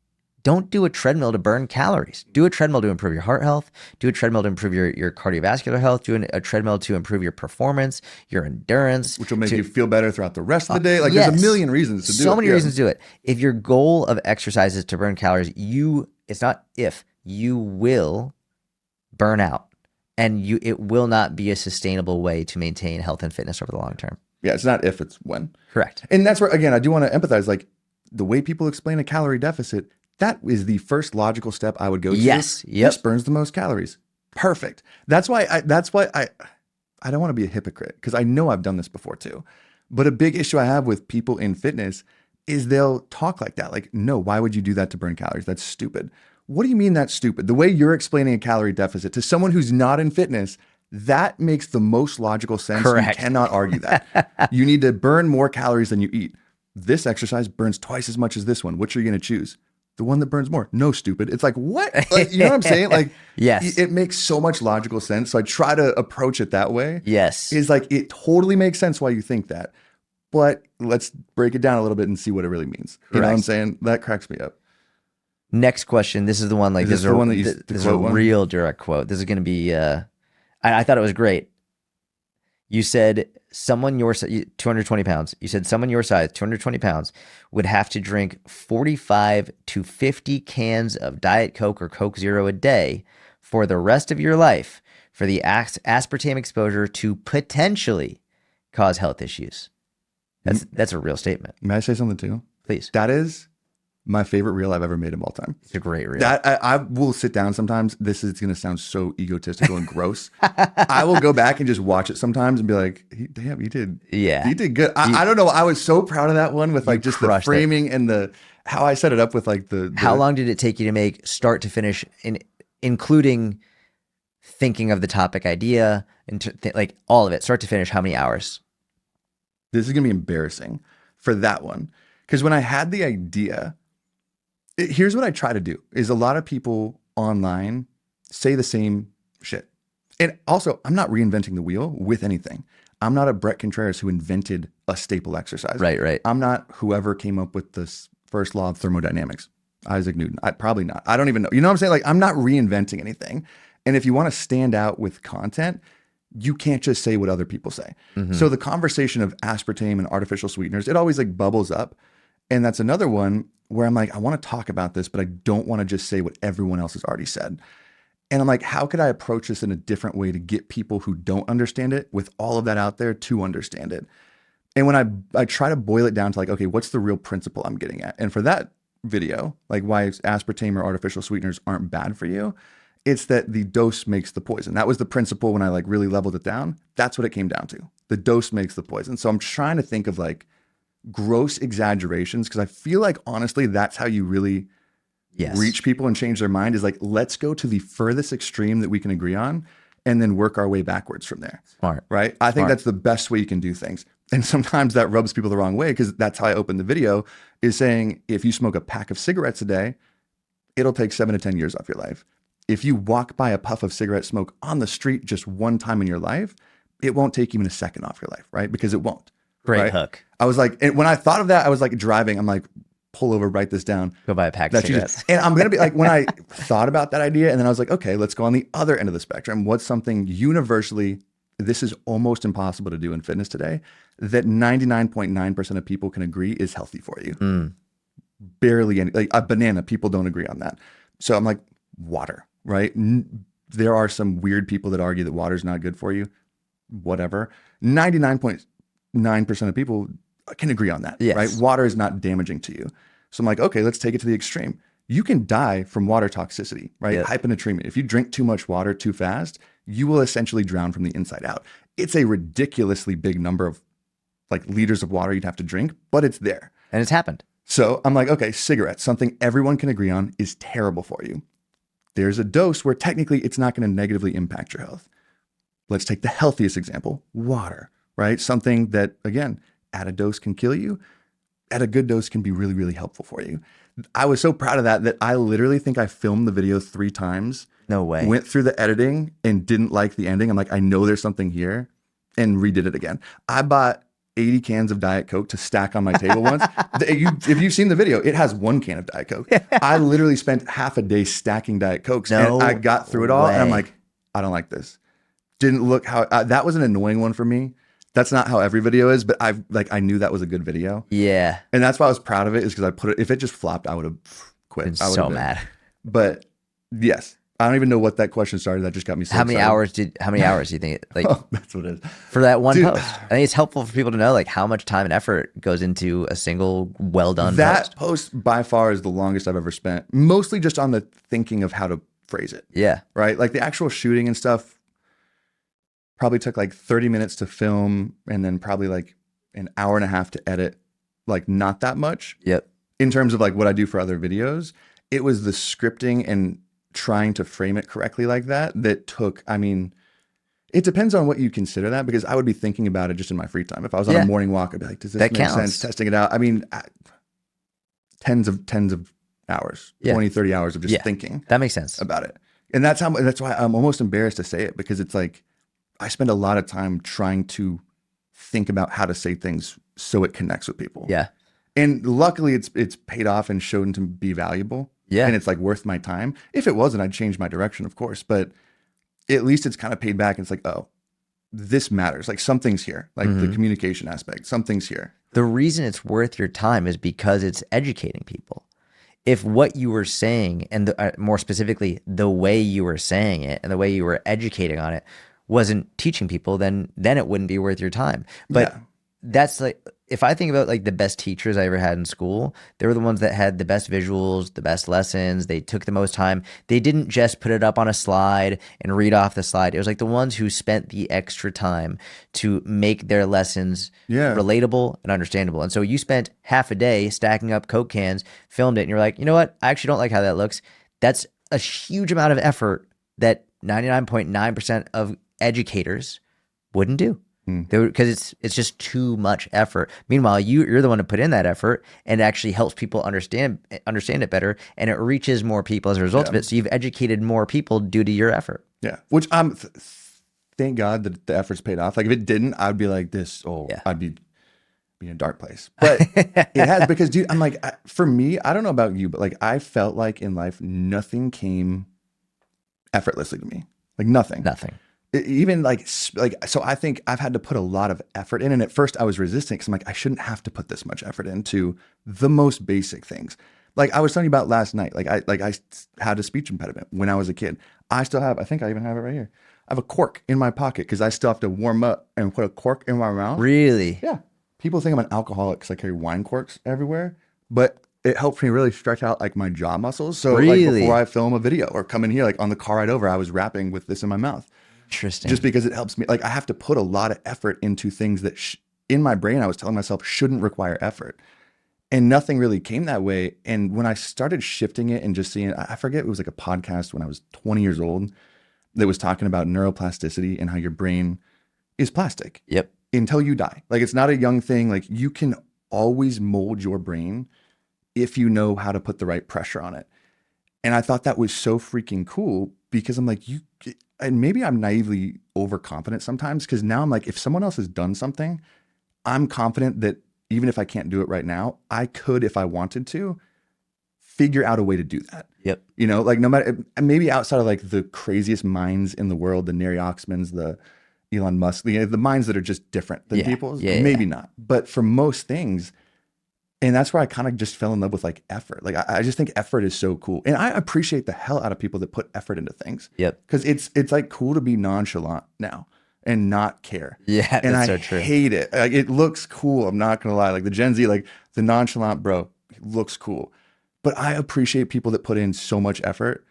Speaker 1: don't do a treadmill to burn calories. Do a treadmill to improve your heart health. Do a treadmill to improve your cardiovascular health. Do a treadmill to improve your performance, your endurance.
Speaker 2: Which will make you feel better throughout the rest of the day. Like
Speaker 1: yes.
Speaker 2: there's a million reasons to do it.
Speaker 1: So many reasons to do it. If your goal of exercise is to burn calories, it's not if, you will burn out. And it will not be a sustainable way to maintain health and fitness over the long term.
Speaker 2: Yeah, it's not if, it's when.
Speaker 1: Correct.
Speaker 2: And that's where, again, I do want to empathize, like the way people explain a calorie deficit, that is the first logical step I would go to.
Speaker 1: Yes. Yep.
Speaker 2: This burns the most calories. Perfect. That's why I don't want to be a hypocrite because I know I've done this before too. But a big issue I have with people in fitness is they'll talk like that. Like, no, why would you do that to burn calories? That's stupid. What do you mean that's stupid? The way you're explaining a calorie deficit to someone who's not in fitness, that makes the most logical sense.
Speaker 1: Correct.
Speaker 2: You cannot argue that. You need to burn more calories than you eat. This exercise burns twice as much as this one. Which are you going to choose? The one that burns more. No, stupid. It's like, what? Like, you know what I'm saying? Like,
Speaker 1: yes.
Speaker 2: It makes so much logical sense. So I try to approach it that way.
Speaker 1: Yes.
Speaker 2: It's like, it totally makes sense why you think that. But let's break it down a little bit and see what it really means. You know what I'm saying? That cracks me up.
Speaker 1: Next question. This is the one. Like
Speaker 2: Is this the one that you
Speaker 1: this is a real direct quote. This is going to be. I thought it was great. You said someone your 220 pounds. You said someone your size, 220 pounds, would have to drink 45 to 50 cans of Diet Coke or Coke Zero a day for the rest of your life for the aspartame exposure to potentially cause health issues. That's a real statement.
Speaker 2: May I say something too?
Speaker 1: Please.
Speaker 2: That is my favorite reel I've ever made of all time.
Speaker 1: It's a great reel.
Speaker 2: That I will sit down sometimes. This is going to sound so egotistical and gross. I will go back and just watch it sometimes and be like, damn, you did.
Speaker 1: Yeah.
Speaker 2: You did good. I don't know. I was so proud of that one with like just the framing and how I set it up with like the.
Speaker 1: How long did it take you to make start to finish, including thinking of the topic idea and like all of it, start to finish? How many hours?
Speaker 2: This is going to be embarrassing for that one. Because when I had the idea, here's what I try to do is a lot of people online say the same shit. And also, I'm not reinventing the wheel with anything. I'm not a Brett Contreras who invented a staple exercise.
Speaker 1: Right.
Speaker 2: I'm not whoever came up with the first law of thermodynamics. Isaac Newton. Probably not. I don't even know. You know what I'm saying? Like, I'm not reinventing anything. And if you want to stand out with content, you can't just say what other people say. Mm-hmm. So the conversation of aspartame and artificial sweeteners, it always like bubbles up. And that's another one where I'm like, I want to talk about this, but I don't want to just say what everyone else has already said. And I'm like, how could I approach this in a different way to get people who don't understand it with all of that out there to understand it? And when I try to boil it down to like, okay, what's the real principle I'm getting at? And for that video, like why aspartame or artificial sweeteners aren't bad for you, it's that the dose makes the poison. That was the principle when I like really leveled it down. That's what it came down to. The dose makes the poison. So I'm trying to think of like, gross exaggerations, because I feel like honestly, that's how you really
Speaker 1: Yes.
Speaker 2: reach people and change their mind, is like, let's go to the furthest extreme that we can agree on and then work our way backwards from there.
Speaker 1: Smart.
Speaker 2: Right? I think
Speaker 1: Smart.
Speaker 2: that's the best way you can do things. And sometimes that rubs people the wrong way, because that's how I opened the video, is saying if you smoke a pack of cigarettes a day, it'll take 7 to 10 years off your life. If you walk by a puff of cigarette smoke on the street just one time in your life, it won't take even a second off your life, right? Because it won't.
Speaker 1: Great
Speaker 2: right?
Speaker 1: hook.
Speaker 2: I was like, and when I thought of that, I was like driving. I'm like, pull over, write this down.
Speaker 1: Go buy a pack of cigarettes.
Speaker 2: And I'm going to be like, when I thought about that idea, and then I was like, okay, let's go on the other end of the spectrum. What's something universally, this is almost impossible to do in fitness today, that 99.9% of people can agree is healthy for you? Barely any, like a banana, people don't agree on that. So I'm like, water, right? There are some weird people that argue that water is not good for you. Whatever. 99.9% of people can agree on that,
Speaker 1: Yes.
Speaker 2: right? Water is not damaging to you. So I'm like, okay, let's take it to the extreme. You can die from water toxicity, right?
Speaker 1: Yep.
Speaker 2: Hyponatremia. If you drink too much water too fast, you will essentially drown from the inside out. It's a ridiculously big number of like liters of water you'd have to drink, but it's there.
Speaker 1: And it's happened.
Speaker 2: So I'm like, okay, cigarettes, something everyone can agree on is terrible for you. There's a dose where technically it's not going to negatively impact your health. Let's take the healthiest example, water, right? Something that, again, at a dose can kill you, at a good dose can be really, really helpful for you. I was so proud of that I literally think I filmed the video 3 times.
Speaker 1: No way.
Speaker 2: Went through the editing and didn't like the ending. I'm like, I know there's something here, and redid it again. I bought 80 cans of Diet Coke to stack on my table once. If you've seen the video, it has 1 can of Diet Coke. I literally spent half a day stacking Diet Cokes, and I got through it all, and I'm like, I don't like this. Didn't look how, that was an annoying one for me. That's not how every video is, but I knew that was a good video.
Speaker 1: Yeah.
Speaker 2: And that's why I was proud of it, is because I put it, if it just flopped, I would have quit.
Speaker 1: Been
Speaker 2: I would
Speaker 1: so
Speaker 2: have been.
Speaker 1: mad.
Speaker 2: But yes, I don't even know what that question started. That just got me so
Speaker 1: How many
Speaker 2: excited.
Speaker 1: hours do you think like
Speaker 2: Oh, that's what it is.
Speaker 1: for that one
Speaker 2: Dude,
Speaker 1: post? I think it's helpful for people to know like how much time and effort goes into a single well done
Speaker 2: That
Speaker 1: post.
Speaker 2: post by far is the longest I've ever spent, mostly just on the thinking of how to phrase it,
Speaker 1: Yeah.
Speaker 2: right? Like the actual shooting and stuff probably took like 30 minutes to film, and then probably like an hour and a half to edit. Like not that much.
Speaker 1: Yep.
Speaker 2: In terms of like what I do for other videos. It was the scripting and trying to frame it correctly like that took, I mean, it depends on what you consider that, because I would be thinking about it just in my free time. If I was on a morning walk, I'd be like, does this
Speaker 1: That
Speaker 2: make
Speaker 1: counts.
Speaker 2: sense? Testing it out. I mean, tens of hours, 20, 30 hours of just thinking
Speaker 1: That makes sense.
Speaker 2: about it. And that's why I'm almost embarrassed to say it, because it's like, I spend a lot of time trying to think about how to say things so it connects with people.
Speaker 1: Yeah.
Speaker 2: And luckily it's paid off and shown to be valuable.
Speaker 1: Yeah.
Speaker 2: And it's like worth my time. If it wasn't, I'd change my direction, of course. But at least it's kind of paid back. It's like, oh, this matters. Like something's here. Like the communication aspect, something's here.
Speaker 1: The reason it's worth your time is because it's educating people. If what you were saying, and more specifically, the way you were saying it and the way you were educating on it wasn't teaching people, then it wouldn't be worth your time. But that's like, if I think about like the best teachers I ever had in school, they were the ones that had the best visuals, the best lessons. They took the most time. They didn't just put it up on a slide and read off the slide. It was like the ones who spent the extra time to make their lessons relatable and understandable. And so you spent half a day stacking up Coke cans, filmed it, and you're like, you know what? I actually don't like how that looks. That's a huge amount of effort that 99.9% of educators wouldn't do. Because it's just too much effort. Meanwhile, you're the one to put in that effort, and it actually helps people understand it better, and it reaches more people as a result of it. So you've educated more people due to your effort.
Speaker 2: Yeah. Which thank God that the effort's paid off. Like if it didn't, I'd be like this. I'd be in a dark place. But it has, because dude, I'm like, for me, I don't know about you, but like I felt like in life, nothing came effortlessly to me. Like nothing. Even like, so I think I've had to put a lot of effort in. And at first I was resisting, because I'm like, I shouldn't have to put this much effort into the most basic things. Like I was telling you about last night, I had a speech impediment when I was a kid. I still have, I think I even have it right here. I have a cork in my pocket because I still have to warm up and put a cork in my mouth.
Speaker 1: Really?
Speaker 2: Yeah. People think I'm an alcoholic because I carry wine corks everywhere, but it helps me really stretch out like my jaw muscles. So like before I film a video or come in here, like on the car ride over, I was rapping with this in my mouth.
Speaker 1: Interesting.
Speaker 2: Just because it helps me. Like I have to put a lot of effort into things that in my brain, I was telling myself shouldn't require effort. And nothing really came that way. And when I started shifting it and just seeing, I forget, it was like a podcast when I was 20 years old that was talking about neuroplasticity and how your brain is plastic
Speaker 1: Yep.
Speaker 2: until you die. Like it's not a young thing. Like you can always mold your brain if you know how to put the right pressure on it. And I thought that was so freaking cool because I'm like, and maybe I'm naively overconfident sometimes because now I'm like, if someone else has done something, I'm confident that even if I can't do it right now, I could, if I wanted to, figure out a way to do that.
Speaker 1: Yep.
Speaker 2: You know, like no matter, maybe outside of like the craziest minds in the world, the Neri Oxmans, the Elon Musk, the minds that are just different than
Speaker 1: Yeah.
Speaker 2: people's,
Speaker 1: Yeah.
Speaker 2: maybe
Speaker 1: Yeah.
Speaker 2: not. But for most things, and that's where I kind of just fell in love with like effort. Like I just think effort is so cool. And I appreciate the hell out of people that put effort into things.
Speaker 1: Yep.
Speaker 2: Because it's like cool to be nonchalant now and not care.
Speaker 1: Yeah.
Speaker 2: And
Speaker 1: That's
Speaker 2: I
Speaker 1: so true.
Speaker 2: hate it. Like it looks cool. I'm not gonna lie. Like the Gen Z, like the nonchalant bro, looks cool. But I appreciate people that put in so much effort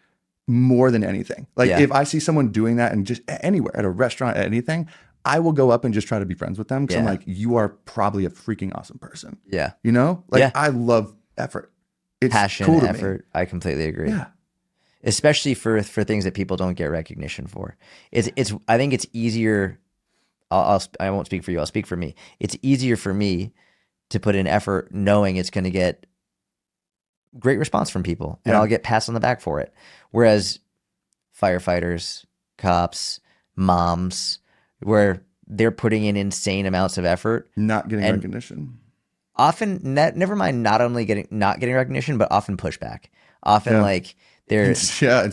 Speaker 2: more than anything. Like
Speaker 1: Yeah.
Speaker 2: if I see someone doing that and just anywhere, at a restaurant, at anything, I will go up and just try to be friends with them because I'm
Speaker 1: Yeah.
Speaker 2: like, you are probably a freaking awesome person.
Speaker 1: Yeah.
Speaker 2: You know, like
Speaker 1: Yeah.
Speaker 2: I love effort. It's
Speaker 1: Passion,
Speaker 2: cool to me.
Speaker 1: effort. I completely agree.
Speaker 2: Yeah.
Speaker 1: Especially for things that people don't get recognition for. It's I think it's easier. I won't speak for you. I'll speak for me. It's easier for me to put in effort knowing it's going to get great response from people and
Speaker 2: Yeah.
Speaker 1: I'll get pats on the back for it. Whereas firefighters, cops, moms, where they're putting in insane amounts of effort
Speaker 2: Not getting
Speaker 1: and
Speaker 2: recognition.
Speaker 1: often never mind not getting recognition, but often pushback. Often
Speaker 2: Yeah.
Speaker 1: like they're
Speaker 2: It's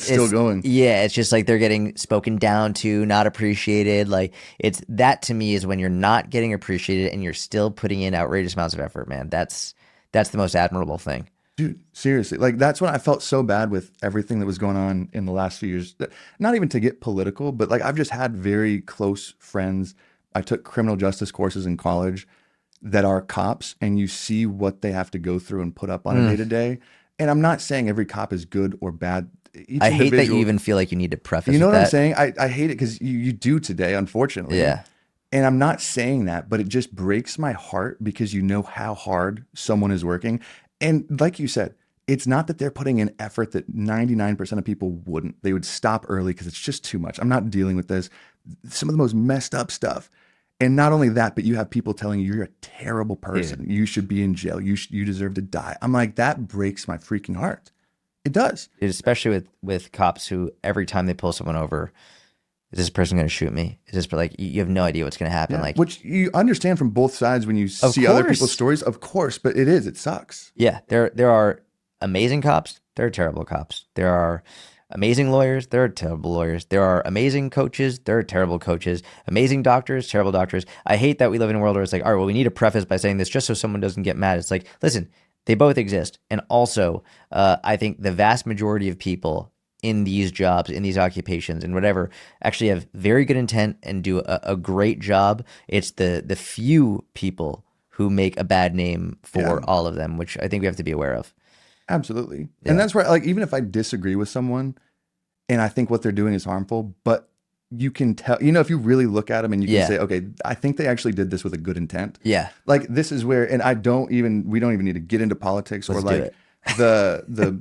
Speaker 2: still going.
Speaker 1: yeah, it's just like they're getting spoken down to, not appreciated. Like it's that to me is when you're not getting appreciated and you're still putting in outrageous amounts of effort, man. That's the most admirable thing.
Speaker 2: Dude, seriously. Like that's when I felt so bad with everything that was going on in the last few years. Not even to get political, but like I've just had very close friends. I took criminal justice courses in college that are cops, and you see what they have to go through and put up on a day to day. And I'm not saying every cop is good or bad. Each
Speaker 1: I hate that you
Speaker 2: individual,
Speaker 1: even feel like you need to preface
Speaker 2: you know
Speaker 1: with
Speaker 2: what I'm
Speaker 1: that.
Speaker 2: saying? I hate it because you do today, unfortunately.
Speaker 1: Yeah.
Speaker 2: And I'm not saying that, but it just breaks my heart because you know how hard someone is working. And like you said, it's not that they're putting in effort that 99% of people wouldn't. They would stop early because it's just too much. I'm not dealing with this. Some of the most messed up stuff. And not only that, but you have people telling you you're a terrible person. You should be in jail. You deserve to die. I'm like, that breaks my freaking heart. It does.
Speaker 1: Especially with cops who every time they pull someone over, is this person going to shoot me? Is this like you have no idea what's going to happen?
Speaker 2: Yeah.
Speaker 1: Like,
Speaker 2: Which you understand from both sides when you see other people's stories, of course, but it sucks.
Speaker 1: yeah, there are amazing cops. There are terrible cops. There are amazing lawyers. There are terrible lawyers. There are amazing coaches. There are terrible coaches. Amazing doctors. Terrible doctors. I hate that we live in a world where it's like, all right, well, we need to preface by saying this just so someone doesn't get mad. It's like, listen, they both exist, and also, I think the vast majority of people in these jobs, in these occupations, and whatever, actually have very good intent and do a great job. It's the few people who make a bad name for all of them, which I think we have to be aware of.
Speaker 2: Absolutely. Yeah. And that's where, like, even if I disagree with someone and I think what they're doing is harmful, but you can tell, you know, if you really look at them and you can say, okay, I think they actually did this with a good intent.
Speaker 1: Yeah.
Speaker 2: Like, this is where, and we don't even need to get into politics.
Speaker 1: Let's
Speaker 2: or like the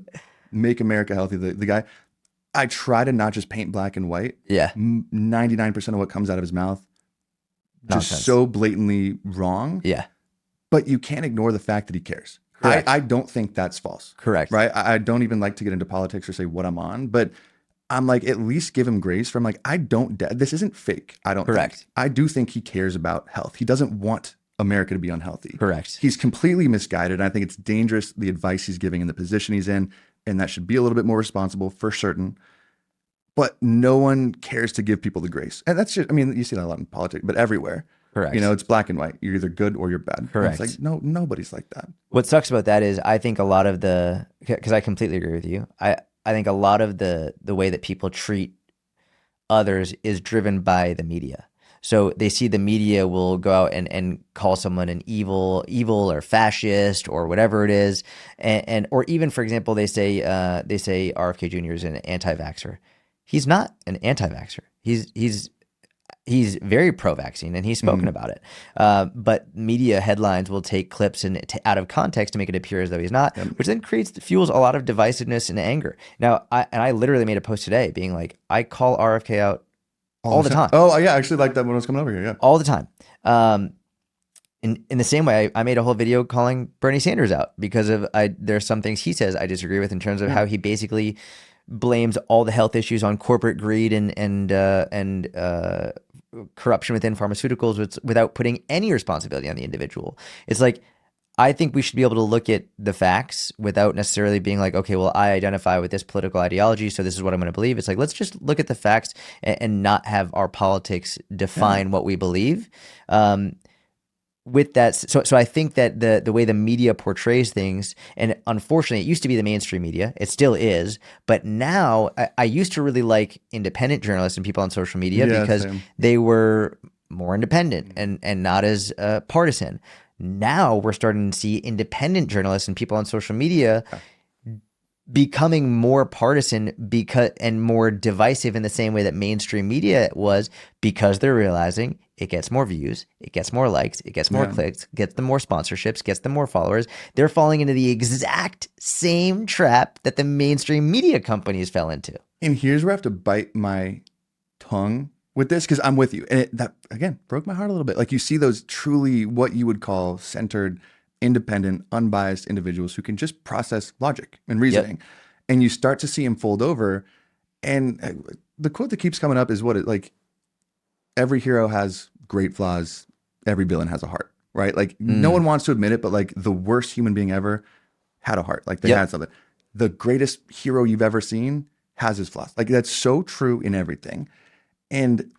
Speaker 2: Make America Healthy, the guy. I try to not just paint black and white.
Speaker 1: Yeah.
Speaker 2: 99% of what comes out of his mouth, just
Speaker 1: Nonsense.
Speaker 2: so blatantly wrong.
Speaker 1: Yeah.
Speaker 2: But you can't ignore the fact that he cares. I don't think that's false.
Speaker 1: Correct.
Speaker 2: Right? I don't even like to get into politics or say what I'm on, but I'm like, at least give him grace from like, this isn't fake. I don't think. I do think he cares about health. He doesn't want America to be unhealthy.
Speaker 1: Correct.
Speaker 2: He's completely misguided. And I think it's dangerous, the advice he's giving and the position he's in, and that should be a little bit more responsible for certain. But no one cares to give people the grace. And that's just, I mean, you see that a lot in politics, but everywhere.
Speaker 1: Correct.
Speaker 2: You know, it's black and white. You're either good or you're bad.
Speaker 1: Correct.
Speaker 2: And it's like, no, nobody's like that.
Speaker 1: What sucks about that is I think a lot of because I completely agree with you. I think a lot of the way that people treat others is driven by the media. So they see the media will go out and call someone an evil or fascist or whatever it is. And or even, for example, they say RFK Jr. is an anti-vaxxer. He's not an anti-vaxxer. He's he's very pro-vaccine and he's spoken
Speaker 2: Mm,
Speaker 1: about it. But media headlines will take clips and out of context to make it appear as though he's not,
Speaker 2: yep.
Speaker 1: which then fuels a lot of divisiveness and anger. Now, I literally made a post today being like, I call RFK out
Speaker 2: All
Speaker 1: all
Speaker 2: the
Speaker 1: the
Speaker 2: time.
Speaker 1: time,
Speaker 2: Oh, yeah, I actually like that when I was coming over here. Yeah.
Speaker 1: all the time. In the same way, I made a whole video calling Bernie Sanders out because of there's some things he says I disagree with in terms of
Speaker 2: Yeah.
Speaker 1: how he basically blames all the health issues on corporate greed and corruption within pharmaceuticals without putting any responsibility on the individual. It's like I think we should be able to look at the facts without necessarily being like, okay, well, I identify with this political ideology, so this is what I'm going to believe. It's like let's just look at the facts and not have our politics
Speaker 2: Yeah.
Speaker 1: define what we believe. With that, so I think that the way the media portrays things, and unfortunately it used to be the mainstream media, it still is, but now I used to really like independent journalists and people on social media
Speaker 2: Yeah,
Speaker 1: because
Speaker 2: same.
Speaker 1: they were more independent and not as partisan. Now we're starting to see independent journalists and people on social media
Speaker 2: Yeah.
Speaker 1: becoming more partisan because and more divisive in the same way that mainstream media was, because they're realizing it gets more views, it gets more likes, it gets more
Speaker 2: Yeah.
Speaker 1: clicks, gets them more sponsorships, gets them more followers. They're falling into the exact same trap that the mainstream media companies fell into.
Speaker 2: And here's where I have to bite my tongue with this because I'm with you. And that, again, broke my heart a little bit. Like you see those truly what you would call centered, independent, unbiased individuals who can just process logic and
Speaker 1: Yep.
Speaker 2: reasoning. And you start to see them fold over. And the quote that keeps coming up is what it like every hero has great flaws, every villain has a heart, right? Like no one
Speaker 1: Mm.
Speaker 2: wants to admit it, but like the worst human being ever had a heart. Like they
Speaker 1: Yep.
Speaker 2: had something. The greatest hero you've ever seen has his flaws. Like that's so true in everything. And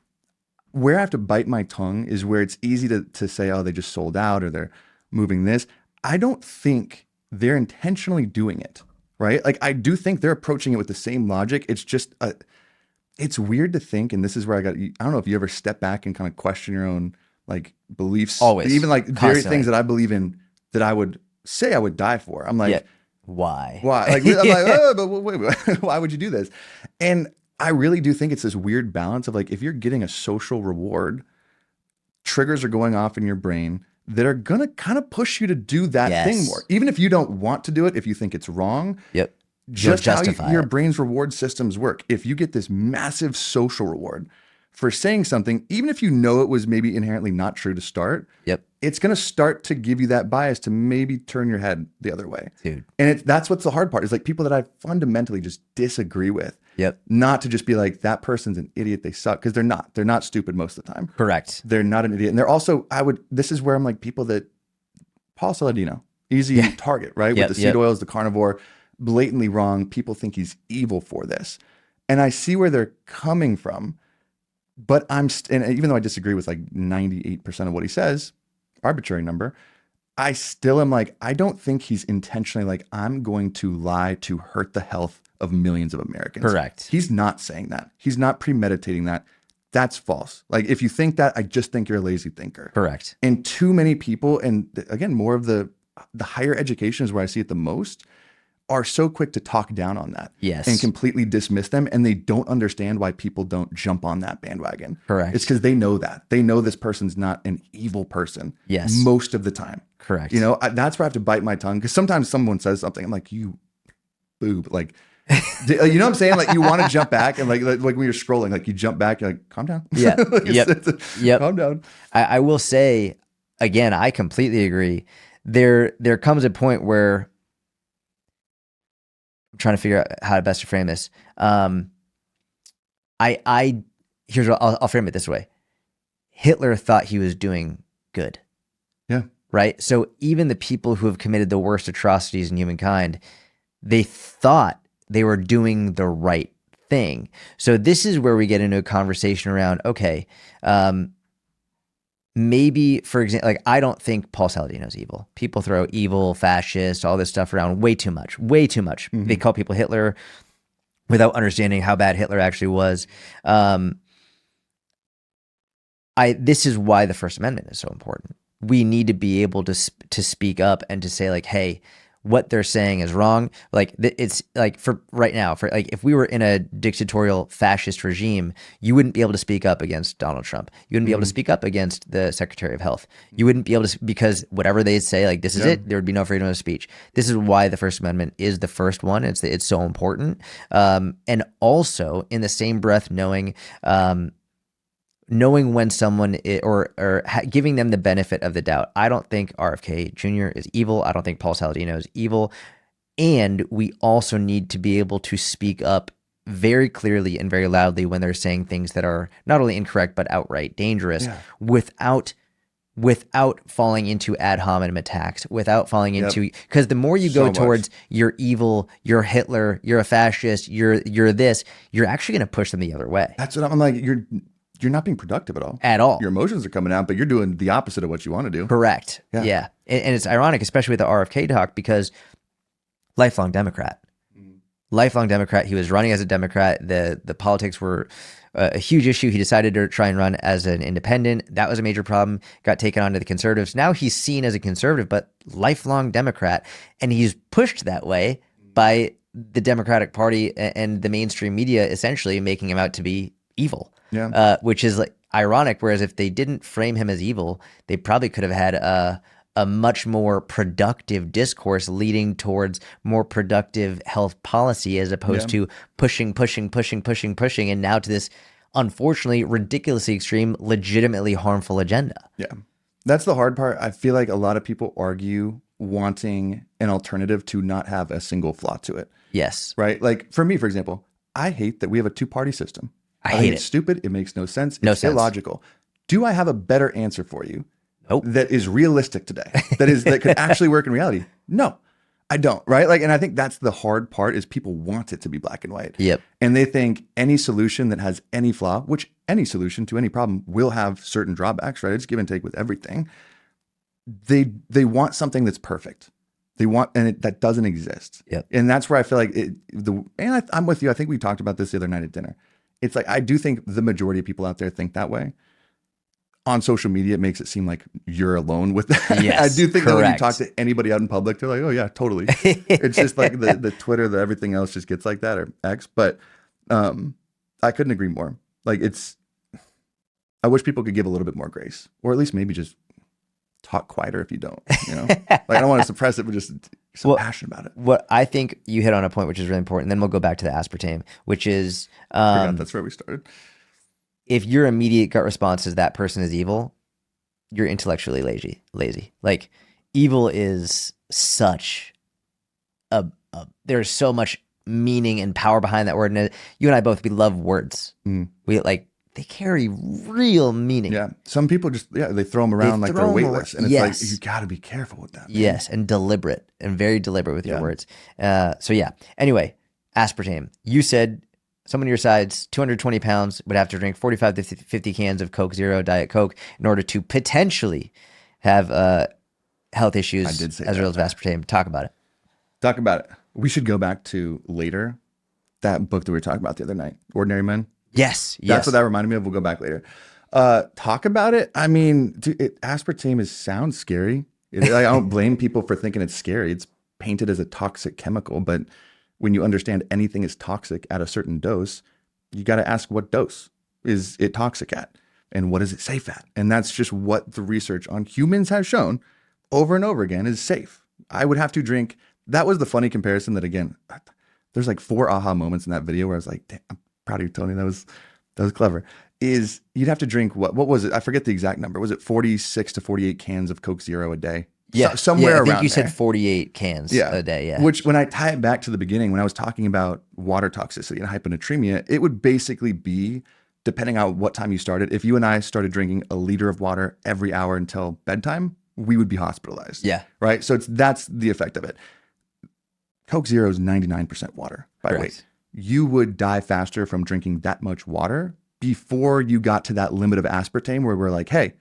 Speaker 2: where I have to bite my tongue is where it's easy to say, oh, they just sold out or they're moving this. I don't think they're intentionally doing it, right? Like I do think they're approaching it with the same logic. It's just it's weird to think, and this is where I don't know if you ever step back and kind of question your own like beliefs,
Speaker 1: Always.
Speaker 2: even like very things
Speaker 1: Constantly.
Speaker 2: that I believe in that I would say I would die for. I'm like,
Speaker 1: Yep. Why?
Speaker 2: why? Like, I'm like, oh, but wait, why would you do this? And I really do think it's this weird balance of like, if you're getting a social reward, triggers are going off in your brain that are going to kind of push you to do that thing more.
Speaker 1: Yes.
Speaker 2: Even if you don't want to do it, if you think it's wrong,
Speaker 1: Yep. You'll
Speaker 2: just how
Speaker 1: justify
Speaker 2: your
Speaker 1: it.
Speaker 2: brain's reward systems work. If you get this massive social reward for saying something, even if you know it was maybe inherently not true to start,
Speaker 1: Yep.
Speaker 2: it's going to start to give you that bias to maybe turn your head the other way.
Speaker 1: Dude.
Speaker 2: And that's what's the hard part is like people that I fundamentally just disagree with,
Speaker 1: Yep.
Speaker 2: not to just be like, that person's an idiot, they suck. Because they're not. They're not stupid most of the time.
Speaker 1: Correct.
Speaker 2: They're not an idiot. And they're also, this is where I'm like people that, Paul Saladino, easy
Speaker 1: Yeah.
Speaker 2: target, right? With
Speaker 1: Yep.
Speaker 2: the seed
Speaker 1: Yep.
Speaker 2: oils, the carnivore, blatantly wrong. People think he's evil for this. And I see where they're coming from. But and even though I disagree with like 98% of what he says, arbitrary number, I still am like, I don't think he's intentionally like, I'm going to lie to hurt the health of millions of Americans.
Speaker 1: Correct.
Speaker 2: He's not saying that. He's not premeditating that. That's false. Like, if you think that, I just think you're a lazy thinker.
Speaker 1: Correct.
Speaker 2: And too many people, and again, more of the higher education is where I see it the most, are so quick to talk down on that
Speaker 1: Yes.
Speaker 2: and completely dismiss them. And they don't understand why people don't jump on that bandwagon.
Speaker 1: Correct.
Speaker 2: It's because they know that. They know this person's not an evil person.
Speaker 1: Yes.
Speaker 2: Most of the time.
Speaker 1: Correct.
Speaker 2: You know, that's where I have to bite my tongue because sometimes someone says something, I'm like, you boob. Like, you know what I'm saying? Like, you want to jump back and like when you're scrolling, like you jump back, you're like, calm down.
Speaker 1: Yeah. Yep. Yep.
Speaker 2: Calm down.
Speaker 1: I will say again, I completely agree. There comes a point where I'm trying to figure out how to best to frame this. Here's what I'll frame it this way. Hitler thought he was doing good.
Speaker 2: Yeah.
Speaker 1: Right. So even the people who have committed the worst atrocities in humankind, they thought they were doing the right thing. So this is where we get into a conversation around, okay, maybe, for example, like I don't think Paul Saladino is evil. People throw evil, fascist, all this stuff around way too much.
Speaker 2: Mm-hmm.
Speaker 1: They call people Hitler without understanding how bad Hitler actually was. This is why the First Amendment is so important. We need to be able to speak up and to say like, hey, what they're saying is wrong. Like it's like for right now, for like if we were in a dictatorial fascist regime, you wouldn't be able to speak up against Donald Trump. You wouldn't be able to
Speaker 2: Mhm.
Speaker 1: speak up against the Secretary of Health. You wouldn't be able to because whatever they say, like this is
Speaker 2: Yeah.
Speaker 1: it, there would be no freedom of speech. This is why the First Amendment is the first one. It's so important. And also in the same breath, knowing when someone giving them the benefit of the doubt. I don't think RFK Jr. is evil. I don't think Paul Saladino is evil. And we also need to be able to speak up very clearly and very loudly when they're saying things that are not only incorrect but outright dangerous
Speaker 2: Yeah.
Speaker 1: without falling into ad hominem attacks, without falling
Speaker 2: Yep.
Speaker 1: into, because the more you
Speaker 2: So
Speaker 1: go
Speaker 2: much.
Speaker 1: towards you're evil, you're Hitler, you're a fascist, you're this, you're actually going to push them the other way
Speaker 2: That's what I'm like. You're not being productive at all.
Speaker 1: at all.
Speaker 2: Your emotions are coming out, but you're doing the opposite of what you want to do.
Speaker 1: Correct.
Speaker 2: Yeah.
Speaker 1: Yeah. And it's ironic, especially with the RFK talk, because lifelong Democrat. Lifelong Democrat. He was running as a Democrat. The politics were a huge issue. He decided to try and run as an independent. That was a major problem. Got taken on to the conservatives. Now he's seen as a conservative, but lifelong Democrat. And he's pushed that way by the Democratic Party and the mainstream media, essentially making him out to be evil.
Speaker 2: Yeah.
Speaker 1: Which is like ironic. Whereas if they didn't frame him as evil, they probably could have had a much more productive discourse leading towards more productive health policy as opposed to pushing, and now to this unfortunately ridiculously extreme, legitimately harmful agenda.
Speaker 2: Yeah. That's the hard part. I feel like a lot of people argue wanting an alternative to not have a single flaw to it,
Speaker 1: Yes.
Speaker 2: right? Like for me, for example, I hate that we have a two-party system.
Speaker 1: I
Speaker 2: think
Speaker 1: hate
Speaker 2: it's
Speaker 1: it.
Speaker 2: stupid. It makes no sense.
Speaker 1: No
Speaker 2: It's
Speaker 1: sense.
Speaker 2: illogical. Do I have a better answer for you
Speaker 1: Nope.
Speaker 2: that is realistic today? That could actually work in reality? No, I don't. Right? Like, and I think that's the hard part is people want it to be black and white.
Speaker 1: Yep.
Speaker 2: And they think any solution that has any flaw, which any solution to any problem will have certain drawbacks, right? It's give and take with everything. They want something that's perfect. They want, and that doesn't exist.
Speaker 1: Yep.
Speaker 2: And that's where I feel like I'm with you. I think we talked about this the other night at dinner. It's like, I do think the majority of people out there think that way. On social media, it makes it seem like you're alone with that.
Speaker 1: Yes,
Speaker 2: I do think that when you
Speaker 1: correct.
Speaker 2: talk to anybody out in public, they're like, oh yeah, totally. It's just like the Twitter, the everything else just gets like that, or X. But I couldn't agree more. Like I wish people could give a little bit more grace, or at least maybe just talk quieter if you don't, like I don't want to suppress it, but just so passionate about it.
Speaker 1: What I think you hit on a point which is really important. Then we'll go back to the aspartame, which is
Speaker 2: Forgot that's where we started.
Speaker 1: if your immediate gut response is that person is evil, you're intellectually lazy. Like evil is such there's so much meaning and power behind that word. And you and I both, we love words. We like, they carry real meaning.
Speaker 2: Yeah. Some people just, they throw them around like they're weightless. And it's like, you got to be careful with that. Man.
Speaker 1: Yes. And deliberate and very deliberate with your words. So yeah. Anyway, aspartame. You said someone your size, 220 pounds, would have to drink 45 to 50 cans of Coke Zero, Diet Coke, in order to potentially have health issues as a result of aspartame. Talk about it.
Speaker 2: We should go back to later, that book that we were talking about the other night, Ordinary Men.
Speaker 1: Yes.
Speaker 2: That's what that reminded me of. We'll go back later. Talk about it. I mean, dude, aspartame sounds scary. I don't blame people for thinking it's scary. It's painted as a toxic chemical, but when you understand anything is toxic at a certain dose, you got to ask, what dose is it toxic at? And what is it safe at? And that's just what the research on humans has shown over and over again is safe. I would have to drink. That was the funny comparison that, again, there's like 4 aha moments in that video where I was like, damn, I'm proud of you, Tony. That was clever. Is you'd have to drink what was it? I forget the exact number. Was it 46 to 48 cans of Coke Zero a day?
Speaker 1: Yeah.
Speaker 2: Somewhere around
Speaker 1: I think you
Speaker 2: there.
Speaker 1: said 48 cans a day. Yeah.
Speaker 2: Which, when I tie it back to the beginning, when I was talking about water toxicity and hyponatremia, it would basically be, depending on what time you started, if you and I started drinking a liter of water every hour until bedtime, we would be hospitalized.
Speaker 1: Yeah.
Speaker 2: Right? So that's the effect of it. Coke Zero is 99% water by weight. You would die faster from drinking that much water before you got to that limit of aspartame where we're like, hey,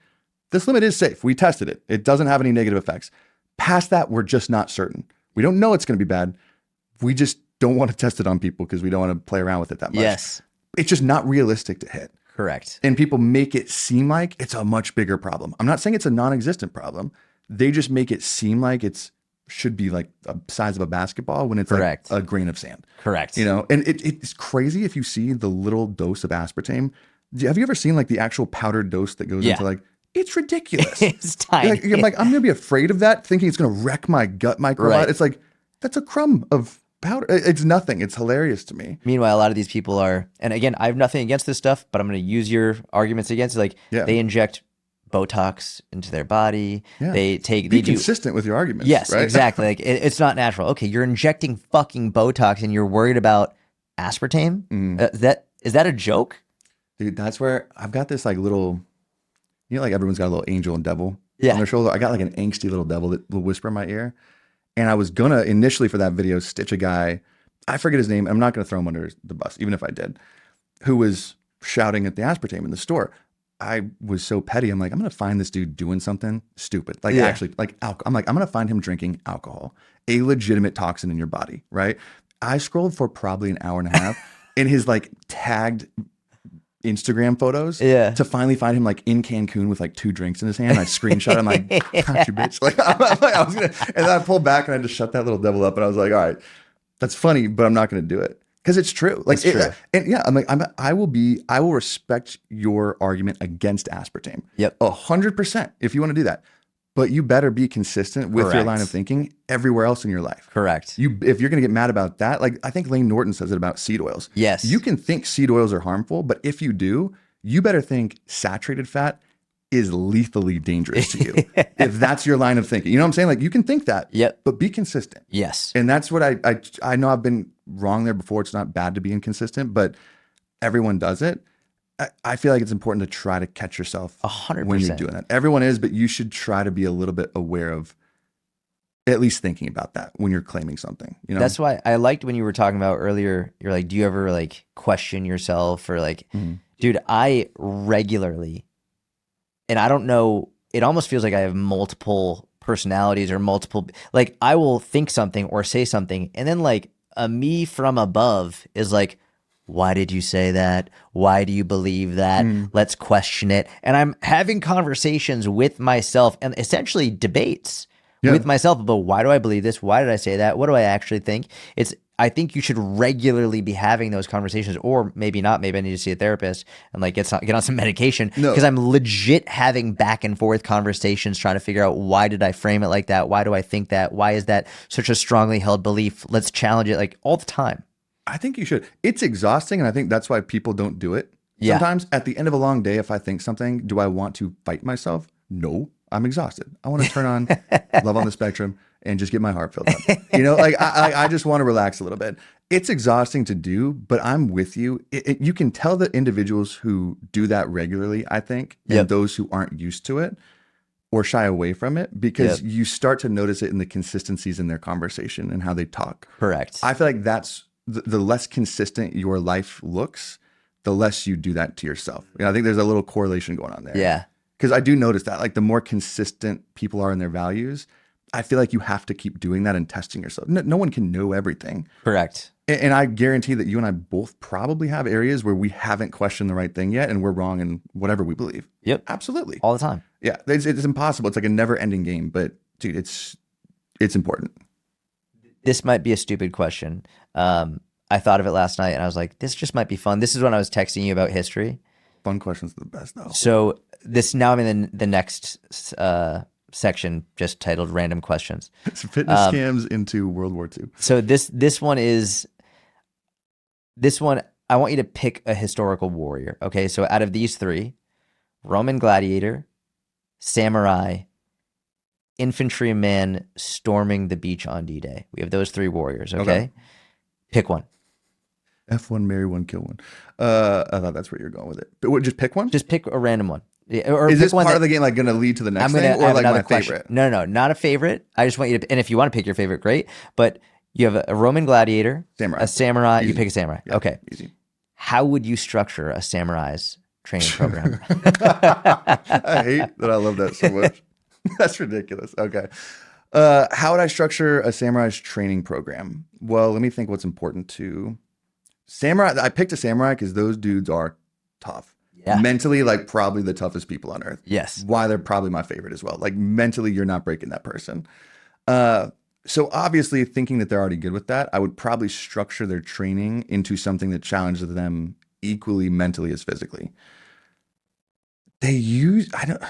Speaker 2: this limit is safe. We tested it. It doesn't have any negative effects. Past that, we're just not certain. We don't know it's going to be bad. We just don't want to test it on people because we don't want to play around with it that much.
Speaker 1: Yes.
Speaker 2: It's just not realistic to hit.
Speaker 1: Correct.
Speaker 2: And people make it seem like it's a much bigger problem. I'm not saying it's a non-existent problem. They just make it seem like it's should be like the size of a basketball when it's
Speaker 1: Correct.
Speaker 2: like a grain of sand.
Speaker 1: Correct.
Speaker 2: And it's crazy if you see the little dose of aspartame. Have you ever seen like the actual powdered dose that goes
Speaker 1: Yeah.
Speaker 2: into like, it's ridiculous.
Speaker 1: It's tiny.
Speaker 2: I'm like, I'm going to be afraid of that, thinking it's going to wreck my gut microbiome.
Speaker 1: Right.
Speaker 2: It's like, that's a crumb of powder. It's nothing. It's hilarious to me.
Speaker 1: Meanwhile, a lot of these people are, and again, I have nothing against this stuff, but I'm going to use your arguments against it. Like
Speaker 2: Yeah.
Speaker 1: they inject Botox into their body.
Speaker 2: Yeah.
Speaker 1: They
Speaker 2: Be consistent with your arguments.
Speaker 1: Yes,
Speaker 2: right?
Speaker 1: exactly. Like it's not natural. Okay, you're injecting fucking Botox and you're worried about aspartame. Is that a joke?
Speaker 2: Dude, that's where I've got this like little, like everyone's got a little angel and devil on
Speaker 1: Yeah.
Speaker 2: their shoulder. I got like an angsty little devil that will whisper in my ear. And I was gonna initially for that video stitch a guy, I forget his name. I'm not gonna throw him under the bus, even if I did, who was shouting at the aspartame in the store. I was so petty. I'm like, I'm gonna find this dude doing something stupid. Like actually, like alcohol. I'm like, I'm gonna find him drinking alcohol, a legitimate toxin in your body, right? I scrolled for probably an hour and a half in his like tagged Instagram photos to finally find him like in Cancun with like 2 drinks in his hand. I screenshot. I'm like, got you, bitch. Like, I was gonna, and then I pulled back and I just shut that little devil up. And I was like, all right, that's funny, but I'm not gonna do it because it's true. Like,
Speaker 1: It's true.
Speaker 2: And yeah, I'm like, I will respect your argument against aspartame.
Speaker 1: Yep.
Speaker 2: 100% if you want to do that. But you better be consistent with your line of thinking everywhere else in your life.
Speaker 1: Correct.
Speaker 2: If you're going to get mad about that, like I think Lane Norton says it about seed oils.
Speaker 1: Yes.
Speaker 2: You can think seed oils are harmful, but if you do, you better think saturated fat is lethally dangerous to you. If that's your line of thinking. You know what I'm saying? Like you can think that, but be consistent.
Speaker 1: Yes.
Speaker 2: And that's what I know I've been wrong there before. It's not bad to be inconsistent, but everyone does it. I feel like it's important to try to catch yourself
Speaker 1: 100%
Speaker 2: when you're doing that. Everyone is, but you should try to be a little bit aware of at least thinking about that when you're claiming something. You know,
Speaker 1: That's why I liked when you were talking about earlier. You're like, do you ever like question yourself or like, dude, I regularly, and I don't know, it almost feels like I have multiple personalities or multiple, like I will think something or say something, and then like a me from above is like, why did you say that? Why do you believe that? Let's question it. And I'm having conversations with myself and essentially debates with myself about why do I believe this? Why did I say that? What do I actually think? I think you should regularly be having those conversations, or maybe not. Maybe I need to see a therapist and like get on some medication because I'm legit having back and forth conversations trying to figure out why did I frame it like that? Why do I think that? Why is that such a strongly held belief? Let's challenge it like all the time.
Speaker 2: I think you should. It's exhausting, and I think that's why people don't do it. Sometimes at the end of a long day, if I think something, do I want to fight myself? No, I'm exhausted. I want to turn on Love on the Spectrum and just get my heart filled up. Like I just want to relax a little bit. It's exhausting to do, but I'm with you. You can tell the individuals who do that regularly, I think, and those who aren't used to it or shy away from it, because you start to notice it in the consistencies in their conversation and how they talk.
Speaker 1: Correct.
Speaker 2: I feel like that's the less consistent your life looks, the less you do that to yourself. I think there's a little correlation going on there.
Speaker 1: Yeah.
Speaker 2: Because I do notice that, like, the more consistent people are in their values, I feel like you have to keep doing that and testing yourself. No one can know everything.
Speaker 1: Correct.
Speaker 2: And I guarantee that you and I both probably have areas where we haven't questioned the right thing yet, and we're wrong in whatever we believe.
Speaker 1: Yep.
Speaker 2: Absolutely.
Speaker 1: All the time.
Speaker 2: Yeah. It's impossible. It's like a never-ending game. But, dude, it's important.
Speaker 1: This might be a stupid question. I thought of it last night and I was like, this just might be fun. This is when I was texting you about history.
Speaker 2: Fun questions are the best, though.
Speaker 1: So now I'm in the next section just titled Random Questions.
Speaker 2: It's fitness scams into World War II.
Speaker 1: So this one, I want you to pick a historical warrior. Okay, so out of these 3, Roman gladiator, samurai, infantryman storming the beach on D-Day. We have those 3 warriors, okay? Pick one.
Speaker 2: F1, marry one, kill one. I thought that's where you're going with it. But just pick one?
Speaker 1: Just pick a random one. Or
Speaker 2: is
Speaker 1: pick
Speaker 2: this
Speaker 1: one
Speaker 2: part of the game like going to lead to the next thing, or like my favorite?
Speaker 1: No, not a favorite. I just want you to, and if you want to pick your favorite, great. But you have a Roman gladiator, a samurai.
Speaker 2: Easy.
Speaker 1: You pick a samurai.
Speaker 2: Yeah,
Speaker 1: okay.
Speaker 2: Easy.
Speaker 1: How would you structure a samurai's training program?
Speaker 2: I hate that I love that so much. That's ridiculous. Okay. How would I structure a samurai's training program? Well, let me think what's important to samurai. I picked a samurai because those dudes are tough. Yeah. Mentally, like probably the toughest people on earth.
Speaker 1: Yes.
Speaker 2: Why they're probably my favorite as well. Like mentally, you're not breaking that person. So obviously, thinking that they're already good with that, I would probably structure their training into something that challenges them equally mentally as physically. They use I don't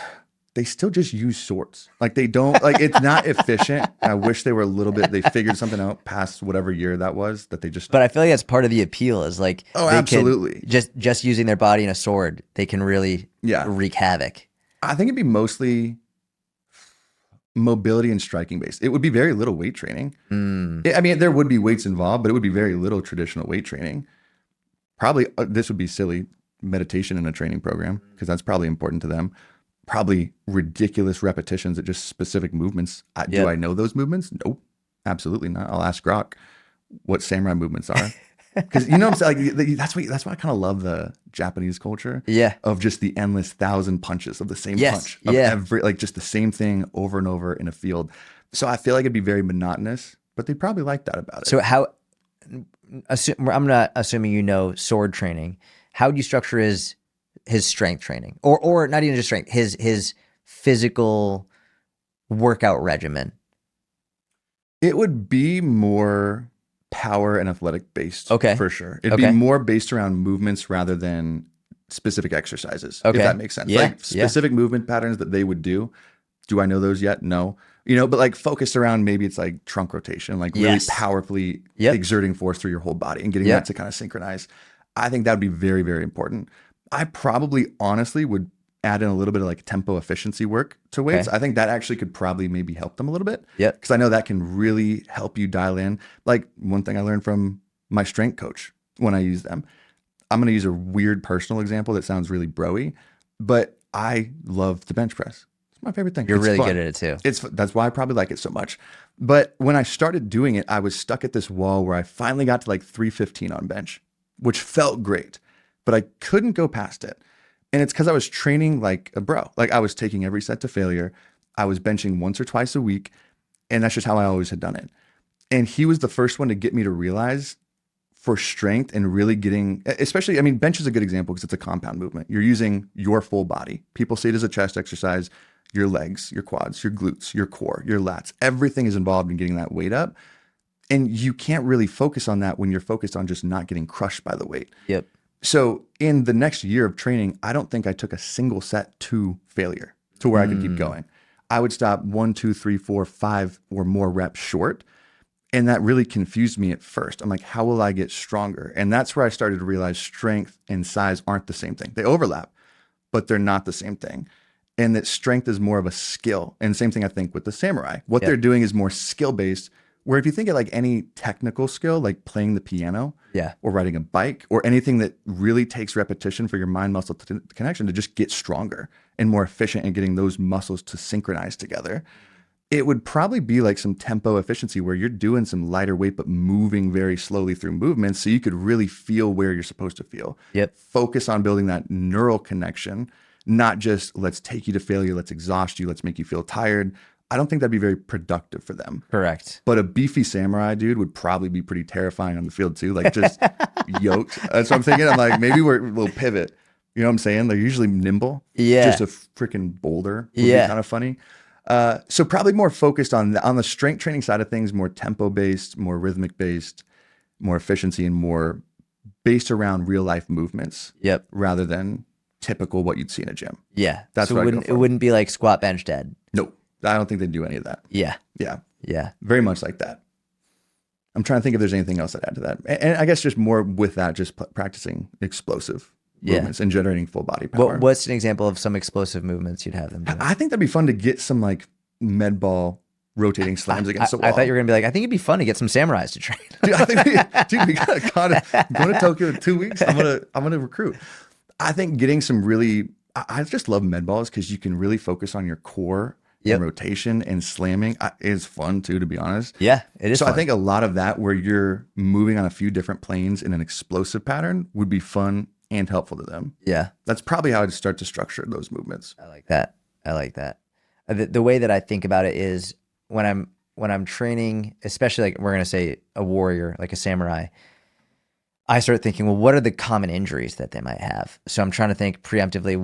Speaker 2: they still just use swords. Like they don't like it's not efficient. I wish they were a little bit they figured something out past whatever year that was that they just
Speaker 1: But I feel like that's part of the appeal is like
Speaker 2: oh
Speaker 1: they could
Speaker 2: absolutely.
Speaker 1: just using their body and a sword, they can really
Speaker 2: Yeah.
Speaker 1: wreak havoc.
Speaker 2: I think it'd be mostly mobility and striking based. It would be very little weight training.
Speaker 1: Mm,
Speaker 2: I mean, there would be weights involved, but it would be very little traditional weight training. Probably this would be silly meditation in a training program because that's probably important to them. Probably ridiculous repetitions at just specific movements. Do
Speaker 1: yep.
Speaker 2: I know those movements? Nope, absolutely not. I'll ask Grok what samurai movements are because you know what I'm saying. Like, that's why I kind of love the Japanese culture
Speaker 1: Yeah.
Speaker 2: of just the endless thousand punches of the same
Speaker 1: Yes.
Speaker 2: punch of
Speaker 1: Yeah.
Speaker 2: every like just the same thing over and over in a field. So I feel like it'd be very monotonous, but they probably like that about it.
Speaker 1: So how I'm not assuming you know sword training. How would you structure his strength training, or not even just strength, his physical workout regimen?
Speaker 2: It would be more power and athletic based
Speaker 1: Okay.
Speaker 2: for sure. It'd be
Speaker 1: Okay.
Speaker 2: more based around movements rather than specific exercises, if
Speaker 1: Okay.
Speaker 2: that makes sense.
Speaker 1: Yeah.
Speaker 2: Like
Speaker 1: Yeah.
Speaker 2: specific movement patterns that they would do. Do I know those yet? No. But like focused around maybe it's like trunk rotation, like really
Speaker 1: Yes.
Speaker 2: powerfully
Speaker 1: Yep.
Speaker 2: exerting force through your whole body and getting that
Speaker 1: Yep.
Speaker 2: to kind of synchronize. I think that would be very, very important. I probably honestly would add in a little bit of like tempo efficiency work to weights.
Speaker 1: Okay.
Speaker 2: I think that actually could probably maybe help them a little bit
Speaker 1: Yep.
Speaker 2: because I know that can really help you dial in. Like one thing I learned from my strength coach when I use them, I'm going to use a weird personal example that sounds really broy, but I love the bench press. It's my favorite thing.
Speaker 1: You're
Speaker 2: It's
Speaker 1: really good
Speaker 2: fun.
Speaker 1: at it too.
Speaker 2: That's why I probably like it so much. But when I started doing it, I was stuck at this wall where I finally got to like 315 on bench, which felt great, but I couldn't go past it. And it's because I was training like a bro. Like I was taking every set to failure. I was benching once or twice a week. And that's just how I always had done it. And he was the first one to get me to realize for strength and really getting, especially, I mean, bench is a good example because it's a compound movement. You're using your full body. People see it as a chest exercise, your legs, your quads, your glutes, your core, your lats. Everything is involved in getting that weight up. And you can't really focus on that when you're focused on just not getting crushed by the weight.
Speaker 1: Yep.
Speaker 2: So in the next year of training, I don't think I took a single set to failure to where I could keep going. I would stop 1, 2, 3, 4, 5 or more reps short. And that really confused me at first. I'm like, how will I get stronger? And that's where I started to realize strength and size aren't the same thing. They overlap, but they're not the same thing. And that strength is more of a skill. And same thing I think with the samurai. What
Speaker 1: Yep.
Speaker 2: they're doing is more skill based. Where if you think of like any technical skill, like playing the piano
Speaker 1: Yeah.
Speaker 2: or riding a bike or anything that really takes repetition for your mind muscle connection to just get stronger and more efficient in getting those muscles to synchronize together, it would probably be like some tempo efficiency where you're doing some lighter weight but moving very slowly through movements so you could really feel where you're supposed to feel.
Speaker 1: Yep.
Speaker 2: Focus on building that neural connection, not just let's take you to failure, let's exhaust you, let's make you feel tired. I don't think that'd be very productive for them.
Speaker 1: Correct.
Speaker 2: But a beefy samurai dude would probably be pretty terrifying on the field too, like just yoked. That's what I'm thinking. I'm like, maybe we'll pivot. You know what I'm saying? They're usually nimble.
Speaker 1: Yeah.
Speaker 2: Just a freaking boulder would
Speaker 1: Yeah.
Speaker 2: be kind of funny. So probably more focused on the strength training side of things, more tempo based, more rhythmic based, more efficiency, and more based around real life movements
Speaker 1: Yep.
Speaker 2: rather than typical what you'd see in a gym.
Speaker 1: Yeah.
Speaker 2: That's
Speaker 1: so
Speaker 2: what
Speaker 1: it
Speaker 2: I'd go
Speaker 1: wouldn't
Speaker 2: for.
Speaker 1: it wouldn't be like squat bench dead.
Speaker 2: No, I don't think they do any of that.
Speaker 1: Yeah.
Speaker 2: Yeah,
Speaker 1: Yeah.
Speaker 2: very much like that. I'm trying to think if there's anything else I'd add to that. And I guess just more with that, just practicing explosive movements and generating full body power.
Speaker 1: What's an example of some explosive movements you'd have them do?
Speaker 2: I think that'd be fun to get some like med ball rotating slams against the wall.
Speaker 1: I thought you were gonna be like, I think it'd be fun to get some samurais to train.
Speaker 2: Dude, I think we gotta go to Tokyo in 2 weeks. I'm gonna recruit. I think getting some really, I just love med balls because you can really focus on your core
Speaker 1: Yep.
Speaker 2: and rotation and slamming is fun too, to be honest.
Speaker 1: Yeah, it is.
Speaker 2: So
Speaker 1: fun.
Speaker 2: I think a lot of that where you're moving on a few different planes in an explosive pattern would be fun and helpful to them.
Speaker 1: Yeah,
Speaker 2: That's probably how I'd start to structure those movements.
Speaker 1: I like that. I like that. The way that I think about it is when I'm training, especially like we're gonna say a warrior, like a samurai. I start thinking, well, what are the common injuries that they might have? So I'm trying to think preemptively.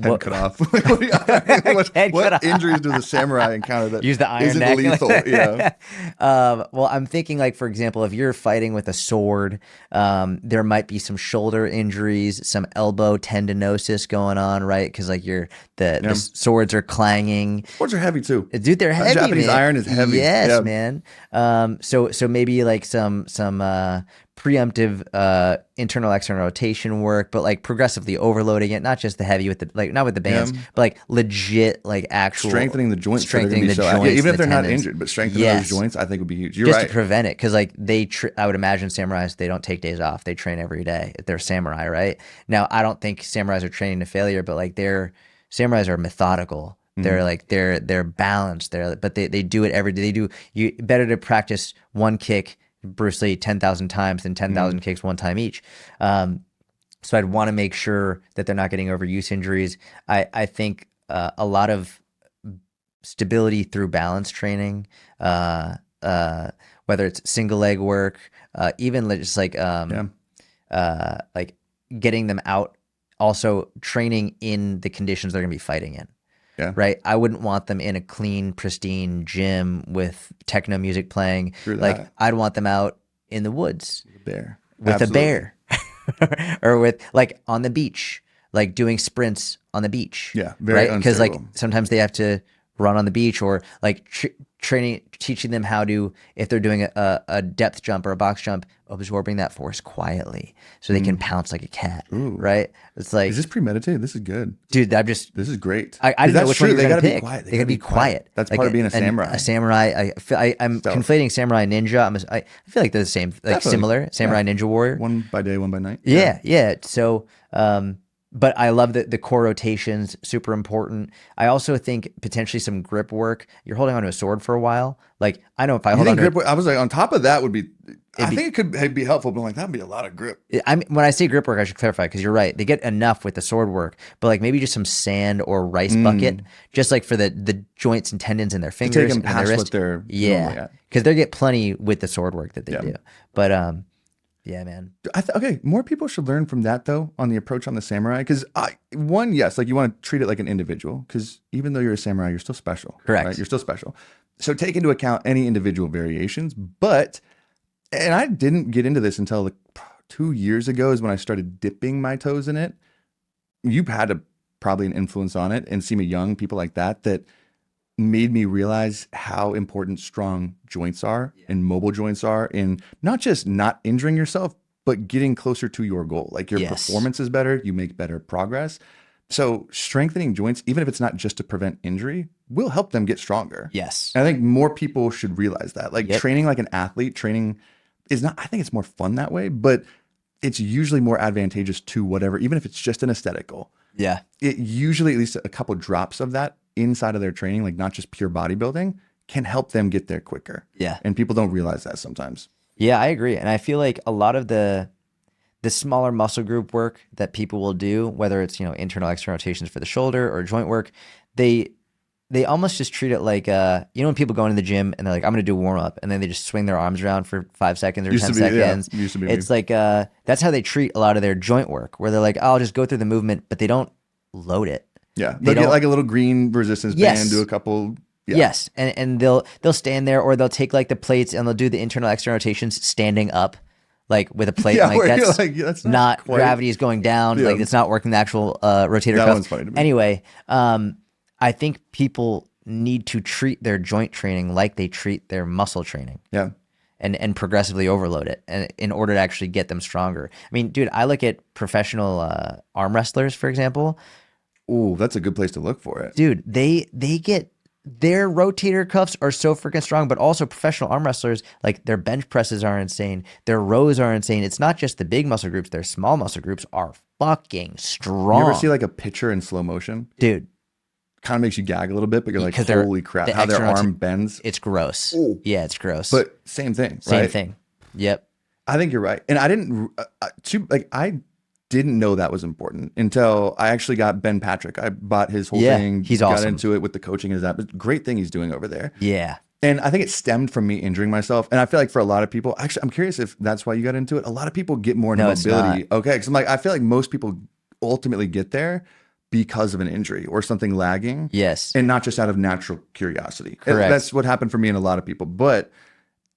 Speaker 2: Head cut off. Like,
Speaker 1: Head cut
Speaker 2: what
Speaker 1: off.
Speaker 2: injuries do the samurai encounter that
Speaker 1: Use the iron
Speaker 2: isn't
Speaker 1: neck.
Speaker 2: lethal? Yeah.
Speaker 1: Well, I'm thinking like, for example, if you're fighting with a sword, there might be some shoulder injuries, some elbow tendinosis going on, right? Because like the
Speaker 2: Yeah.
Speaker 1: swords are clanging.
Speaker 2: Swords are heavy too.
Speaker 1: Dude, they're heavy,
Speaker 2: Japanese
Speaker 1: man.
Speaker 2: iron is heavy.
Speaker 1: Yes,
Speaker 2: Yeah.
Speaker 1: man. So maybe like some preemptive internal external rotation work, but like progressively overloading it, not just the heavy with the like not with the
Speaker 2: Yeah.
Speaker 1: bands, but like legit like actual
Speaker 2: Strengthening the joints that are going
Speaker 1: strengthening
Speaker 2: to be
Speaker 1: the
Speaker 2: so
Speaker 1: joints,
Speaker 2: yeah, even if
Speaker 1: the
Speaker 2: they're not
Speaker 1: tendons.
Speaker 2: injured, but strengthening those
Speaker 1: Yes,
Speaker 2: joints, I think would be huge. You're
Speaker 1: just to
Speaker 2: right.
Speaker 1: prevent it, because like I would imagine samurais, they don't take days off. They train every day. They're samurai, right? Now, I don't think samurais are training to failure, but like samurais are methodical. They're
Speaker 2: Mhm.
Speaker 1: like they're balanced. But they do it every day. They do you better to practice one kick, Bruce Lee, 10,000 times than 10,000
Speaker 2: Mhm.
Speaker 1: kicks one time each. So I'd want to make sure that they're not getting overuse injuries. I think a lot of stability through balance training, uh, whether it's single leg work, even just
Speaker 2: Yeah.
Speaker 1: like getting them out, also training in the conditions they're going to be fighting in.
Speaker 2: Yeah.
Speaker 1: Right. I wouldn't want them in a clean, pristine gym with techno music playing.
Speaker 2: Screw
Speaker 1: Like
Speaker 2: that.
Speaker 1: I'd want them out in the woods
Speaker 2: Bear.
Speaker 1: with a
Speaker 2: Absolutely.
Speaker 1: bear or with like on the beach, like doing sprints on the beach,
Speaker 2: Yeah. Very
Speaker 1: right? Because like
Speaker 2: unstable.
Speaker 1: sometimes they have to run on the beach, or like teaching them how to, if they're doing a depth jump or a box jump, absorbing that force quietly so they can
Speaker 2: Mm.
Speaker 1: pounce like a cat,
Speaker 2: Ooh.
Speaker 1: right? It's
Speaker 2: Is
Speaker 1: like,
Speaker 2: this premeditated? This is good.
Speaker 1: dude, I'm just,
Speaker 2: This is great.
Speaker 1: I
Speaker 2: 'Cause
Speaker 1: didn't know
Speaker 2: that's
Speaker 1: which one
Speaker 2: true.
Speaker 1: you were
Speaker 2: They
Speaker 1: going
Speaker 2: got
Speaker 1: to
Speaker 2: to be
Speaker 1: pick.
Speaker 2: quiet.
Speaker 1: They got to be quiet.
Speaker 2: That's
Speaker 1: Like
Speaker 2: part of being a samurai.
Speaker 1: A samurai. I'm
Speaker 2: Stealth.
Speaker 1: conflating samurai ninja. I feel like they're the same, like
Speaker 2: Definitely.
Speaker 1: similar. Samurai
Speaker 2: Yeah.
Speaker 1: ninja warrior.
Speaker 2: One by day, one by night.
Speaker 1: Yeah. So, but I love the core rotations, super important. I also think potentially some grip work. You're holding onto a sword for a while. Like I know if I
Speaker 2: You
Speaker 1: hold
Speaker 2: think
Speaker 1: on to
Speaker 2: grip? I was like, on top of that would be.
Speaker 1: it'd
Speaker 2: I
Speaker 1: be,
Speaker 2: think it could be helpful, but I'm like that'd be a lot of grip.
Speaker 1: I mean, when I say grip work, I should clarify, because you're right. They get enough with the sword work, but like maybe just some sand or rice bucket,
Speaker 2: Mm.
Speaker 1: just like for the joints and tendons in their
Speaker 2: To take
Speaker 1: fingers
Speaker 2: them
Speaker 1: and their
Speaker 2: past what
Speaker 1: wrist.
Speaker 2: they're normally
Speaker 1: Yeah,
Speaker 2: at.
Speaker 1: because they get plenty with the sword work that they
Speaker 2: Yeah.
Speaker 1: do. But yeah, man.
Speaker 2: Okay, more people should learn from that though on the approach on the samurai. Because yes, like you want to treat it like an individual. Because even though you're a samurai, you're still special.
Speaker 1: Correct.
Speaker 2: Right? You're still special. So take into account any individual variations. And I didn't get into this until like 2 years ago is when I started dipping my toes in it. You've had probably an influence on it, and see me young people like that made me realize how important strong joints are and mobile joints are in not just not injuring yourself, but getting closer to your goal. Like your
Speaker 1: Yes.
Speaker 2: performance is better, you make better progress. So strengthening joints, even if it's not just to prevent injury, will help them get stronger.
Speaker 1: Yes.
Speaker 2: And I think more people should realize that. Like
Speaker 1: Yep.
Speaker 2: training like an athlete, training is not, I think it's more fun that way, but it's usually more advantageous to whatever, even if it's just an aesthetic goal.
Speaker 1: Yeah.
Speaker 2: It usually at least a couple drops of that inside of their training, like not just pure bodybuilding, can help them get there quicker.
Speaker 1: Yeah.
Speaker 2: And people don't realize that sometimes.
Speaker 1: Yeah, I agree. And I feel like a lot of the smaller muscle group work that people will do, whether it's, internal external rotations for the shoulder or joint work, they almost just treat it like, when people go into the gym and they're like, I'm going to do a warm up, and then they just swing their arms around for 5 seconds or 10 seconds.
Speaker 2: Used to be
Speaker 1: It's
Speaker 2: me.
Speaker 1: like, that's how they treat a lot of their joint work, where they're like, oh, I'll just go through the movement, but they don't load it.
Speaker 2: Yeah.
Speaker 1: They
Speaker 2: They'll get
Speaker 1: don't-
Speaker 2: like a little green resistance
Speaker 1: Yes.
Speaker 2: band, do a couple. Yeah.
Speaker 1: Yes. And they'll stand there, or they'll take like the plates and they'll do the internal external rotations standing up, like with a plate.
Speaker 2: Yeah,
Speaker 1: Like
Speaker 2: where you're
Speaker 1: that's
Speaker 2: like, that's
Speaker 1: not
Speaker 2: quite-
Speaker 1: gravity is going down.
Speaker 2: Yeah.
Speaker 1: Like it's not working the actual rotator
Speaker 2: That
Speaker 1: cuff.
Speaker 2: one's funny to me.
Speaker 1: Anyway, I think people need to treat their joint training like they treat their muscle training,
Speaker 2: Yeah.
Speaker 1: and progressively overload it, and in order to actually get them stronger. I mean, dude, I look at professional arm wrestlers, for example.
Speaker 2: Ooh, that's a good place to look for it.
Speaker 1: Dude, they get their rotator cuffs are so freaking strong, but also professional arm wrestlers, like their bench presses are insane, their rows are insane. It's not just the big muscle groups; their small muscle groups are fucking strong.
Speaker 2: You ever see like a picture in slow motion?
Speaker 1: Dude,
Speaker 2: Kind of makes you gag a little bit, but you're like,
Speaker 1: 'Cause they're-
Speaker 2: holy crap,
Speaker 1: the
Speaker 2: how their
Speaker 1: external
Speaker 2: arm bends.
Speaker 1: it's gross.
Speaker 2: Ooh.
Speaker 1: Yeah, it's gross.
Speaker 2: But same thing,
Speaker 1: same
Speaker 2: right?
Speaker 1: thing. Yep.
Speaker 2: I think you're right. And I didn't, I didn't know that was important until I actually got Ben Patrick. I bought his whole
Speaker 1: Yeah,
Speaker 2: thing.
Speaker 1: he's
Speaker 2: got
Speaker 1: awesome.
Speaker 2: into it with the coaching and that. But great thing he's doing over there.
Speaker 1: Yeah.
Speaker 2: And I think it stemmed from me injuring myself. And I feel like for a lot of people, actually, I'm curious if that's why you got into it. A lot of people get more into
Speaker 1: No, it's not.
Speaker 2: mobility. Okay. Because I'm like, I feel like most people ultimately get there because of an injury or something lagging
Speaker 1: Yes,
Speaker 2: and not just out of natural curiosity.
Speaker 1: correct.
Speaker 2: That's what happened for me and a lot of people. But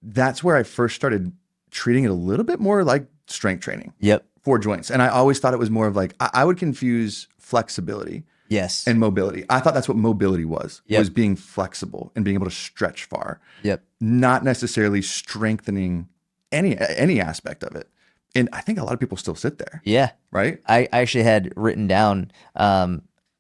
Speaker 2: that's where I first started treating it a little bit more like strength training
Speaker 1: Yep.
Speaker 2: for joints. And I always thought it was more of like, I would confuse flexibility
Speaker 1: Yes.
Speaker 2: and mobility. I thought that's what mobility was
Speaker 1: Yep.
Speaker 2: being flexible and being able to stretch far,
Speaker 1: Yep.
Speaker 2: not necessarily strengthening any aspect of it. And I think a lot of people still sit there,
Speaker 1: Yeah.
Speaker 2: right?
Speaker 1: I actually had written down,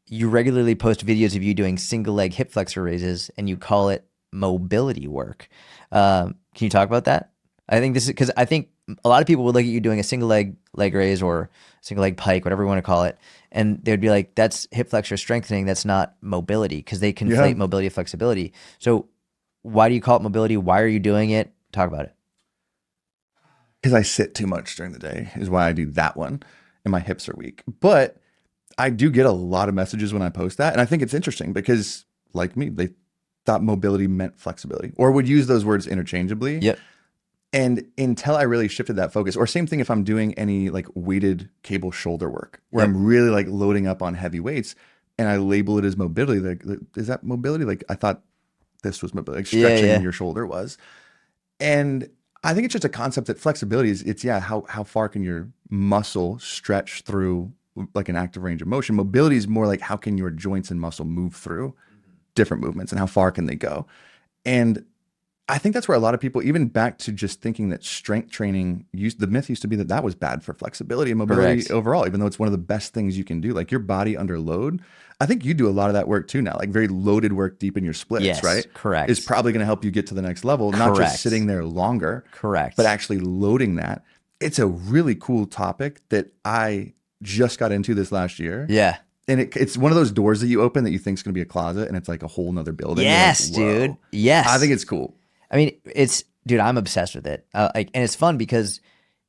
Speaker 1: you regularly post videos of you doing single leg hip flexor raises and you call it mobility work. Can you talk about that? I think this is because I think a lot of people would look at you doing a single leg raise or single leg pike, whatever you want to call it, and they'd be like, that's hip flexor strengthening. That's not mobility because they
Speaker 2: Yeah.
Speaker 1: conflate mobility and flexibility. So why do you call it mobility? Why are you doing it? Talk about it.
Speaker 2: Because I sit too much during the day is why I do that one. And my hips are weak. But I do get a lot of messages when I post that. And I think it's interesting because, like me, they thought mobility meant flexibility or would use those words interchangeably.
Speaker 1: Yep.
Speaker 2: And until I really shifted that focus, or same thing if I'm doing any like weighted cable shoulder work where
Speaker 1: Yep.
Speaker 2: I'm really like loading up on heavy weights and I label it as mobility, like, is that mobility? Like, I thought this was mobility, like
Speaker 1: Yeah.
Speaker 2: stretching
Speaker 1: Yeah.
Speaker 2: your shoulder was. And I think it's just a concept that flexibility is, it's, yeah, how far can your muscle stretch through like an active range of motion? Mobility is more like how can your joints and muscle move through different movements and how far can they go? And I think that's where a lot of people, even back to just thinking that strength training the myth used to be that that was bad for flexibility and mobility
Speaker 1: Correct.
Speaker 2: overall, even though it's one of the best things you can do. Like your body under load. I think you do a lot of that work too now, like very loaded work deep in your splits,
Speaker 1: Yes.
Speaker 2: right?
Speaker 1: Correct.
Speaker 2: Is probably going to help you get to the next level, not
Speaker 1: Correct.
Speaker 2: just sitting there longer,
Speaker 1: Correct.
Speaker 2: but actually loading that. It's a really cool topic that I just got into this last year.
Speaker 1: Yeah.
Speaker 2: And it's one of those doors that you open that you think is going to be a closet and it's like a whole nother building.
Speaker 1: Yes,
Speaker 2: You're like, whoa.
Speaker 1: dude. Yes.
Speaker 2: I think it's cool.
Speaker 1: I mean, dude, I'm obsessed with it. And it's fun because,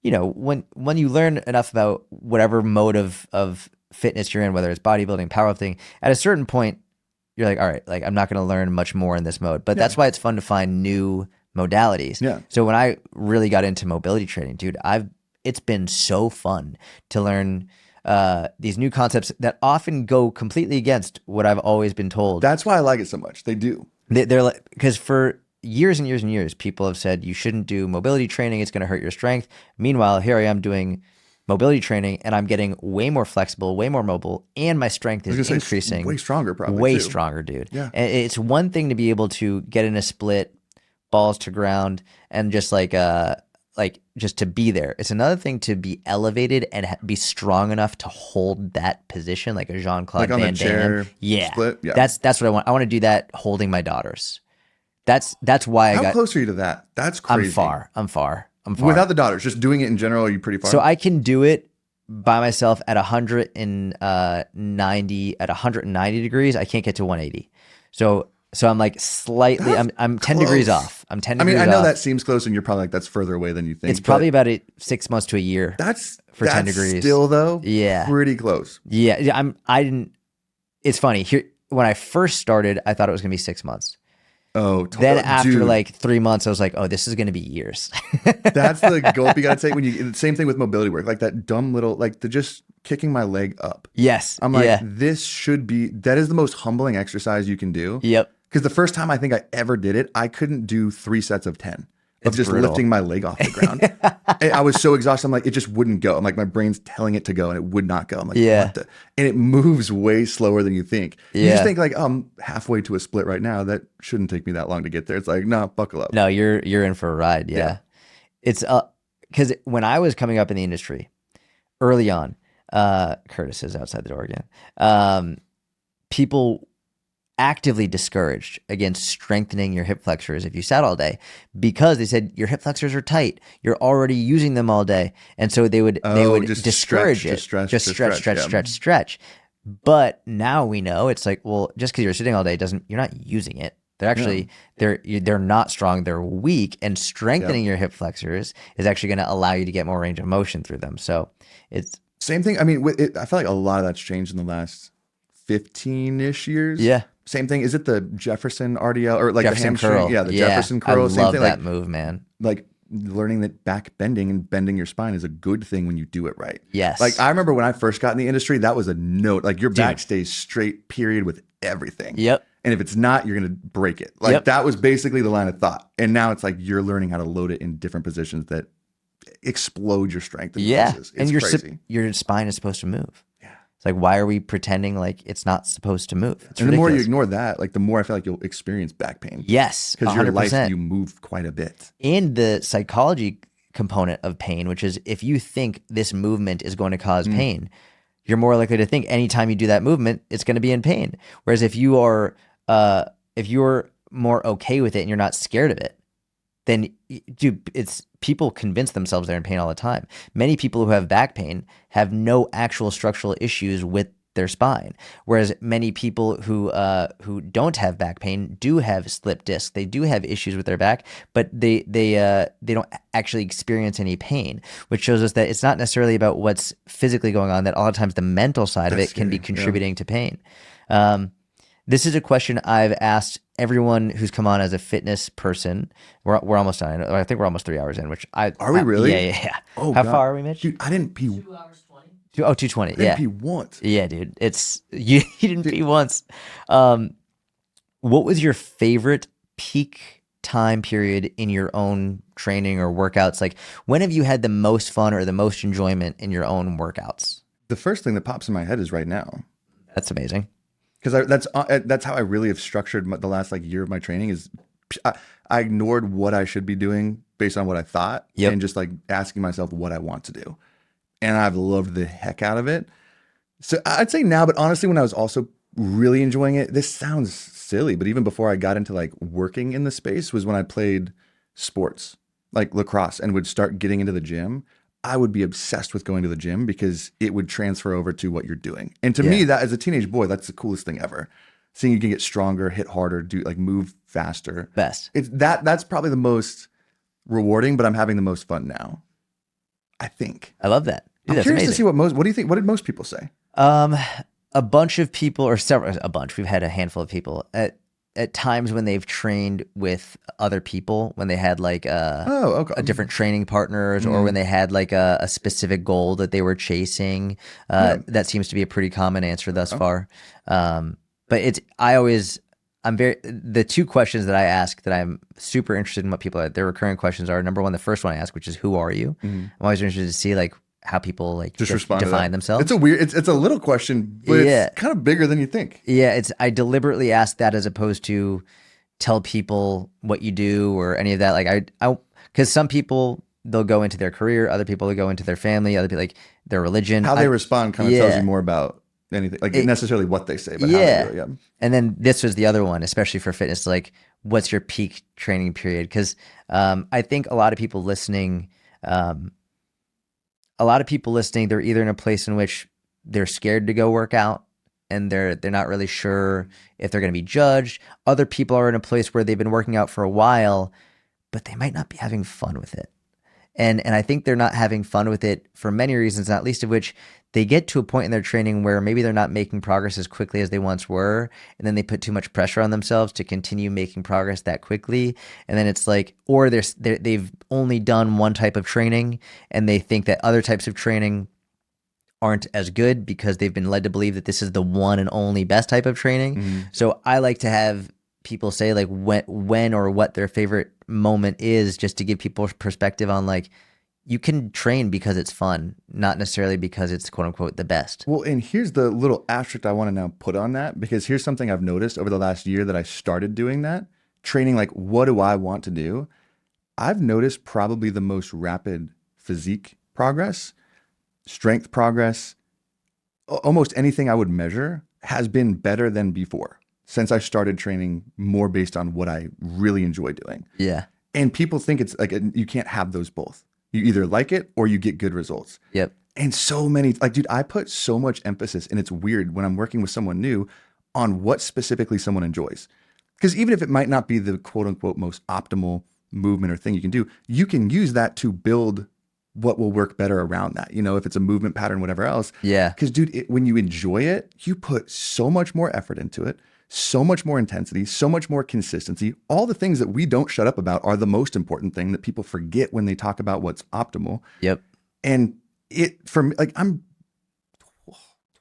Speaker 1: when you learn enough about whatever mode of fitness you're in, whether it's bodybuilding, powerlifting, at a certain point, you're like, all right, like I'm not going to learn much more in this mode. But that's why it's fun to find new modalities.
Speaker 2: Yeah.
Speaker 1: So when I really got into mobility training, dude, it's been so fun to learn these new concepts that often go completely against what I've always been told.
Speaker 2: That's why I like it so much. They do.
Speaker 1: They're like, because for years and years and years, people have said you shouldn't do mobility training. It's going to hurt your strength. Meanwhile, here I am doing mobility training and I'm getting way more flexible, way more mobile, and my strength is increasing.
Speaker 2: Way stronger, probably.
Speaker 1: Way
Speaker 2: too.
Speaker 1: stronger, dude.
Speaker 2: Yeah.
Speaker 1: And it's one thing to be able to get in a split, balls to ground, and just like just to be there. It's another thing to be elevated and be strong enough to hold that position, like a Jean-Claude
Speaker 2: Like on
Speaker 1: Van
Speaker 2: the
Speaker 1: Damme.
Speaker 2: chair
Speaker 1: Yeah.
Speaker 2: split. Yeah.
Speaker 1: That's what I want. I want to do that holding my daughters. That's why
Speaker 2: How close are you to that? That's crazy.
Speaker 1: I'm far.
Speaker 2: Without the daughters, just doing it in general, are you pretty far?
Speaker 1: So I can do it by myself at 190 degrees. I can't get to 180. So I'm like slightly.
Speaker 2: That's
Speaker 1: I'm 10 degrees
Speaker 2: close.
Speaker 1: off. I'm 10
Speaker 2: I
Speaker 1: degrees
Speaker 2: mean, I know
Speaker 1: off.
Speaker 2: that seems close, and you're probably like that's further away than you think.
Speaker 1: It's probably about 6 months to a year.
Speaker 2: That's
Speaker 1: for 10 degrees.
Speaker 2: Still though,
Speaker 1: Yeah.
Speaker 2: pretty close.
Speaker 1: Yeah. I didn't. It's funny here. When I first started, I thought it was gonna be 6 months.
Speaker 2: Oh,
Speaker 1: Then after
Speaker 2: dude,
Speaker 1: like 3 months, I was like, oh, this is gonna be years.
Speaker 2: that's the gulp you gotta take when you. Same thing with mobility work, like that dumb little, like the just kicking my leg up.
Speaker 1: Yes.
Speaker 2: I'm like,
Speaker 1: yeah.
Speaker 2: this should be. That is the most humbling exercise you can do.
Speaker 1: Yep.
Speaker 2: Because the first time I think I ever did it, I couldn't do 3 sets of 10 of
Speaker 1: It's
Speaker 2: just
Speaker 1: brutal.
Speaker 2: lifting my leg off the ground. And I was so exhausted. I'm like, it just wouldn't go. I'm like, my brain's telling it to go and it would not go. I'm like,
Speaker 1: Yeah.
Speaker 2: what the? And it moves way slower than you think. You
Speaker 1: Yeah.
Speaker 2: just think like, I'm halfway to a split right now. That shouldn't take me that long to get there. It's like, no, buckle up.
Speaker 1: No, you're in for a ride. Yeah.
Speaker 2: Yeah.
Speaker 1: It's because when I was coming up in the industry early on, Curtis is outside the door again. People actively discouraged against strengthening your hip flexors if you sat all day because they said your hip flexors are tight. You're already using them all day, and so they would
Speaker 2: just
Speaker 1: discourage
Speaker 2: stretch,
Speaker 1: it.
Speaker 2: just stretch,
Speaker 1: Just
Speaker 2: just
Speaker 1: stretch,
Speaker 2: stretch,
Speaker 1: stretch,
Speaker 2: yeah.
Speaker 1: stretch, stretch. But now we know it's like, well, just because you're sitting all day doesn't you're not using it. They're actually they're not strong. They're weak, and strengthening your hip flexors is actually going to allow you to get more range of motion through them. So it's
Speaker 2: Same thing. I mean, I feel like a lot of that's changed in the last 15-ish years.
Speaker 1: Yeah.
Speaker 2: Same thing. Is it the Jefferson RDL or like the
Speaker 1: Jefferson
Speaker 2: hamstring?
Speaker 1: curl.
Speaker 2: Yeah, the
Speaker 1: Yeah.
Speaker 2: Jefferson
Speaker 1: I
Speaker 2: curl. Same
Speaker 1: love
Speaker 2: thing.
Speaker 1: that move, man.
Speaker 2: Like learning that back bending and bending your spine is a good thing when you do it right. Like
Speaker 1: Yes.
Speaker 2: I remember when I first got in the industry, that was a note. Like your back
Speaker 1: Dude.
Speaker 2: stays straight, period, with everything.
Speaker 1: Yep.
Speaker 2: And if it's not, you're gonna break it. Like
Speaker 1: Yep.
Speaker 2: that was basically the line of thought. And now it's like you're learning how to load it in different positions that explode your strength in
Speaker 1: Yeah.
Speaker 2: places.
Speaker 1: And
Speaker 2: It's crazy.
Speaker 1: your spine is supposed to move.
Speaker 2: Yeah.
Speaker 1: It's like, why are we pretending like it's not supposed to move? It's
Speaker 2: And the more you
Speaker 1: ridiculous.
Speaker 2: ignore that, like the more I feel like you'll experience back pain.
Speaker 1: Yes,
Speaker 2: Because your life,
Speaker 1: 100%.
Speaker 2: you move quite a bit.
Speaker 1: And the psychology component of pain, which is if you think this movement is going to cause pain, you're more likely to think anytime you do that movement, it's going to be in pain. Whereas if you're more okay with it and you're not scared of it, then dude, it's people convince themselves they're in pain all the time. Many people who have back pain have no actual structural issues with their spine, whereas many people who don't have back pain do have slip disc. They do have issues with their back, but they don't actually experience any pain, which shows us that it's not necessarily about what's physically going on. That a lot of times the mental side of
Speaker 2: That's
Speaker 1: it can be
Speaker 2: scary. Yeah.
Speaker 1: contributing to pain. This is a question I've asked everyone who's come on as a fitness person. We're almost done. I think we're almost 3 hours in, which
Speaker 2: Are we really?
Speaker 1: Yeah.
Speaker 2: Oh,
Speaker 1: How
Speaker 2: God.
Speaker 1: far are we, Mitch?
Speaker 2: Dude, I didn't pee.
Speaker 1: 220.
Speaker 2: I didn't
Speaker 1: Yeah.
Speaker 2: pee once.
Speaker 1: Yeah, dude. It's you didn't pee once. What was your favorite peak time period in your own training or workouts? Like when have you had the most fun or the most enjoyment in your own workouts?
Speaker 2: The first thing that pops in my head is right now.
Speaker 1: That's amazing.
Speaker 2: Because that's how I really have structured the last like year of my training is I ignored what I should be doing based on what I thought
Speaker 1: Yep.
Speaker 2: and just like asking myself what I want to do. And I've loved the heck out of it. So I'd say now, but honestly, when I was also really enjoying it, this sounds silly, but even before I got into like working in the space was when I played sports like lacrosse and would start getting into the gym. I would be obsessed with going to the gym because it would transfer over to what you're doing. And to me, that as a teenage boy, that's the coolest thing ever. Seeing you can get stronger, hit harder, do like move faster.
Speaker 1: Best.
Speaker 2: It's that's probably the most rewarding, but I'm having the most fun now. I think.
Speaker 1: I love that. Dude,
Speaker 2: I'm
Speaker 1: that's
Speaker 2: curious
Speaker 1: amazing.
Speaker 2: to see what do you think? What did most people say?
Speaker 1: A bunch of people, or a bunch. We've had a handful of people at times when they've trained with other people, when they had like
Speaker 2: Okay.
Speaker 1: a different training partners, or when they had like a specific goal that they were chasing. That seems to be a pretty common answer thus far. But the two questions that I ask that I'm super interested in what people are, their recurring questions are, number one, the first one I ask, which is, who are you? I'm always interested to see like how people like
Speaker 2: Just respond to
Speaker 1: define
Speaker 2: that.
Speaker 1: themselves.
Speaker 2: It's a little question, but it's kind of bigger than you think.
Speaker 1: Yeah, I deliberately ask that as opposed to tell people what you do or any of that. Like because some people they'll go into their career, other people will go into their family, other people like their religion.
Speaker 2: How they respond kind of tells you more about anything, like necessarily what they say, but how they do it. Yeah.
Speaker 1: And then this was the other one, especially for fitness, like what's your peak training period? Because I think a lot of people listening, they're either in a place in which they're scared to go work out and they're not really sure if they're going to be judged. Other people are in a place where they've been working out for a while, but they might not be having fun with it. And I think they're not having fun with it for many reasons, not least of which they get to a point in their training where maybe they're not making progress as quickly as they once were. And then they put too much pressure on themselves to continue making progress that quickly. And then it's like, or they've only done one type of training and they think that other types of training aren't as good because they've been led to believe that this is the one and only best type of training. So I like to have people say like when or what their favorite moment is, just to give people perspective on like, you can train because it's fun, not necessarily because it's quote unquote the best.
Speaker 2: Well, and here's the little asterisk I want to now put on that, because here's something I've noticed over the last year that I started doing that, training like, what do I want to do? I've noticed probably the most rapid physique progress, strength progress, almost anything I would measure has been better than before since I started training more based on what I really enjoy doing.
Speaker 1: Yeah.
Speaker 2: And people think it's like, you can't have those both. You either like it or you get good results.
Speaker 1: Yep.
Speaker 2: And so many, like, dude, I put so much emphasis, and it's weird when I'm working with someone new, on what specifically someone enjoys. Because even if it might not be the quote unquote most optimal movement or thing you can do, you can use that to build what will work better around that. You know, if it's a movement pattern, whatever else.
Speaker 1: Yeah.
Speaker 2: Because, dude, when you enjoy it, you put so much more effort into it, so much more intensity, so much more consistency. All the things that we don't shut up about are the most important thing that people forget when they talk about what's optimal.
Speaker 1: Yep.
Speaker 2: And it, for me, like I'm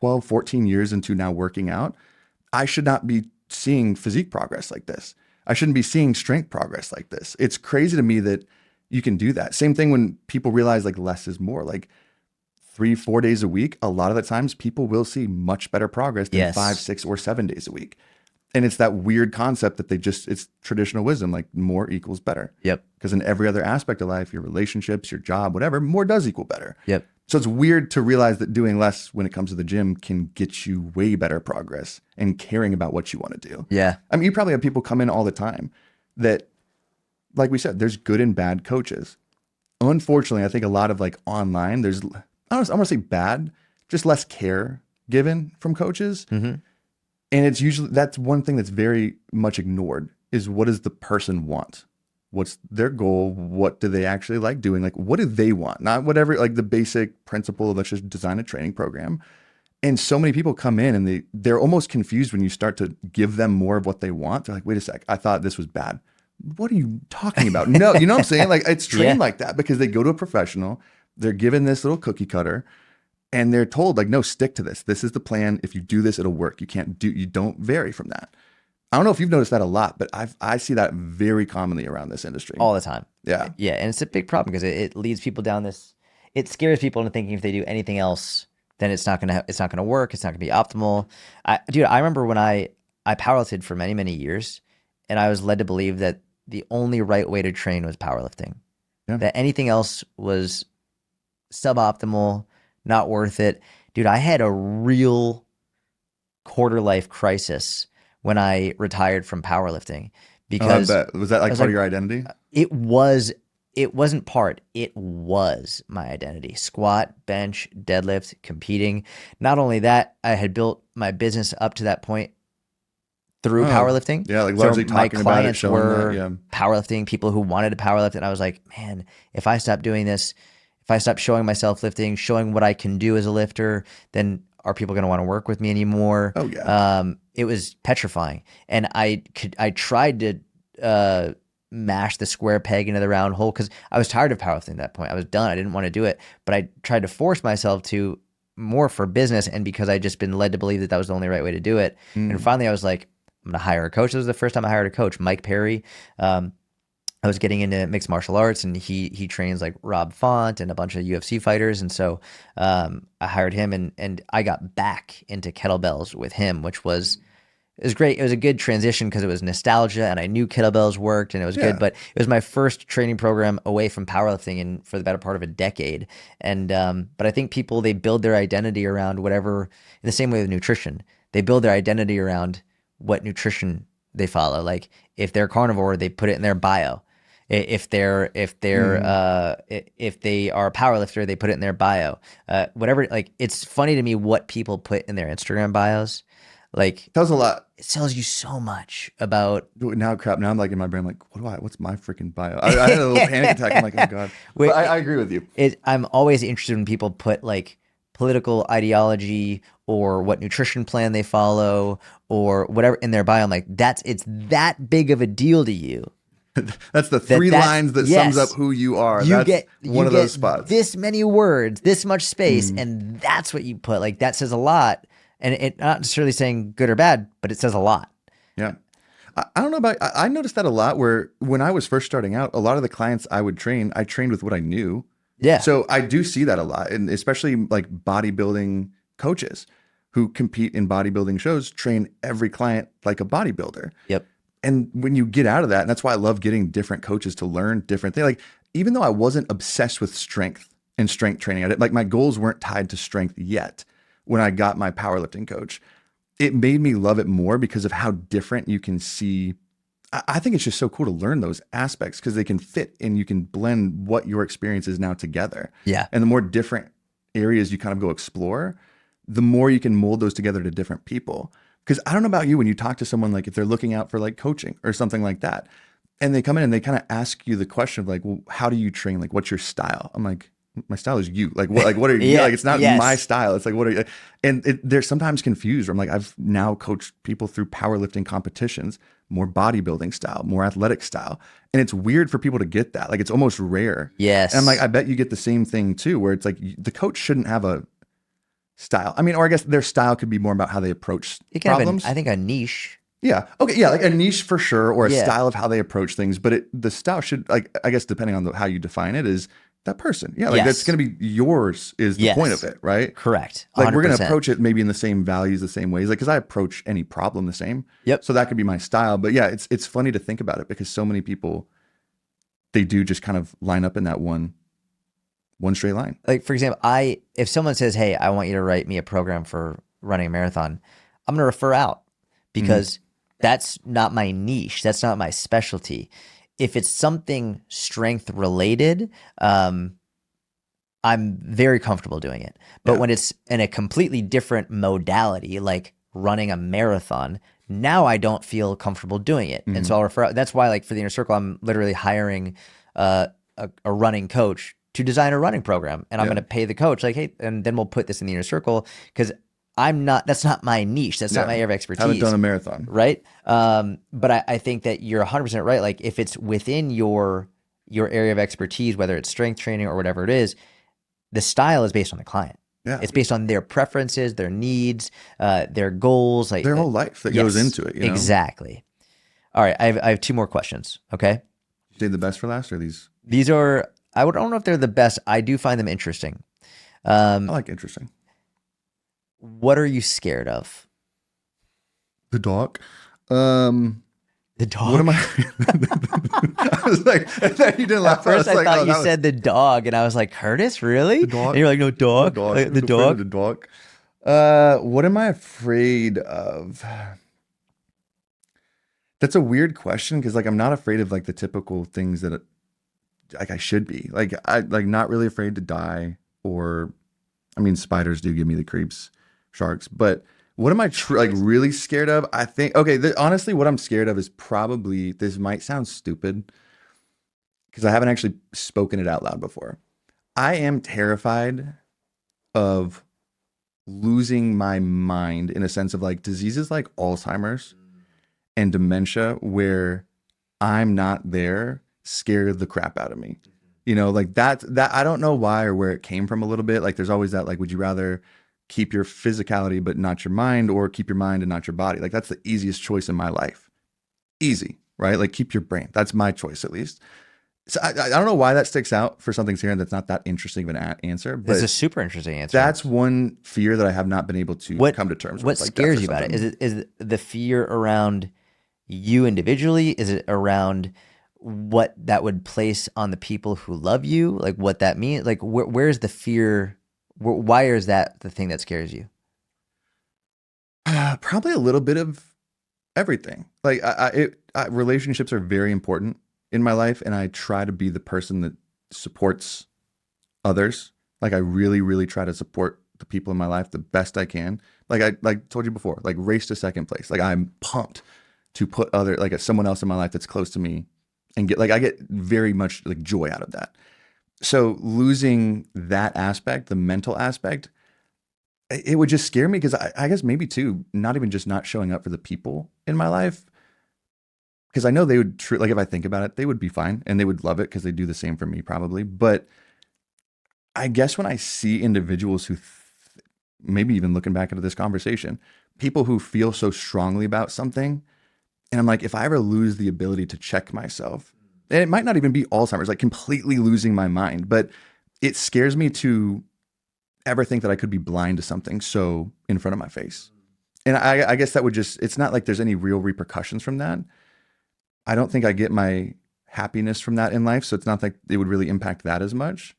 Speaker 2: 12, 14 years into now working out, I should not be seeing physique progress like this. I shouldn't be seeing strength progress like this. It's crazy to me that you can do that. Same thing when people realize like less is more. Like 3, 4 days a week, a lot of the times people will see much better progress than
Speaker 1: Yes.
Speaker 2: 5, 6, or 7 days a week. And it's that weird concept that it's traditional wisdom, like more equals better.
Speaker 1: Yep.
Speaker 2: Because in every other aspect of life, your relationships, your job, whatever, more does equal better.
Speaker 1: Yep.
Speaker 2: So it's weird to realize that doing less when it comes to the gym can get you way better progress and caring about what you want to do.
Speaker 1: Yeah.
Speaker 2: I mean, you probably have people come in all the time that, like we said, there's good and bad coaches. Unfortunately, I think a lot of like online, there's, I don't want to say bad, just less care given from coaches.
Speaker 1: Mm-hmm.
Speaker 2: And it's usually, that's one thing that's very much ignored is what does the person want? What's their goal? What do they actually like doing? Like, what do they want? Not whatever, like the basic principle of let's just design a training program. And so many people come in and they're almost confused when you start to give them more of what they want. They're like, wait a sec, I thought this was bad. What are you talking about? No, you know what I'm saying? Like it's trained like that because they go to a professional, they're given this little cookie cutter and they're told like, no, stick to this. This is the plan. If you do this, it'll work. You don't vary from that. I don't know if you've noticed that a lot, but I see that very commonly around this industry.
Speaker 1: All the time.
Speaker 2: Yeah.
Speaker 1: Yeah. And it's a big problem because it leads people down this, it scares people into thinking if they do anything else, then it's not gonna work. It's not gonna be optimal. I remember when I powerlifted for many, many years and I was led to believe that the only right way to train was powerlifting.
Speaker 2: Yeah.
Speaker 1: That anything else was suboptimal, not worth it. Dude, I had a real quarter life crisis when I retired from powerlifting because
Speaker 2: I bet. Was that like
Speaker 1: was
Speaker 2: part
Speaker 1: like,
Speaker 2: of your identity?
Speaker 1: it wasn't part, it was my identity. Squat, bench, deadlift, competing. Not only that, I had built my business up to that point through powerlifting.
Speaker 2: Yeah, like
Speaker 1: So
Speaker 2: largely
Speaker 1: my
Speaker 2: talking about it,
Speaker 1: clients
Speaker 2: showing
Speaker 1: were
Speaker 2: that. Yeah.
Speaker 1: powerlifting, people who wanted to powerlift. And I was like, man, if I stop doing this, if I stop showing myself lifting, showing what I can do as a lifter, then are people going to want to work with me anymore?
Speaker 2: Oh yeah.
Speaker 1: It was petrifying. And I tried to mash the square peg into the round hole because I was tired of powerlifting at that point. I was done. I didn't want to do it, but I tried to force myself to more for business and because I'd just been led to believe that that was the only right way to do it. And finally I was like, I'm going to hire a coach. This was the first time I hired a coach, Mike Perry. I was getting into mixed martial arts and he trains like Rob Font and a bunch of UFC fighters. And so I hired him and I got back into kettlebells with him, which was, it was great. It was a good transition because it was nostalgia and I knew kettlebells worked and it was good, but it was my first training program away from powerlifting and for the better part of a decade. And, but I think people, they build their identity around whatever, in the same way with nutrition, they build their identity around what nutrition they follow. Like if they're carnivore, they put it in their bio. If they are a powerlifter, they put it in their bio. Whatever. Like it's funny to me what people put in their Instagram bios. Like
Speaker 2: Tells a lot.
Speaker 1: it tells you so much about.
Speaker 2: Now, crap. Now I'm like in my brain, I'm like, what's my freaking bio? I had a little panic attack. I'm like, oh god.
Speaker 1: Wait,
Speaker 2: But I agree with you.
Speaker 1: I'm always interested when people put like political ideology or what nutrition plan they follow or whatever in their bio. I'm like, it's that big of a deal to you.
Speaker 2: That's the three lines that sums up who you are. That's one of those spots.
Speaker 1: This many words, this much space, and that's what you put. Like that says a lot. And it not necessarily saying good or bad, but it says a lot.
Speaker 2: Yeah. I don't know about, I noticed that a lot where when I was first starting out, a lot of the clients I would train, I trained with what I knew.
Speaker 1: Yeah.
Speaker 2: So I do see that a lot. And especially like bodybuilding coaches who compete in bodybuilding shows, train every client like a bodybuilder.
Speaker 1: Yep.
Speaker 2: And when you get out of that, and that's why I love getting different coaches to learn different things. Like, even though I wasn't obsessed with strength and strength training, like my goals weren't tied to strength yet when I got my powerlifting coach, it made me love it more because of how different you can see. I think it's just so cool to learn those aspects because they can fit and you can blend what your experience is now together.
Speaker 1: Yeah.
Speaker 2: And the more different areas you kind of go explore, the more you can mold those together to different people. Because I don't know about you, when you talk to someone, like if they're looking out for like coaching or something like that, and they come in and they kind of ask you the question of like, well, how do you train? Like, what's your style? I'm like, my style is you. What are you
Speaker 1: Yeah.
Speaker 2: like? It's not my
Speaker 1: Yes.
Speaker 2: style. It's like, what are you? And they're sometimes confused. I'm like, I've now coached people through powerlifting competitions, more bodybuilding style, more athletic style. And it's weird for people to get that. Like, it's almost rare. And I'm like, I
Speaker 1: Yes.
Speaker 2: bet you get the same thing too, where it's like the coach shouldn't have a style. I mean, or I guess their style could be more about how they approach
Speaker 1: You can have I
Speaker 2: problems.
Speaker 1: think a niche.
Speaker 2: Yeah. Okay. Yeah. Like a niche for sure, or a
Speaker 1: Yeah.
Speaker 2: style of how they approach things. But the style should, like, I guess, depending on how you define it, is that person. Yeah. Like that's
Speaker 1: Yes.
Speaker 2: going to be yours, is the point of
Speaker 1: Yes.
Speaker 2: it, right?
Speaker 1: Correct.
Speaker 2: Like we're going to
Speaker 1: 100%.
Speaker 2: approach it maybe in the same values, the same ways. Like, because I approach any problem the same.
Speaker 1: Yep.
Speaker 2: So that could be my style. But yeah, it's funny to think about it because so many people, they do just kind of line up in that one straight line.
Speaker 1: Like for example, if someone says, "Hey, I want you to write me a program for running a marathon," I'm going to refer out
Speaker 2: Mm-hmm.
Speaker 1: because that's not my niche. That's not my specialty. If it's something strength related, I'm very comfortable doing it. But
Speaker 2: Yeah.
Speaker 1: when it's in a completely different modality, like running a marathon, now I don't feel comfortable doing it. And
Speaker 2: Mm-hmm.
Speaker 1: so I'll refer. That's why, like for the inner circle, I'm literally hiring a running coach to design a running program, and I'm going
Speaker 2: Yeah.
Speaker 1: to pay the coach like, hey, and then we'll put this in the inner circle because I'm not. That's not my niche. That's not
Speaker 2: Yeah.
Speaker 1: my area of
Speaker 2: Haven't done
Speaker 1: expertise,
Speaker 2: a marathon.
Speaker 1: right? But I think that you're 100% right. Like if it's within your area of expertise, whether it's strength training or whatever it is, the style is based on the client.
Speaker 2: Yeah.
Speaker 1: It's based on their preferences, their needs, their goals. Like,
Speaker 2: Their whole life that goes
Speaker 1: yes,
Speaker 2: into it,
Speaker 1: exactly. All right, I have two more questions. Okay,
Speaker 2: You say the best for last, or these?
Speaker 1: these are I don't know if they're the best. I do find them interesting.
Speaker 2: I
Speaker 1: Um,
Speaker 2: like interesting.
Speaker 1: what are you scared of?
Speaker 2: The dog. Um,
Speaker 1: The
Speaker 2: what am
Speaker 1: dog.
Speaker 2: I? I was like, I thought you didn't
Speaker 1: At
Speaker 2: laugh. I
Speaker 1: first,
Speaker 2: was
Speaker 1: I
Speaker 2: like,
Speaker 1: thought
Speaker 2: oh,
Speaker 1: you
Speaker 2: that was
Speaker 1: said the dog, and I was like, Curtis, really?
Speaker 2: the
Speaker 1: And
Speaker 2: dog.
Speaker 1: you're like, no,
Speaker 2: The
Speaker 1: dog.
Speaker 2: dog.
Speaker 1: Like,
Speaker 2: I'm
Speaker 1: the
Speaker 2: afraid of
Speaker 1: dog.
Speaker 2: the dog. What am I afraid of? That's a weird question because like I'm not afraid of like the typical things that like I should be. Like I like not really afraid to die, or I mean spiders do give me the creeps, sharks, but what am I like really scared of? I think okay, honestly what I'm scared of is probably, this might sound stupid because I haven't actually spoken it out loud before. I am terrified of losing my mind in a sense of like diseases like Alzheimer's and dementia where I'm not there scared the crap out of me. You know, like that I don't know why or where it came from a little bit. Like there's always that like would you rather keep your physicality but not your mind, or keep your mind and not your body? Like that's the easiest choice in my life. Easy, right? Like keep your brain. That's my choice at least. So I don't know why that sticks out for something here that's not that interesting of an answer,
Speaker 1: This is a
Speaker 2: but
Speaker 1: super interesting answer.
Speaker 2: that's one fear that I have not been able to
Speaker 1: What
Speaker 2: come to terms
Speaker 1: what
Speaker 2: with, like death
Speaker 1: scares
Speaker 2: or
Speaker 1: you about it?
Speaker 2: something.
Speaker 1: Is it the fear around you individually? Is it around what that would place on the people who love you? Like what that means? Like where's the fear? Why is that the thing that scares you?
Speaker 2: Probably a little bit of everything. Like relationships are very important in my life, and I try to be the person that supports others. Like I really, really try to support the people in my life the best I can. Like I like told you before, like race to second place. Like I'm pumped to put other like someone else in my life that's close to me and get like I get very much like joy out of that. So losing that aspect, the mental aspect, it would just scare me because I guess maybe too, not even just not showing up for the people in my life, because I know they would like if I think about it, they would be fine and they would love it because they do the same for me probably. But I guess when I see individuals who maybe even looking back into this conversation, people who feel so strongly about something, and I'm like, if I ever lose the ability to check myself, and it might not even be Alzheimer's, like completely losing my mind, but it scares me to ever think that I could be blind to something so in front of my face. And I guess that would just, it's not like there's any real repercussions from that. I don't think I get my happiness from that in life. So it's not like it would really impact that as much.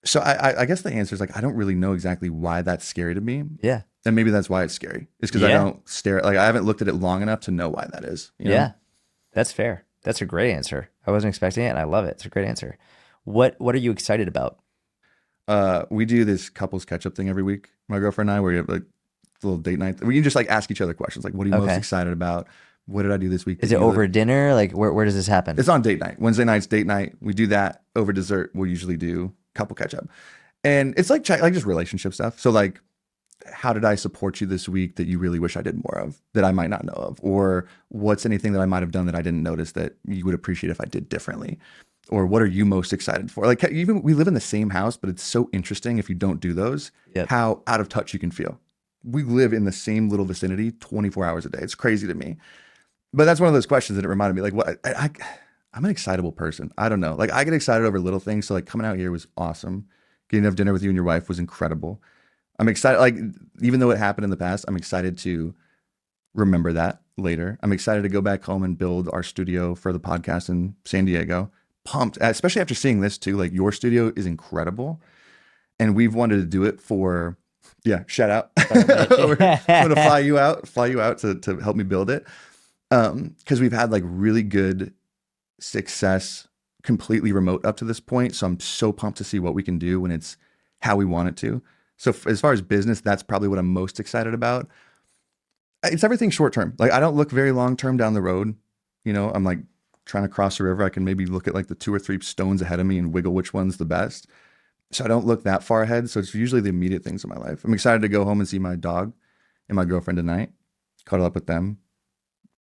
Speaker 2: So I guess the answer is like, I don't really know exactly why that's scary to me.
Speaker 1: Yeah.
Speaker 2: And maybe that's why it's scary. It's because I
Speaker 1: Yeah.
Speaker 2: don't stare, like I haven't looked at it long enough to know why that is. You know?
Speaker 1: Yeah. That's fair. That's a great answer. I wasn't expecting it and I love it. It's a great answer. What are you excited about?
Speaker 2: We do this couples catch up thing every week, my girlfriend and I, where you have like a little date night. We can just like ask each other questions. Like, what are you most
Speaker 1: Okay.
Speaker 2: excited about? What did I do this week?
Speaker 1: Is it over dinner? Like where does this happen?
Speaker 2: It's on date night. Wednesday night's date night. We do that over dessert. We'll usually do couple catch up. And it's like just relationship stuff. So like, how did I support you this week that you really wish I did more of, that I might not know of? Or what's anything that I might have done that I didn't notice that you would appreciate if I did differently? Or what are you most excited for? Like, even we live in the same house, but it's so interesting if you don't do those,
Speaker 1: Yep.
Speaker 2: how out of touch you can feel. We live in the same little vicinity 24 hours a day. It's crazy to me. But that's one of those questions that it reminded me, like, what I'm an excitable person. I don't know. Like, I get excited over little things. So like coming out here was awesome. Getting to have dinner with you and your wife was incredible. I'm excited. Like, even though it happened in the past, I'm excited to remember that later. I'm excited to go back home and build our studio for the podcast in San Diego. Pumped, especially after seeing this too. Like, your studio is incredible, and we've wanted to do it for, yeah. Shout out. I'm gonna fly you out to help me build it. Because we've had like really good success completely remote up to this point. So I'm so pumped to see what we can do when it's how we want it to. So as far as business, that's probably what I'm most excited about. It's everything short term. Like, I don't look very long term down the road. I'm like trying to cross a river. I can maybe look at like the 2 or 3 stones ahead of me and wiggle which one's the best. So I don't look that far ahead. So it's usually the immediate things in my life. I'm excited to go home and see my dog and my girlfriend tonight, cuddle up with them.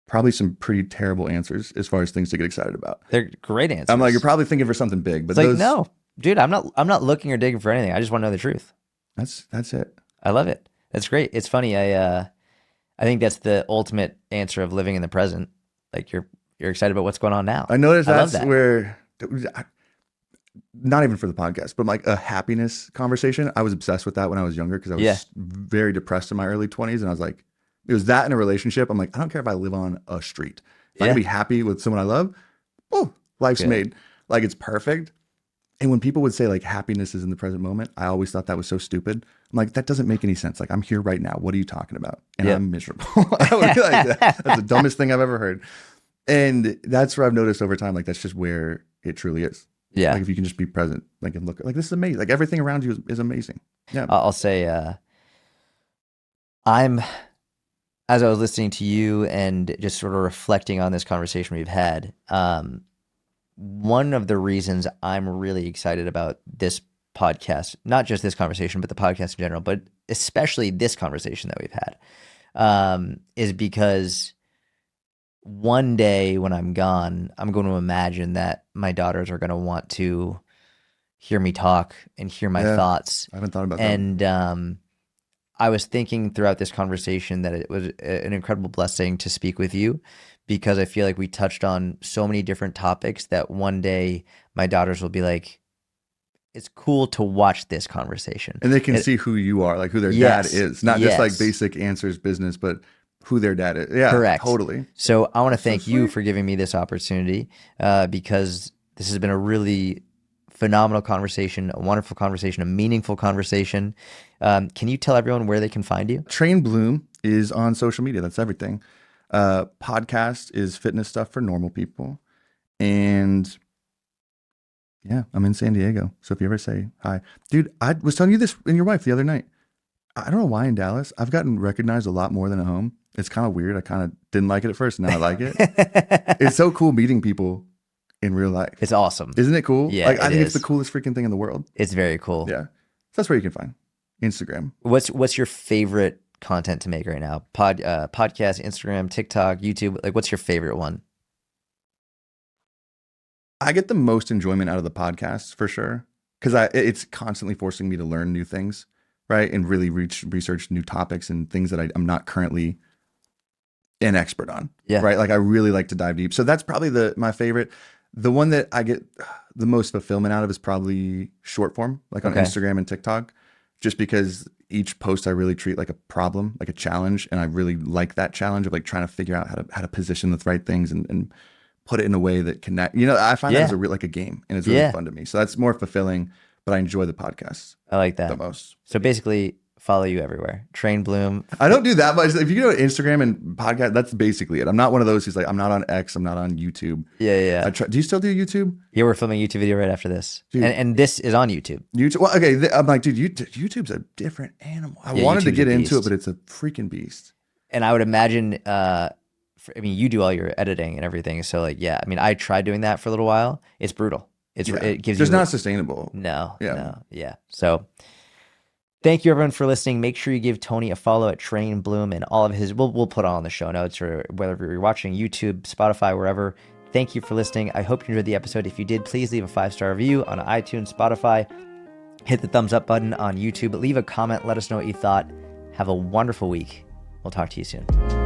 Speaker 2: Probably some pretty terrible answers as far as things to get excited about.
Speaker 1: They're great answers.
Speaker 2: I'm like, you're probably thinking for something big, but
Speaker 1: it's like, no, dude, I'm not looking or digging for anything. I just want to know the truth.
Speaker 2: That's it.
Speaker 1: I love it. That's great. It's funny. I think that's the ultimate answer of living in the present. Like, you're excited about what's going on now.
Speaker 2: I noticed
Speaker 1: love
Speaker 2: that's where, not even for the podcast, but like a happiness conversation. I was obsessed with that when I was younger because I was very depressed in my early 20s, and I was like, it was that in a relationship. I'm like, I don't care if I live on a street. If I can be happy with someone I love, oh, life's made. Like, it's perfect. And when people would say like happiness is in the present moment, I always thought that was so stupid. I'm like, that doesn't make any sense. Like, I'm here right now. What are you talking about? And I'm miserable. I would be like, that's the dumbest thing I've ever heard. And that's where I've noticed over time, like, that's just where it truly is.
Speaker 1: Yeah.
Speaker 2: Like, if you can just be present, like, and look, like, this is amazing. Like, everything around you is amazing. Yeah.
Speaker 1: I'll say, as I was listening to you and just sort of reflecting on this conversation we've had, one of the reasons I'm really excited about this podcast, not just this conversation, but the podcast in general, but especially this conversation that we've had, is because one day when I'm gone, I'm going to imagine that my daughters are going to want to hear me talk and hear my thoughts.
Speaker 2: I haven't thought about that.
Speaker 1: And I was thinking throughout this conversation that it was an incredible blessing to speak with you, because I feel like we touched on so many different topics that one day my daughters will be like, it's cool to watch this conversation.
Speaker 2: And they can see who you are, like who their dad is, not just like basic answers business, but who their dad is. Yeah,
Speaker 1: correct.
Speaker 2: Totally.
Speaker 1: So I want to thank you for giving me this opportunity, because this has been a really phenomenal conversation, a wonderful conversation, a meaningful conversation. Can you tell everyone where they can find you?
Speaker 2: Trainbloom is on social media. That's everything. Podcast is fitness stuff for normal people. And yeah, I'm in San Diego. So if you ever say hi, dude, I was telling you this and your wife the other night. I don't know why in Dallas, I've gotten recognized a lot more than at home. It's kind of weird. I kind of didn't like it at first. And now I like it. It's so cool meeting people in real life.
Speaker 1: It's awesome.
Speaker 2: Isn't it cool?
Speaker 1: Yeah,
Speaker 2: like, I think it's the coolest freaking thing in the world.
Speaker 1: It's very cool.
Speaker 2: Yeah. So that's where you can find Instagram.
Speaker 1: What's your favorite content to make right now? Podcast, Instagram, TikTok, YouTube. Like, what's your favorite one?
Speaker 2: I get the most enjoyment out of the podcasts for sure, because it's constantly forcing me to learn new things, right? And really research new topics and things that I'm not currently an expert on. Yeah. Right. Like, I really like to dive deep. So that's probably my favorite. The one that I get the most fulfillment out of is probably short form, like on Instagram and TikTok, just because each post I really treat like a problem, like a challenge. And I really like that challenge of like trying to figure out how to position the right things and put it in a way that connect. I find that as like a game, and it's really fun to me. So that's more fulfilling, but I enjoy the podcast.
Speaker 1: I like that
Speaker 2: the most.
Speaker 1: So basically, follow you everywhere. Trainbloom.
Speaker 2: I don't do that much. If you go to Instagram and podcast, that's basically it. I'm not one of those who's like, I'm not on X, I'm not on YouTube.
Speaker 1: Yeah.
Speaker 2: Do you still do YouTube?
Speaker 1: Yeah, we're filming a YouTube video right after this. And this is on YouTube.
Speaker 2: YouTube. Well, okay. I'm like, dude, YouTube's a different animal. I wanted to get into it, but it's a freaking beast.
Speaker 1: And I would imagine, you do all your editing and everything. So like, I tried doing that for a little while. It's brutal.
Speaker 2: Yeah.
Speaker 1: it gives
Speaker 2: Just
Speaker 1: you
Speaker 2: not sustainable.
Speaker 1: no,
Speaker 2: Yeah.
Speaker 1: no, yeah. So thank you everyone for listening. Make sure you give Tony a follow at Trainbloom and all of his. We'll put on the show notes or whether you're watching YouTube, Spotify, wherever. Thank you for listening. I hope you enjoyed the episode. If you did, please leave a 5-star review on iTunes, Spotify. Hit the thumbs up button on YouTube. Leave a comment. Let us know what you thought. Have a wonderful week. We'll talk to you soon.